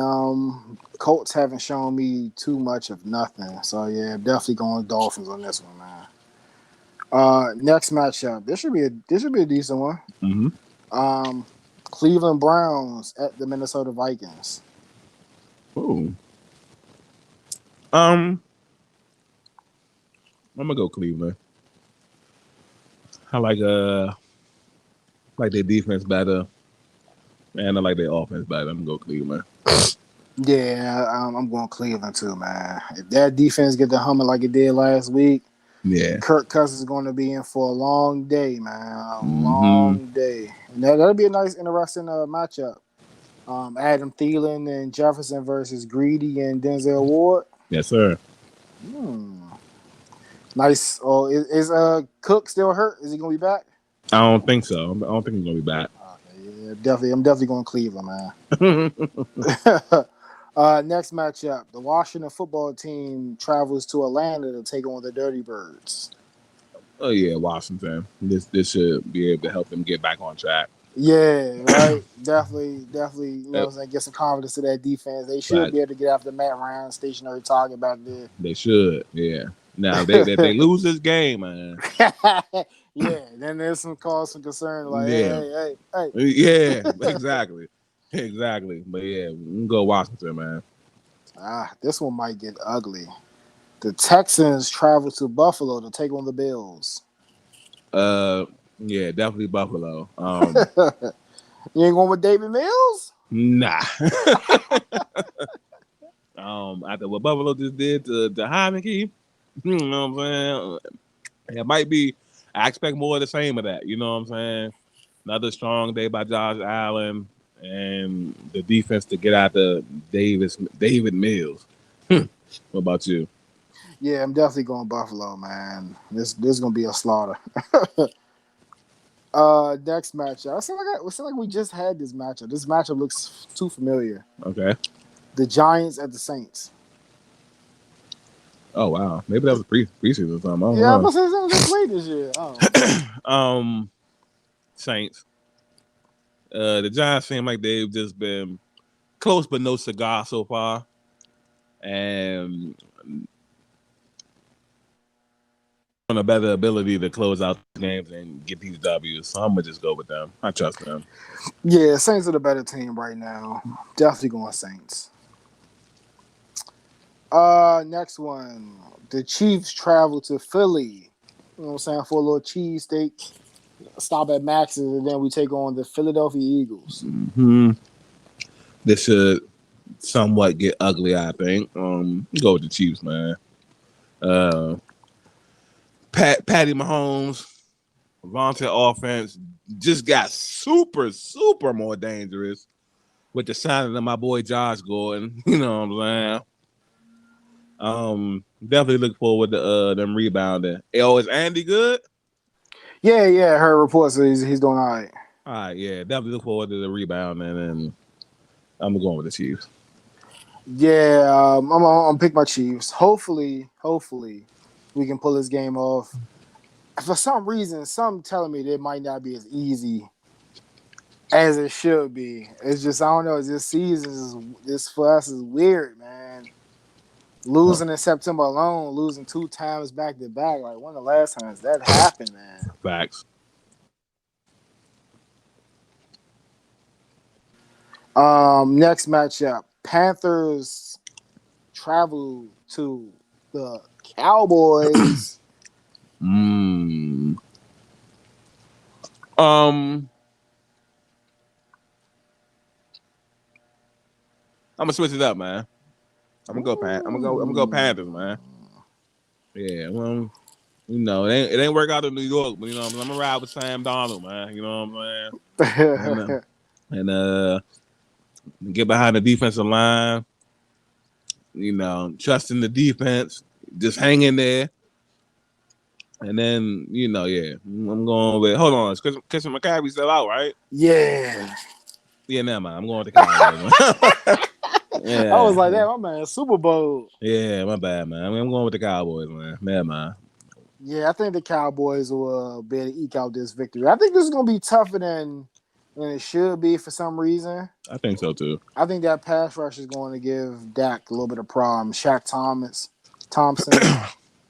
Colts haven't shown me too much of nothing. So yeah, definitely going Dolphins on this one, man. Next matchup. This should be a decent one. Mm-hmm. Um, Cleveland Browns at the Minnesota Vikings. Ooh. I'm gonna go Cleveland. I like their defense better, and I like their offense better. I'm gonna go Cleveland. Yeah, I'm going Cleveland too, man. If that defense get the humming like it did last week, Yeah. Kirk Cousins is going to be in for a long day, man. A Mm-hmm. long day, and that'll be a nice, interesting matchup. Adam Thielen and Jefferson versus Greedy and Denzel Ward. Yes, sir. Hmm. Nice. Oh, is Cook still hurt? Is he gonna be back? I don't think so. I don't think he's gonna be back. Okay, yeah, definitely. I'm definitely going Cleveland, man. Next matchup: the Washington football team travels to Atlanta to take on the Dirty Birds. Oh yeah, Washington. This should be able to help them get back on track. Yeah, right. Definitely. You know, Yep. what I'm saying, get some confidence to that defense. They should Fact. be able to get after Matt Ryan, stationary target back there. They should. Yeah. Now they lose this game, man. Yeah, then there's some cause for concern. Like, Yeah. hey. Yeah. Exactly. Exactly. But yeah, we can go Washington, man. This one might get ugly. The Texans travel to Buffalo to take on the Bills. Uh, yeah, definitely Buffalo. You ain't going with David Mills? Nah. After what Buffalo just did to Heineke, you know what I'm saying? It might be. I expect more of the same of that. You know what I'm saying? Another strong day by Josh Allen and the defense to get out the David Mills. What about you? Yeah, I'm definitely going Buffalo, man. This is gonna be a slaughter. Next matchup. It seems like we just had this matchup. This matchup looks too familiar. Okay. The Giants at the Saints. Oh wow, maybe that was preseason or something. I Yeah, I'm don't gonna say something they played this year. Oh. know. Saints. The Giants seem like they've just been close but no cigar so far, and on a better ability to close out games and get these W's. So I'm gonna just go with them. I trust them. Yeah, Saints are the better team right now. Definitely going Saints. Next one. The Chiefs travel to Philly. You know what I'm saying? For a little cheesesteak. Stop at Max's, and then we take on the Philadelphia Eagles. Mm-hmm. This should somewhat get ugly, I think. Go with the Chiefs, man. Uh, Patty Mahomes, Vontae offense just got super more dangerous with the signing of my boy Josh Gordon. You know what I'm saying? Definitely look forward to them rebounding. Oh, is Andy good? Yeah. I heard reports that he's doing all right. All right, yeah, definitely look forward to the rebounding, and I'm going with the Chiefs. Yeah, I'm gonna pick my Chiefs. Hopefully, we can pull this game off. For some reason, some telling me that it might not be as easy as it should be. It's just I don't know. This season is this for us is weird, man. Losing in September alone, losing 2 times back to back. Like, when the last times that happened, man? Facts. Next matchup, Panthers travel to the Cowboys. Mm. Um, I'm gonna switch it up, man. I'm gonna go Panthers, man. Yeah, well, it ain't work out in New York, but I'm gonna ride with Sam Donald, man. You know what I'm saying? And get behind the defensive line. Trusting the defense, just hang in there, and then yeah, I'm going with. Hold on, Christian McCaffrey still out, right? Yeah. Yeah, never mind. I'm going with the Cowboys, man. I was Yeah, like, that, my man, Super Bowl. yeah, my bad, man. I'm going with the Cowboys, man. Never mind. Yeah, I think the Cowboys will be able to eke out this victory. I think this is going to be tougher than it should be for some reason. I think so too. I think that pass rush is going to give Dak a little bit of problems. Shaq Thompson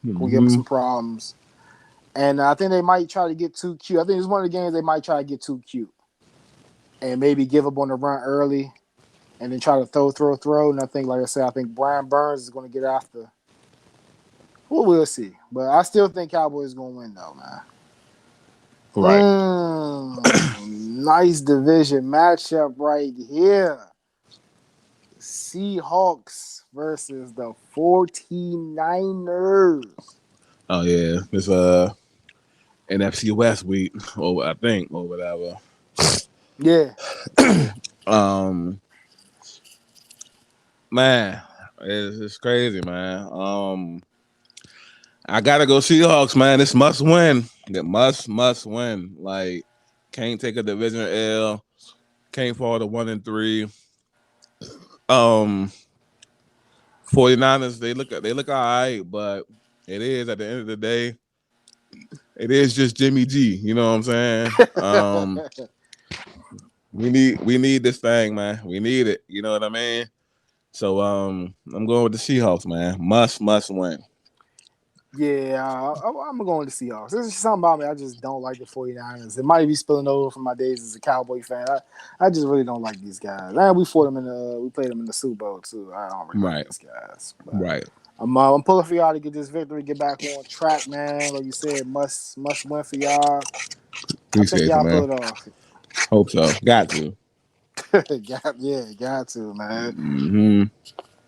will give him Hmm. some problems. And I think they might try to get too cute. I think it's one of the games they might try to get too cute and maybe give up on the run early and then try to throw. And I think, like I said, I think Brian Burns is going to get after. Well, we'll see. But I still think Cowboys is going to win, though, man. Right. Nice division matchup right here. Seahawks versus the 49ers. Oh yeah, it's NFC West week, or I think, or whatever. Yeah. Um, man, it's crazy, man. I gotta go Seahawks, man. This must win. It must win. Like, can't take a division L. Can't fall to 1-3. Um, 49ers, they look all right, but it is at the end of the day, it is just Jimmy G. You know what I'm saying? We need this thing, man. We need it. You know what I mean? So I'm going with the Seahawks, man. Must win. Yeah, I'm going to Seahawks. There's just something about me. I just don't like the 49ers. It might be spilling over from my days as a Cowboy fan. I just really don't like these guys. And we played them in the Super Bowl too. I don't really like Right, these guys. But right. I'm pulling for y'all to get this victory, get back on track, man. Like you said, must win for y'all. I think Appreciate you, y'all man. pull it off. Hope so. Got to. Got to, man. Hmm.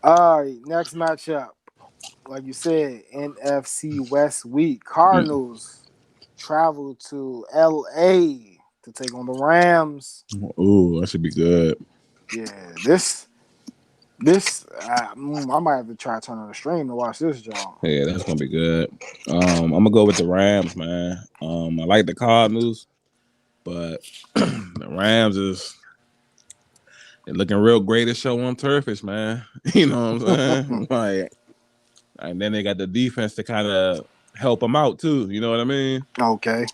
All right, next matchup. Like you said, NFC West week. Cardinals travel to LA to take on the Rams. Ooh, that should be good. Yeah, I might have to try to turn on the stream to watch this, John. Yeah, that's gonna be good. I'm gonna go with the Rams, man. I like the Cardinals, but the Rams is they're looking real great to show on turfish, man. You know what I'm saying? Like, and then they got the defense to kind of help them out too. You know what I mean? Okay,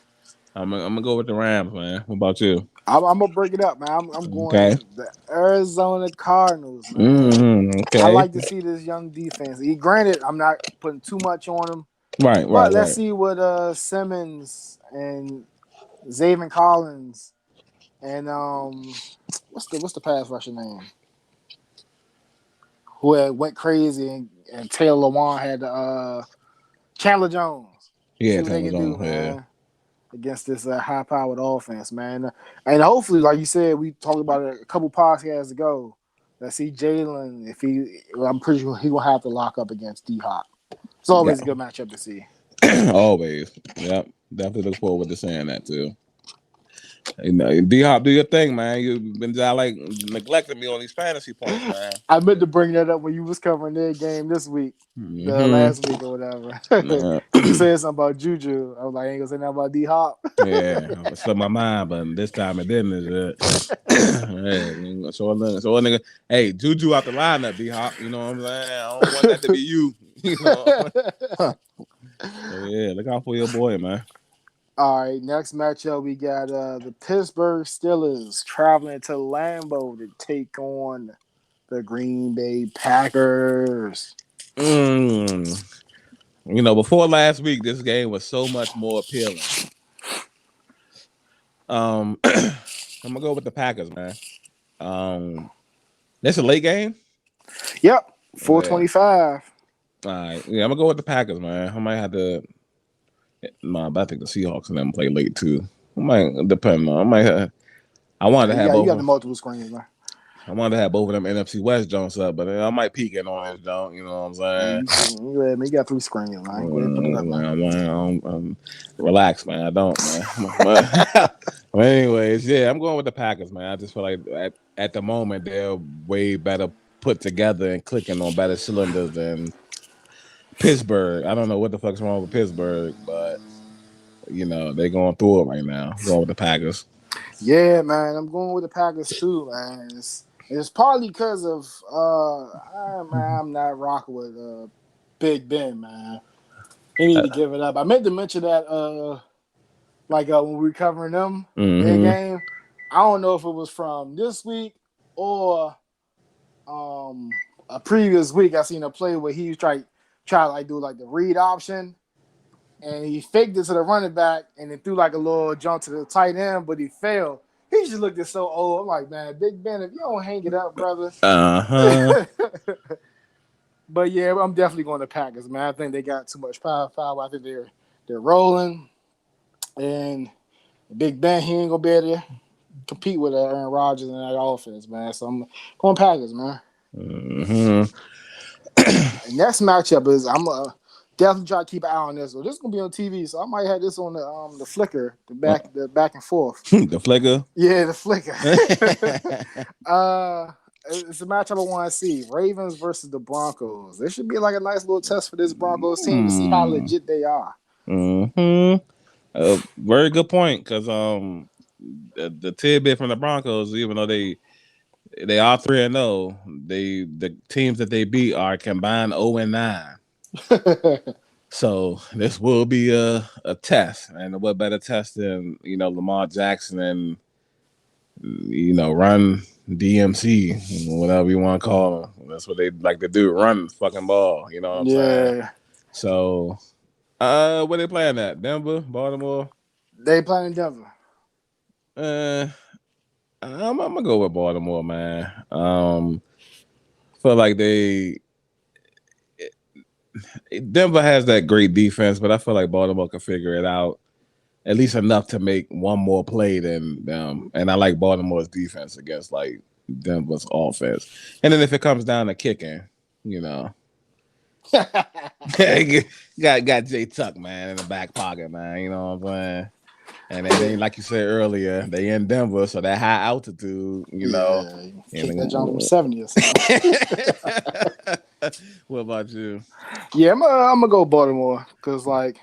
I'm gonna go with the Rams, man. What about you? I'm gonna break it up, man. I'm Okay. going the Arizona Cardinals, man. I Okay. like to see this young defense. Granted, I'm not putting too much on them, Right. but Right. let's Right. see what Simmons and Zayvon Collins and what's the pass rusher name? Who had went crazy and Taylor Lewan had Chandler Jones. Yeah. See what they Time can do, on. Yeah. man, against this high powered offense, man. And hopefully, like you said, we talked about it a couple podcasts ago. Let's see Jalen I'm pretty sure he will have to lock up against D Hop. It's Yeah. always a good matchup to see. Always. Yep. Definitely look forward to saying that too. D Hop, do your thing, man. You've been like neglecting me on these fantasy points, man. I meant to bring that up when you was covering their game this week, the Hmm. last week or whatever, because you said something about Juju. I was like, I ain't gonna say nothing about D Hop. Yeah, it slipped my mind, but this time it didn't. Is it? Hey, so a nigga, hey, Juju out the lineup, D Hop. You know what I'm saying? I don't want that to be you. You know. So yeah, look out for your boy, man. All right, next matchup we got the Pittsburgh Steelers traveling to Lambeau to take on the Green Bay Packers. Mm, before last week, this game was so much more appealing. I'm gonna go with the Packers, man. Um, That's a late game. Yep, four Yeah. twenty-five. All right. Yeah, I'm gonna go with the Packers, man. I might have to. Nah, but I think the Seahawks and them play late too. I might depend on. I might. I wanted Yeah, to have you both got of the them. multiple screens, man. I wanted to have both of them NFC West Jones up, but I might peek in on this junk. You know what I'm Yeah, saying? man. You got three screens, man. Go ahead and put it up, man. Relax, man. I don't, man. But anyways, yeah, I'm going with the Packers, man. I just feel like at the moment they're way better put together and clicking on better cylinders than Pittsburgh. I don't know what the fuck's wrong with Pittsburgh, but they're going through it right now. I'm going with the Packers. Yeah, man. I'm going with the Packers too, man. It's partly because of I'm not rocking with Big Ben, man. He need to give it up. I meant to mention that when we were covering them their Mm-hmm. game. I don't know if it was from this week or a previous week. I seen a play where he was try to like do like the read option, and he faked it to the running back and then threw like a little jump to the tight end, but he failed. He just looked so old. I'm like, man, Big Ben, if you don't hang it up, brother. Uh-huh. But yeah, I'm definitely going to Packers, man. I think they got too much power. I think they're rolling, and Big Ben, he ain't gonna be able to compete with Aaron Rodgers and that offense, man. So I'm going Packers, man. Mm-hmm. And next matchup is I'm definitely try to keep an eye on this. So this is gonna be on TV, so I might have this on the flicker, the back and forth. The flicker. Yeah, the flicker. uh, it's a matchup I want to see: Ravens versus the Broncos. This should be like a nice little test for this Broncos team to see how legit they are. Mm-hmm. Very good point, because the tidbit from the Broncos, even though they are 3-0, the teams that they beat are combined 0-9. So this will be a test, and what better test than Lamar Jackson and run DMC, whatever you want to call them. That's what they like to do, run the fucking ball. You know what I'm saying? Yeah, So, where they playing at? Denver, Baltimore. they playing in Denver. Uh, I'm gonna go with Baltimore, man. Feel like Denver has that great defense, but I feel like Baltimore can figure it out at least enough to make one more play than them. And I like Baltimore's defense against like Denver's offense. And then if it comes down to kicking, you know, got Jay Tuck, man, in the back pocket, man. You know what I'm saying? And it ain't like you said earlier, they in Denver, so that high altitude, Yeah, kick that jump from And 70 or something. what about you? Yeah, I'm gonna go Baltimore because like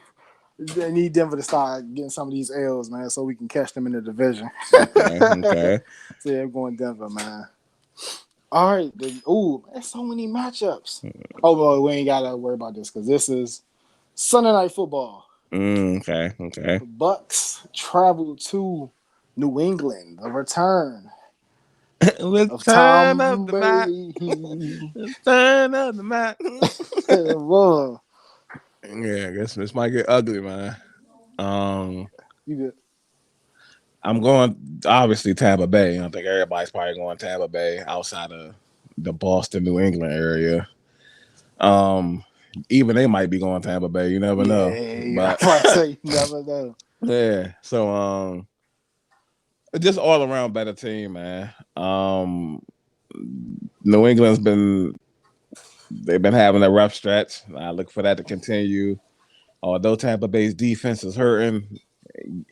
they need Denver to start getting some of these L's, man, so we can catch them in the division. Okay, okay. So yeah, I'm going Denver, man. All right, ooh, there's so many matchups. Oh well, we ain't gotta worry about this because this is Sunday night football. Okay, okay. The Bucks travel to New England. The return of Return of Tom the Mac. Brady. Return of the Mac. Whoa, Yeah, I guess this might get ugly, man. Um, you good? I'm going obviously Tampa Bay. I think everybody's probably going Tampa Bay outside of the Boston, New England area. Um, Even they might be going Tampa Bay. You never know. Yeah, But I might say you never know. yeah, so just all around better team, man. New England's they've been having a rough stretch. I look for that to continue. Although Tampa Bay's defense is hurting,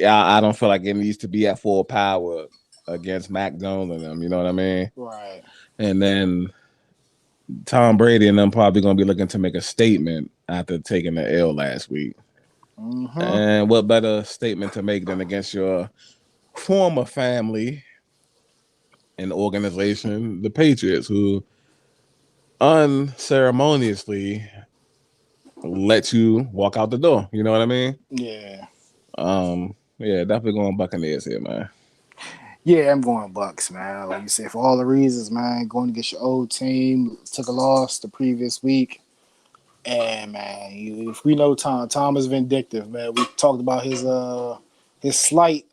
I don't feel like it needs to be at full power against Mac Jones and them. You know what I mean? Right. And then Tom Brady and them probably going to be looking to make a statement after taking the L last week. Mm-hmm. And what better statement to make than against your former family and organization, the Patriots, who unceremoniously let you walk out the door. You know what I mean? Yeah. Yeah, definitely going Buccaneers here, man. Yeah, I'm going Bucks, man. Like you said, for all the reasons, man. Going against your old team, took a loss the previous week. And man, if we know Tom is vindictive, man. We talked about his slight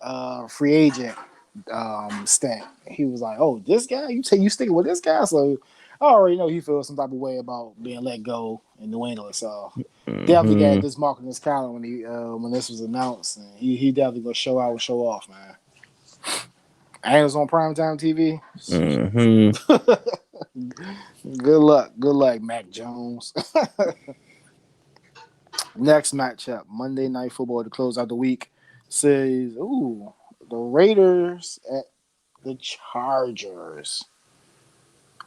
free agent stint. He was like, "Oh, this guy, you say you sticking with this guy?" So I already know he feels some type of way about being let go in New England. So definitely got Mm-hmm. this mark on his calendar when this was announced. And he definitely gonna show out and show off, man. And it was on primetime TV. Mm-hmm. Good luck, Mac Jones. Next matchup, Monday Night Football to close out the week, says, ooh, the Raiders at the Chargers.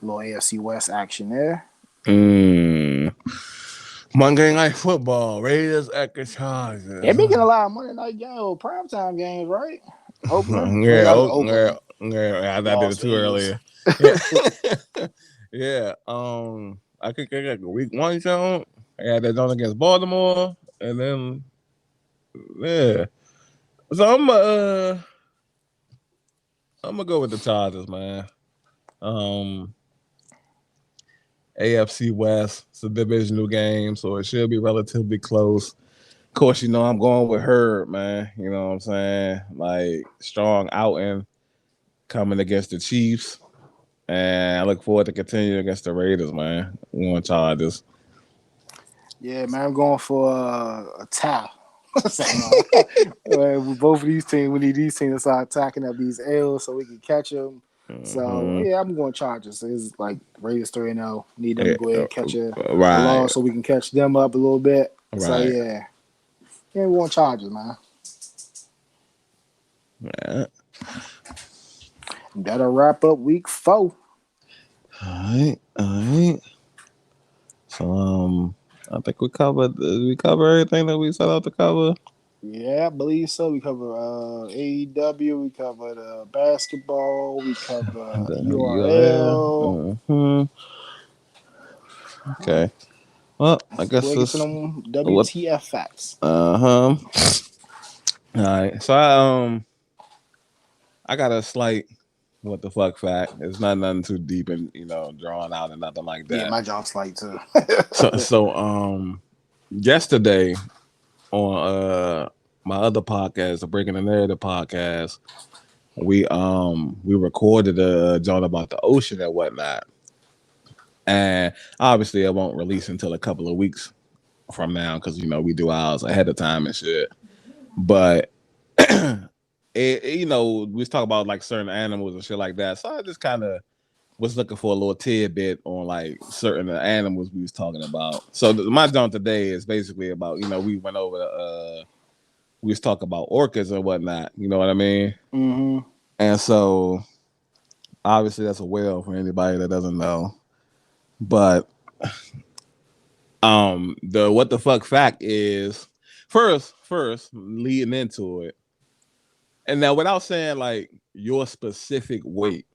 Little AFC West action there. Mm. Monday Night Football, Raiders at the They've Chargers. been getting a lot of Monday night games, primetime games, right? Oakland? I mean, Yeah, not even yeah, Oakland. yeah. I did Las it too Vegas. earlier. Yeah, yeah. I think I got week one show. I had that done against Baltimore, and then yeah. So I'm gonna go with the Chargers, man. Um, AFC West. It's a divisional game, so it should be relatively close. Of course, I'm going with Herb, man. You know what I'm saying? Like strong outing coming against the Chiefs. And I look forward to continuing against the Raiders, man. We want Chargers. Yeah, man, I'm going for a tie. So, both of these teams, we need these teams to start attacking up these L's so we can catch them. So Mm-hmm. yeah, I'm going Chargers. It's like Raiders 3-0. Need them to Yeah, go ahead and catch a right, loss so we can catch them up a little bit. So right. yeah, we want Chargers, man. Yeah. That'll wrap up week 4. All right, all right. So I think we cover everything that we set out to cover. Yeah, I believe so. We cover AEW, we covered basketball, we cover The URL. URL. Okay. Well, I Let's go guess and get to it's them what. WTF facts. All right. So I got a slight what the fuck fact. It's not nothing too deep and drawn out and nothing like Yeah, that. my job's like too. So yesterday on my other podcast, the Breaking the Narrative podcast, we recorded a joint about the ocean and whatnot. And obviously it won't release until a couple of weeks from now because we do ours ahead of time and shit. But we was talking about like certain animals and shit like that. So I just kind of was looking for a little tidbit on like certain animals we was talking about. So my joint today is basically about we went over we was talking about orchids and whatnot. You know what I mean? Mm-hmm. And so obviously that's a whale for anybody that doesn't know. But the what the fuck fact is first leading into it. And now without saying like your specific weight,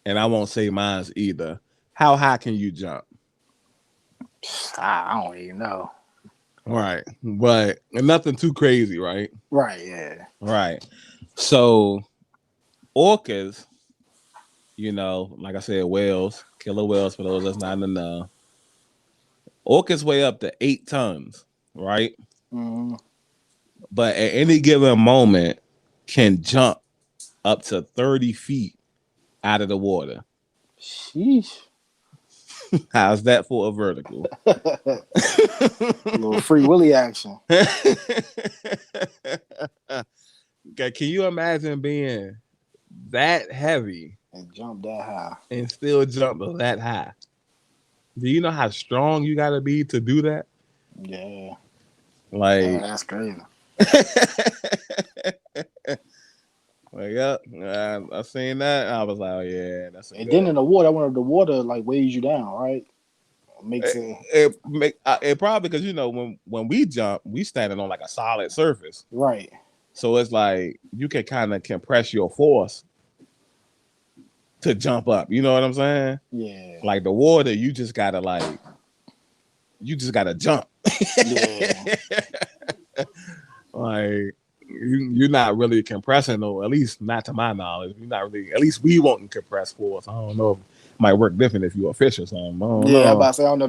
and I won't say mine's either, how high can you jump? I don't even know. Right. But nothing too crazy, right? Right, yeah. Right. So orcas, like I said, whales, killer whales for those that's not in the know. Orcas weigh up to 8 tons, right? Mm-hmm. But at any given moment can jump up to 30 feet out of the water. Sheesh. How's that for a vertical? A little free willy action. Okay, can you imagine being that heavy And jump that high. and still jump that high? Do you know how strong you got to be to do that? Yeah. Like, That's crazy. like, yep, I seen that. I was like, oh, yeah, that's a And then good. in the water, I wonder if the water like weighs you down, right? Makes it It probably because when we jump, we standing on like a solid surface, right. so it's like you can kind of compress your force to jump up. You know what I'm saying? Yeah. Like the water, you just gotta jump. Yeah. Like you're not really compressing, or at least not to my knowledge. You're not really. At least we won't compress force. I don't know. If it might work different if you're a fish or something. I don't Yeah, I'm about know. to say I don't know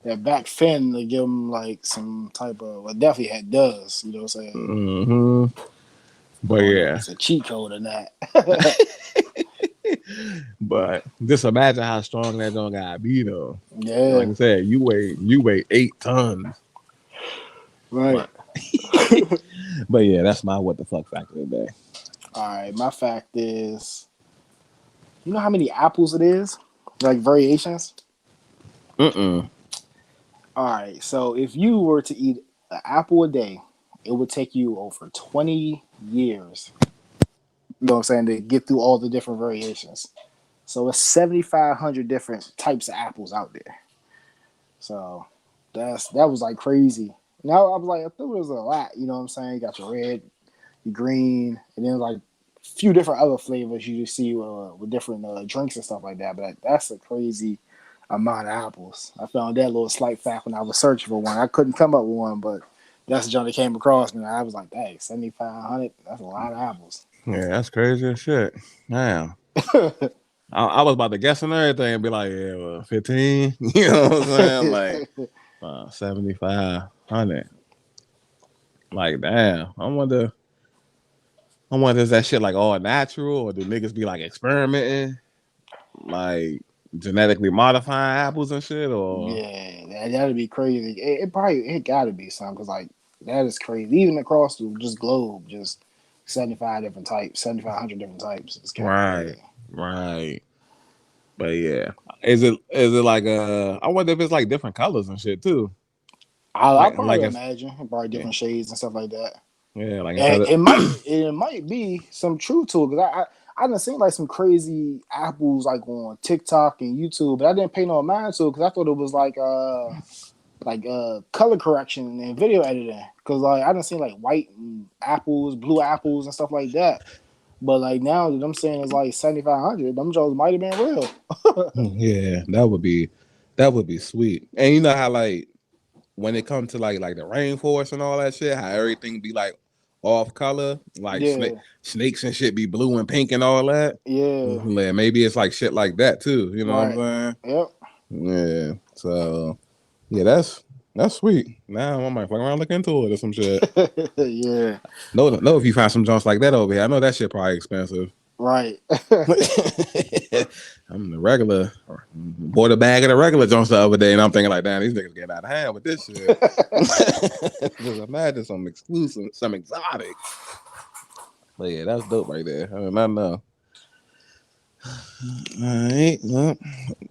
that back fin to give them like some type of well, definitely had does. You know what I'm saying? Hmm. I But don't know if yeah, it's a cheat code or not. but just imagine how strong that joint gotta be though. Like Yeah, I said, you weigh 8 tons. right. But but yeah, that's my what the fuck factor today. All right, my fact is, you know how many apples it is, like variations. Mm-mm. All right, so if you were to eat an apple a day, it would take you over 20 years. You know what I'm saying to get through all the different variations. So it's 7,500 different types of apples out there. So that was like crazy. Now I was like, I thought it was a lot. You know what I'm saying? You got your red, your green, and then like a few different other flavors you just see with different drinks and stuff like that. But that's a crazy amount of apples. I found that little slight fact when I was searching for one. I couldn't come up with one, but that's the joint that came across me. And I was like, dang, 7,500. That's a lot of apples. Yeah, that's crazy as shit. Damn. I was about to guess and everything and be like, yeah, well, 15. You know what I'm saying? Like 7,500. Like, damn. I wonder is that shit like all natural or do niggas be like experimenting? Like genetically modifying apples and shit or Yeah, that'd be crazy. It probably it gotta be something because like that is crazy. Even across the just globe, just 75 different types, 7,500 different types. It's kind of right. crazy. Right. But yeah. Is it like I wonder if it's like different colors and shit too. I Like probably it's imagine probably yeah, different shades and stuff like that. yeah, like And instead of it might be some truth to it because I done seen like some crazy apples like on TikTok and YouTube, but I didn't pay no mind to it because I thought it was like color correction and video editing because like I done seen like white apples, blue apples and stuff like that. But like now that I'm saying it's like 7,500, them Joes might have been real. yeah, that would be sweet. And you know how like when it comes to like the rainforest and all that shit, how everything be like off color, like Yeah, snakes and shit be blue and pink and all that. yeah, Yeah, maybe it's like shit like that too. You know what right. I'm Yep. saying? Yeah. So yeah, that's sweet. Now I might fuck around look into it or some shit. Yeah, No, if you find some joints like that over here, I know that shit probably expensive. right. I'm the regular, bought a bag of the regular joints the other day, and I'm thinking like, damn, these niggas getting out of hand with this shit. Just imagine some exclusive, some exotic. But yeah, that's dope right there. I mean, I know. All right, well,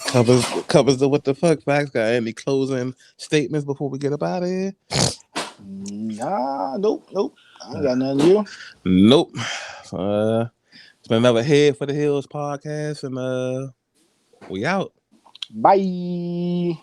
covers the what the fuck facts. Got any closing statements before we get up out of here? Nah, nope. I ain't got nothing to do. Nope. It's been another Head for the Hills podcast, and we out. Bye.